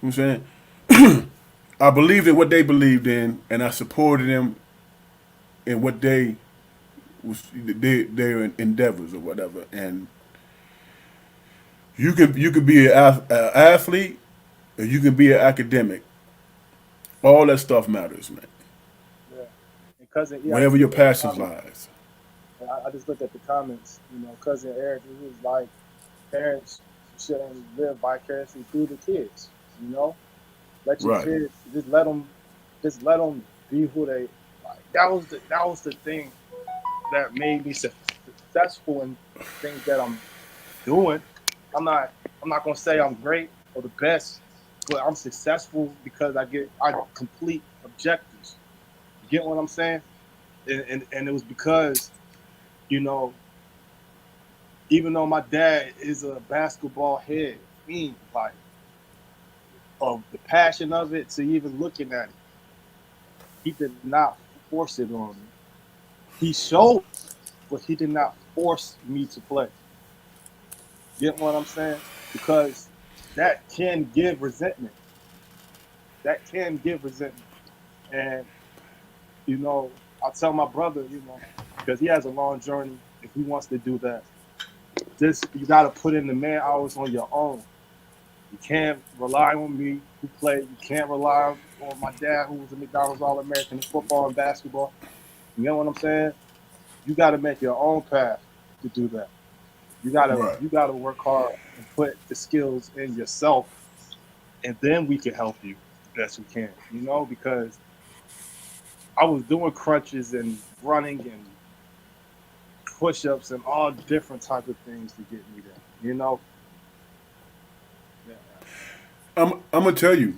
Speaker 2: You know what I'm saying? I believed in what they believed in, and I supported them in what they was their endeavors or whatever. And you can be an athlete, or you can be an academic. All that stuff matters, man.
Speaker 5: Yeah. And cousin, yeah, I
Speaker 2: Whatever
Speaker 5: just
Speaker 2: your
Speaker 5: looked at the
Speaker 2: passions
Speaker 5: comments.
Speaker 2: lies.
Speaker 5: I just looked at the comments. Cousin Eric, he was like, parents shouldn't live vicariously through the kids. You know, let your
Speaker 2: Right.
Speaker 5: kids just let them be who they like. That was the thing that made me successful in things that I'm doing. I'm not gonna say I'm great or the best, but I'm successful because I complete objectives. You get what I'm saying? And it was because you know even though my dad is a basketball head fiend, like of the passion of it to even looking at it, he did not force it on me. He showed me, but he did not force me to play. Get what I'm saying? Because that can give resentment. That can give resentment. And I tell my brother, because he has a long journey. If he wants to do that, just you got to put in the man hours on your own. You can't rely on me who played. You can't rely on my dad who was a McDonald's All American in football and basketball. You know what I'm saying? You got to make your own path to do that. You gotta
Speaker 2: Right.
Speaker 5: you gotta work hard and put the skills in yourself, and then we can help you the best we can. Because I was doing crunches and running and push-ups and all different type of things to get me there. Yeah.
Speaker 2: I'm gonna tell you.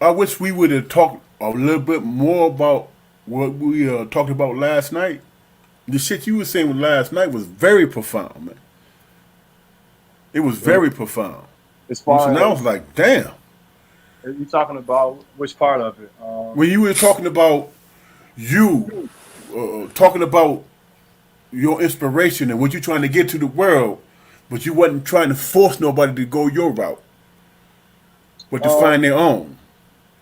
Speaker 2: I wish we would have talked a little bit more about what we talked about last night. The shit you were saying last night was very profound, man. It was
Speaker 5: Well,
Speaker 2: very profound.
Speaker 5: as
Speaker 2: You know, so
Speaker 5: far
Speaker 2: now I was
Speaker 5: as
Speaker 2: like, damn.
Speaker 5: you talking about which part of it?
Speaker 2: When you were talking about you, talking about your inspiration and what you're trying to get to the world, but you wasn't trying to force nobody to go your route, but to find
Speaker 5: Um,
Speaker 2: their own.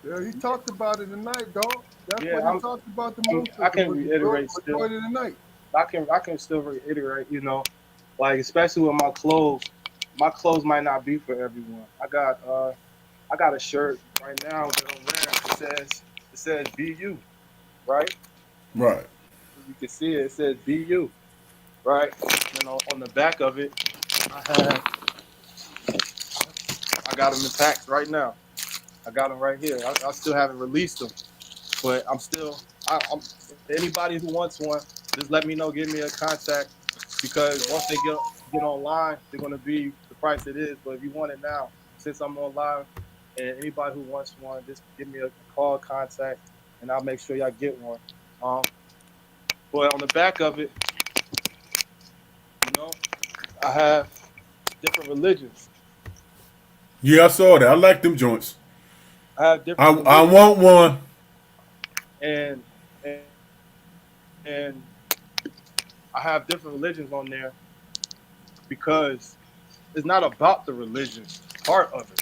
Speaker 1: Yeah, he talked about it tonight, dog. That's
Speaker 5: yeah,
Speaker 1: what he talked about the most
Speaker 5: I
Speaker 1: of the
Speaker 5: can reiterate still.
Speaker 1: majority of the night.
Speaker 5: I can still reiterate. Like especially with my clothes. My clothes might not be for everyone. I got a shirt right now that I'm wearing. It says "Be You," right?
Speaker 2: Right.
Speaker 5: You can see it. It says "Be You," right? On the back of it, I have I got them intact right now. I got them right here. I still haven't released them, but I'm anybody who wants one, just let me know. Give me a contact because once they get online, they're gonna be the price it is. But if you want it now, since I'm online, and anybody who wants one, just give me a call, contact, and I'll make sure y'all get one. Um, but on the back of it, you know, I have different religions.
Speaker 2: Yeah, I saw that. I like them joints.
Speaker 5: I have
Speaker 2: I
Speaker 5: different
Speaker 2: I
Speaker 5: religions,
Speaker 2: want one.
Speaker 5: and and I have different religions on there because it's not about the religion part of it.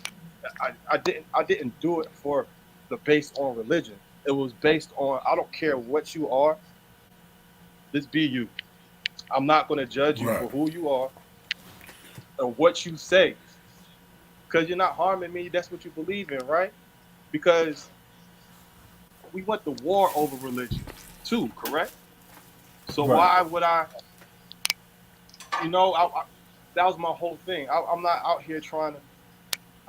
Speaker 5: I didn't do it for the based on religion. It was based on I don't care what you are, just be you. I'm not going to judge you
Speaker 2: Right.
Speaker 5: for who you are or what you say because you're not harming me. That's what you believe in, right? Because we went to war over religion too, correct? So
Speaker 2: Right.
Speaker 5: why would I? That was my whole thing. I'm not out here trying to.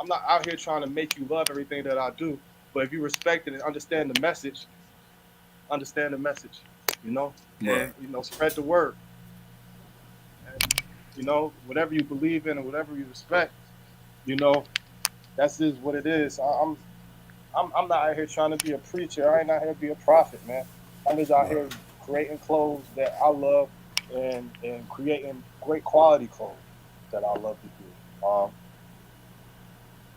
Speaker 5: I'm not out here trying to make you love everything that I do. But if you respect it and understand the message,
Speaker 2: Right.
Speaker 5: and spread the word. And whatever you believe in and whatever you respect, you know, that's is what it is. I'm not out here trying to be a preacher. I ain't out here to be a prophet, man. I'm just out
Speaker 2: Right.
Speaker 5: here creating clothes that I love and creating great quality clothes that I love to do.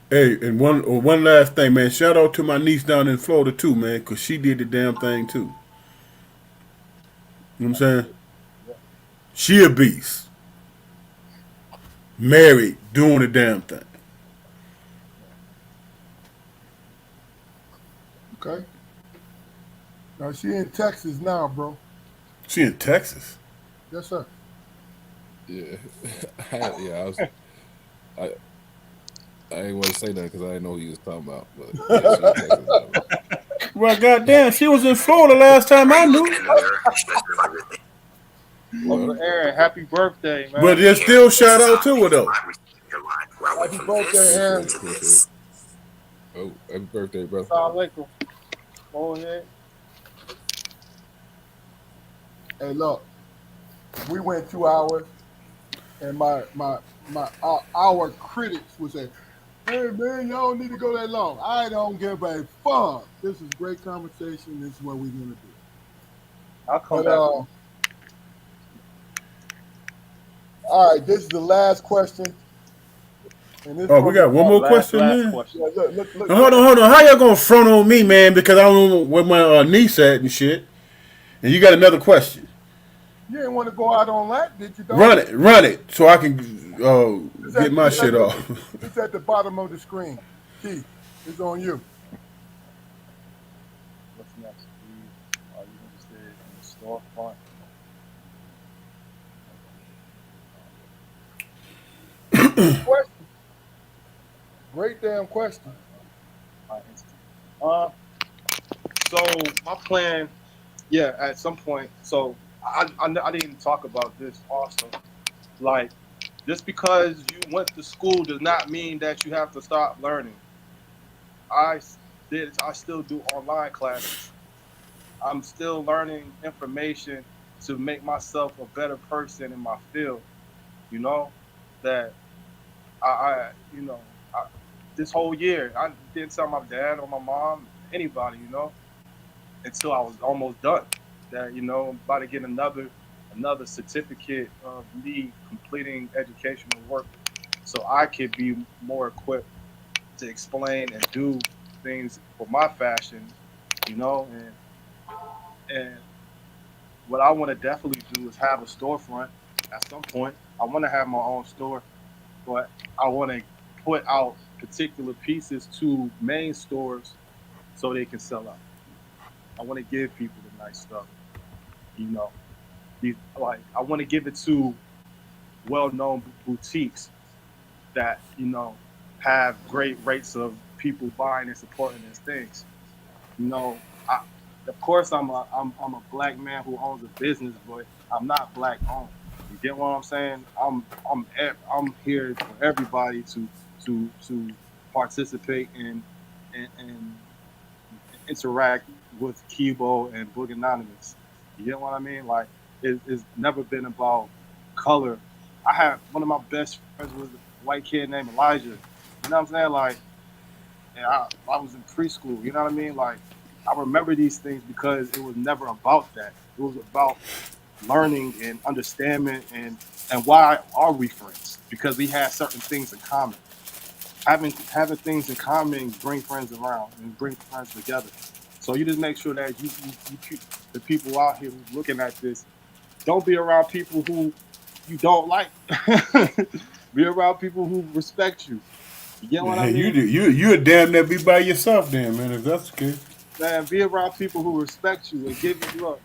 Speaker 2: Hey, and one last thing, man. Shout out to my niece down in Florida too, man, because she did the damn thing too. You know what I'm saying?
Speaker 5: Yeah.
Speaker 2: She a beast. Married, doing the damn thing.
Speaker 1: Okay. Now she in Texas now, bro.
Speaker 2: She in Texas.
Speaker 1: Yes, sir.
Speaker 4: Yeah, yeah. I, I ain't want to say that because I didn't know who you was talking about. But yeah, she in Texas now, bro.
Speaker 2: Well, goddamn, she was in Florida last time I knew.
Speaker 5: Uncle
Speaker 4: What?
Speaker 5: Aaron, happy birthday,
Speaker 2: But
Speaker 5: man.
Speaker 2: there's still shout out to her though.
Speaker 1: Happy birthday,
Speaker 4: Appreciate
Speaker 1: Aaron.
Speaker 4: it. Appreciate it. Oh, happy birthday, bro.
Speaker 5: Assalamu alaikum. Go ahead.
Speaker 1: Hey, look, we went 2 hours, and our critics would say, "Hey, man, y'all don't need to go that long." I don't give a fuck. This is great conversation. This is what we're gonna do.
Speaker 5: I'll come
Speaker 1: But
Speaker 5: back on.
Speaker 1: all right, this is the last question, and this
Speaker 2: Oh, we
Speaker 1: from the
Speaker 2: got one more question,
Speaker 5: Last
Speaker 2: man.
Speaker 5: question.
Speaker 1: yeah. Look.
Speaker 2: Now, hold on. How y'all gonna front on me, man? Because I don't know where my niece at and shit. And you got another question.
Speaker 1: You didn't want to go out on that, did you, dog?
Speaker 2: Run it, so I can
Speaker 1: It's
Speaker 2: get
Speaker 1: at
Speaker 2: my
Speaker 1: it's
Speaker 2: shit
Speaker 1: at the
Speaker 2: off.
Speaker 1: it's at the bottom of the screen. Keith, it's on you.
Speaker 5: What's next? Are you interested in the storefront?
Speaker 1: Good question. Great damn question.
Speaker 5: My instant. Uh, so my plan, yeah, at some point. So I didn't talk about this also. Like, just because you went to school does not mean that you have to stop learning. I I still do online classes. I'm still learning information to make myself a better person in my field. You know that I this whole year I didn't tell my dad or my mom, anybody, until I was almost done. That I'm about to get another certificate of me completing educational work, so I could be more equipped to explain and do things for my fashion, and what I want to definitely do is have a storefront at some point. I want to have my own store, but I want to put out particular pieces to main stores so they can sell out. I want to give people the nice stuff, you know. Like I want to give it to well-known boutiques that have great rates of people buying and supporting these things. You know, I, of course I'm a black man who owns a business, but I'm not black owned. You get what I'm saying? I'm here for everybody to participate and interact with Kibo and Boog Anonymous. You get what I mean? Like it's never been about color. I had one of my best friends was a white kid named Elijah. You know what I'm saying? Like, and I was in preschool. You know what I mean? Like, I remember these things because it was never about that. It was about learning and understanding and why are we friends? Because we had certain things in common. Having things in common bring friends around and bring friends together. So you just make sure that the people out here who's looking at this, don't be around people who you don't like. Be around people who respect you. You get what I
Speaker 2: Man,
Speaker 5: mean?
Speaker 2: you a damn near be by yourself, then, man. If that's the case.
Speaker 5: Man, be around people who respect you and give you look.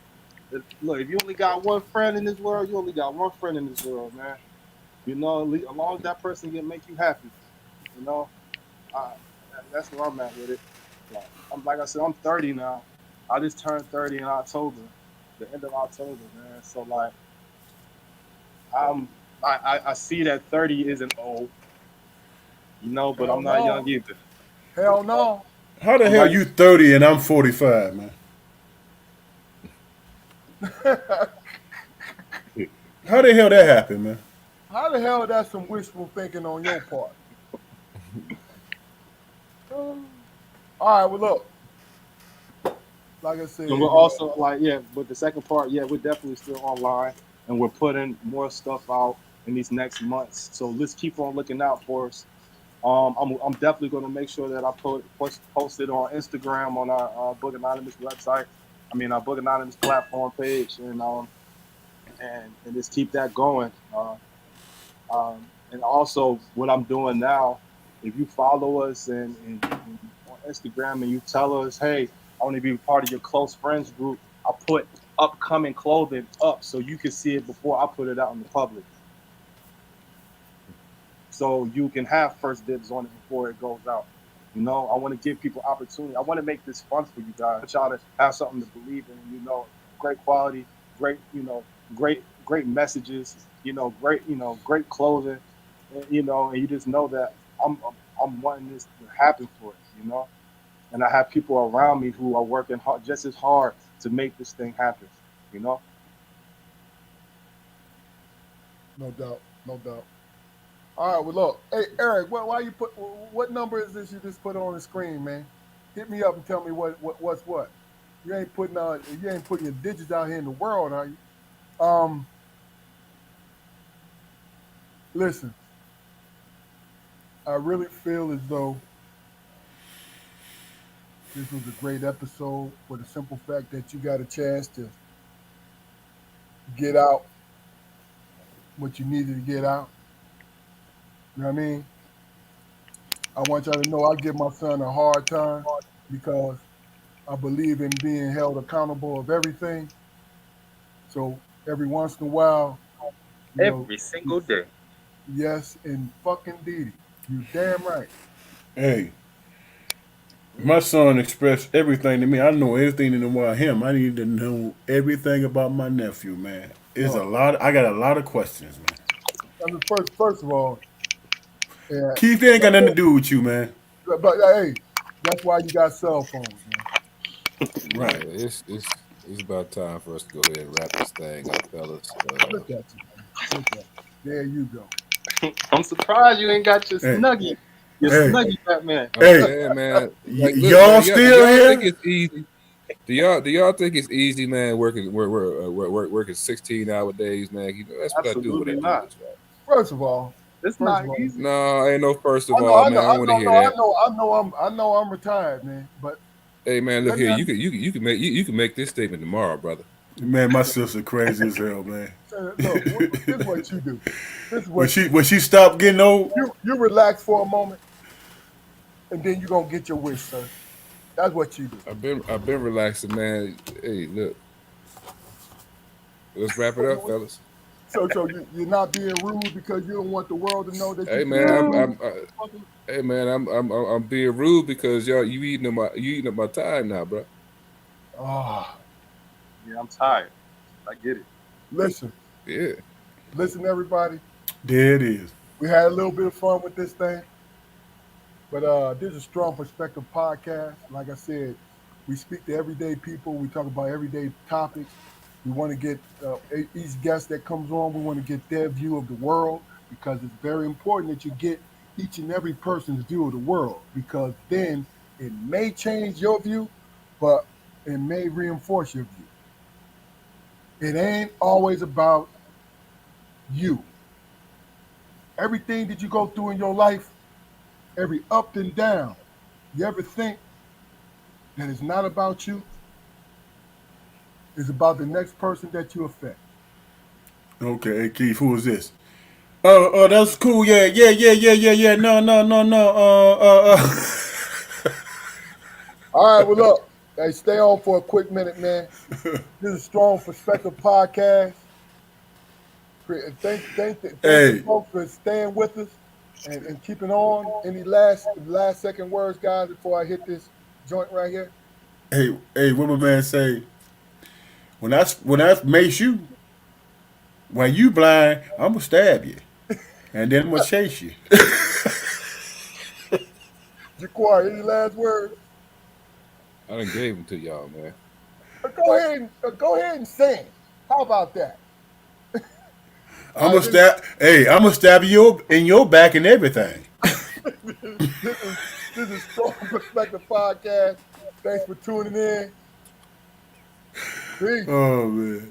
Speaker 5: Look, if you only got one friend in this world, you only got one friend in this world, man. As long as that person can make you happy, you know, uh, that's where I'm at with it. Like I said, I'm 30 now. I just turned 30 in October, the end of October, man. So like, I'm I see that 30 isn't old, but
Speaker 1: Hell
Speaker 5: I'm not
Speaker 1: no.
Speaker 5: young either.
Speaker 1: Hell
Speaker 5: You know?
Speaker 1: no.
Speaker 2: How the
Speaker 5: I'm
Speaker 2: hell
Speaker 5: like,
Speaker 2: you 30 and I'm 45, man? How the hell that happened, man?
Speaker 1: How the hell that's some wishful thinking on your part? All right, well, look, like I
Speaker 5: And we're
Speaker 1: said,
Speaker 5: also like, yeah, but the second part, yeah, we're definitely still online and we're putting more stuff out in these next months. So let's keep on looking out for us. I'm definitely going to make sure that I post it on Instagram on our Boog Anonymous website. I mean, our Boog Anonymous platform page, and just keep that going. And also, what I'm doing now, if you follow us and on Instagram and you tell us, hey, I want to be part of your close friends group, I put upcoming clothing up so you can see it before I put it out in the public. So you can have first dibs on it before it goes out. I want to give people opportunity. I want to make this fun for you guys. I want y'all to have something to believe in. Great quality, great, great messages. Great clothing. And you just know that I'm wanting this to happen for it. And I have people around me who are working hard, just as hard to make this thing happen. You know.
Speaker 1: no doubt, no doubt. All right, well, look, hey, Eric, why you put, what number is this you just put on the screen, man? Hit me up and tell me what's what. You ain't putting your digits out here in the world, are you? Um, Listen, I really feel as though this was a great episode for the simple fact that you got a chance to get out what you needed to get out. You know what I mean? I want y'all to know I give my son a hard time because I believe in being held accountable of everything. So every once in a while, you know,
Speaker 5: Every single day.
Speaker 1: yes, and fucking Didi. You damn right.
Speaker 2: Hey, my son expressed everything to me. I know everything about him. I need to know everything about my nephew, man. It's a
Speaker 1: No,
Speaker 2: lot. I got a lot of questions, man.
Speaker 1: I mean, first of all, yeah,
Speaker 2: Keith, they ain't got nothing to do with you, man.
Speaker 1: but hey, that's why you got cell phones, man.
Speaker 4: Yeah,
Speaker 2: Right.
Speaker 4: it's about time for us to go ahead and wrap this thing up, fellas.
Speaker 1: Look at you, man. Look at you. There you go.
Speaker 5: I'm surprised you ain't got
Speaker 2: Hey,
Speaker 5: your
Speaker 2: hey,
Speaker 5: snuggie Batman.
Speaker 4: I'm
Speaker 2: hey.
Speaker 4: saying, man, like, look,
Speaker 2: Y'all
Speaker 4: man, do
Speaker 2: still
Speaker 4: y'all think
Speaker 2: here?
Speaker 4: it's easy? Do y'all think it's easy, man? Working 16-hour days, man. That's what I do when I
Speaker 5: Absolutely
Speaker 4: do
Speaker 5: not.
Speaker 4: this, right?
Speaker 1: First of all,
Speaker 5: It's
Speaker 1: first
Speaker 5: not
Speaker 1: of all,
Speaker 5: easy.
Speaker 4: No, ain't no first of
Speaker 1: I know,
Speaker 4: all,
Speaker 1: I know,
Speaker 4: man. I
Speaker 1: I
Speaker 4: don't want to
Speaker 1: know,
Speaker 4: hear
Speaker 1: no, I
Speaker 4: that.
Speaker 1: know, I know I'm retired, man. But
Speaker 4: Hey, man, look
Speaker 1: let me
Speaker 4: here.
Speaker 1: ask
Speaker 4: You can make this statement tomorrow, brother.
Speaker 2: Man, my sister crazy as hell, man.
Speaker 1: you, look, this is what you do. This is
Speaker 2: when
Speaker 1: what
Speaker 2: she
Speaker 1: you do.
Speaker 2: when she stopped getting old,
Speaker 1: You relax for a moment, and then you're gonna get your wish, sir. That's what you do.
Speaker 4: I've been relaxing, man. Hey, look, let's wrap it up, fellas.
Speaker 1: So you're not being rude because you don't want the world to know that you
Speaker 4: Hey,
Speaker 1: still
Speaker 4: man,
Speaker 1: got
Speaker 4: I'm
Speaker 1: a
Speaker 4: I'm
Speaker 1: wish, motherfucker.
Speaker 4: hey, man, I'm being rude because y'all you eating up my time now, bro.
Speaker 1: Ah,
Speaker 5: Yeah, I'm tired. I get it.
Speaker 1: listen,
Speaker 4: Yeah.
Speaker 1: listen, everybody.
Speaker 2: there it is.
Speaker 1: We had a little bit of fun with this thing. But this is a strong perspective podcast. Like I said, we speak to everyday people. We talk about everyday topics. We want to get each guest that comes on. We want to get their view of the world because it's very important that you get each and every person's view of the world because then it may change your view, but it may reinforce your view. It ain't always about you. Everything that you go through in your life, every up and down, you ever think that it's not about you? It's about the next person that you affect.
Speaker 2: Okay, hey Keith, who is this? Oh, that's cool. Yeah, yeah, yeah, yeah, yeah, yeah. No, no, no, no.
Speaker 1: All right, well, look, hey, stay on for a quick minute, man. This is Strong Perspective Podcast. Thank the
Speaker 2: Hey,
Speaker 1: folks for staying with us and keeping on. Any last second words, guys, before I hit this joint right here?
Speaker 2: hey, what my man say? When I mace you, when you blind, I'm gonna stab you, and then I'm gonna chase you.
Speaker 1: Jaquar, any last words?
Speaker 4: I done gave them to y'all, man.
Speaker 1: Go ahead and sing. How about that?
Speaker 2: I'm
Speaker 1: All
Speaker 2: gonna
Speaker 1: right,
Speaker 2: stab. Hey, I'm gonna stab you in your back and everything.
Speaker 1: this is This is Strong Perspective Podcast. Thanks for tuning in. Peace.
Speaker 2: Oh man.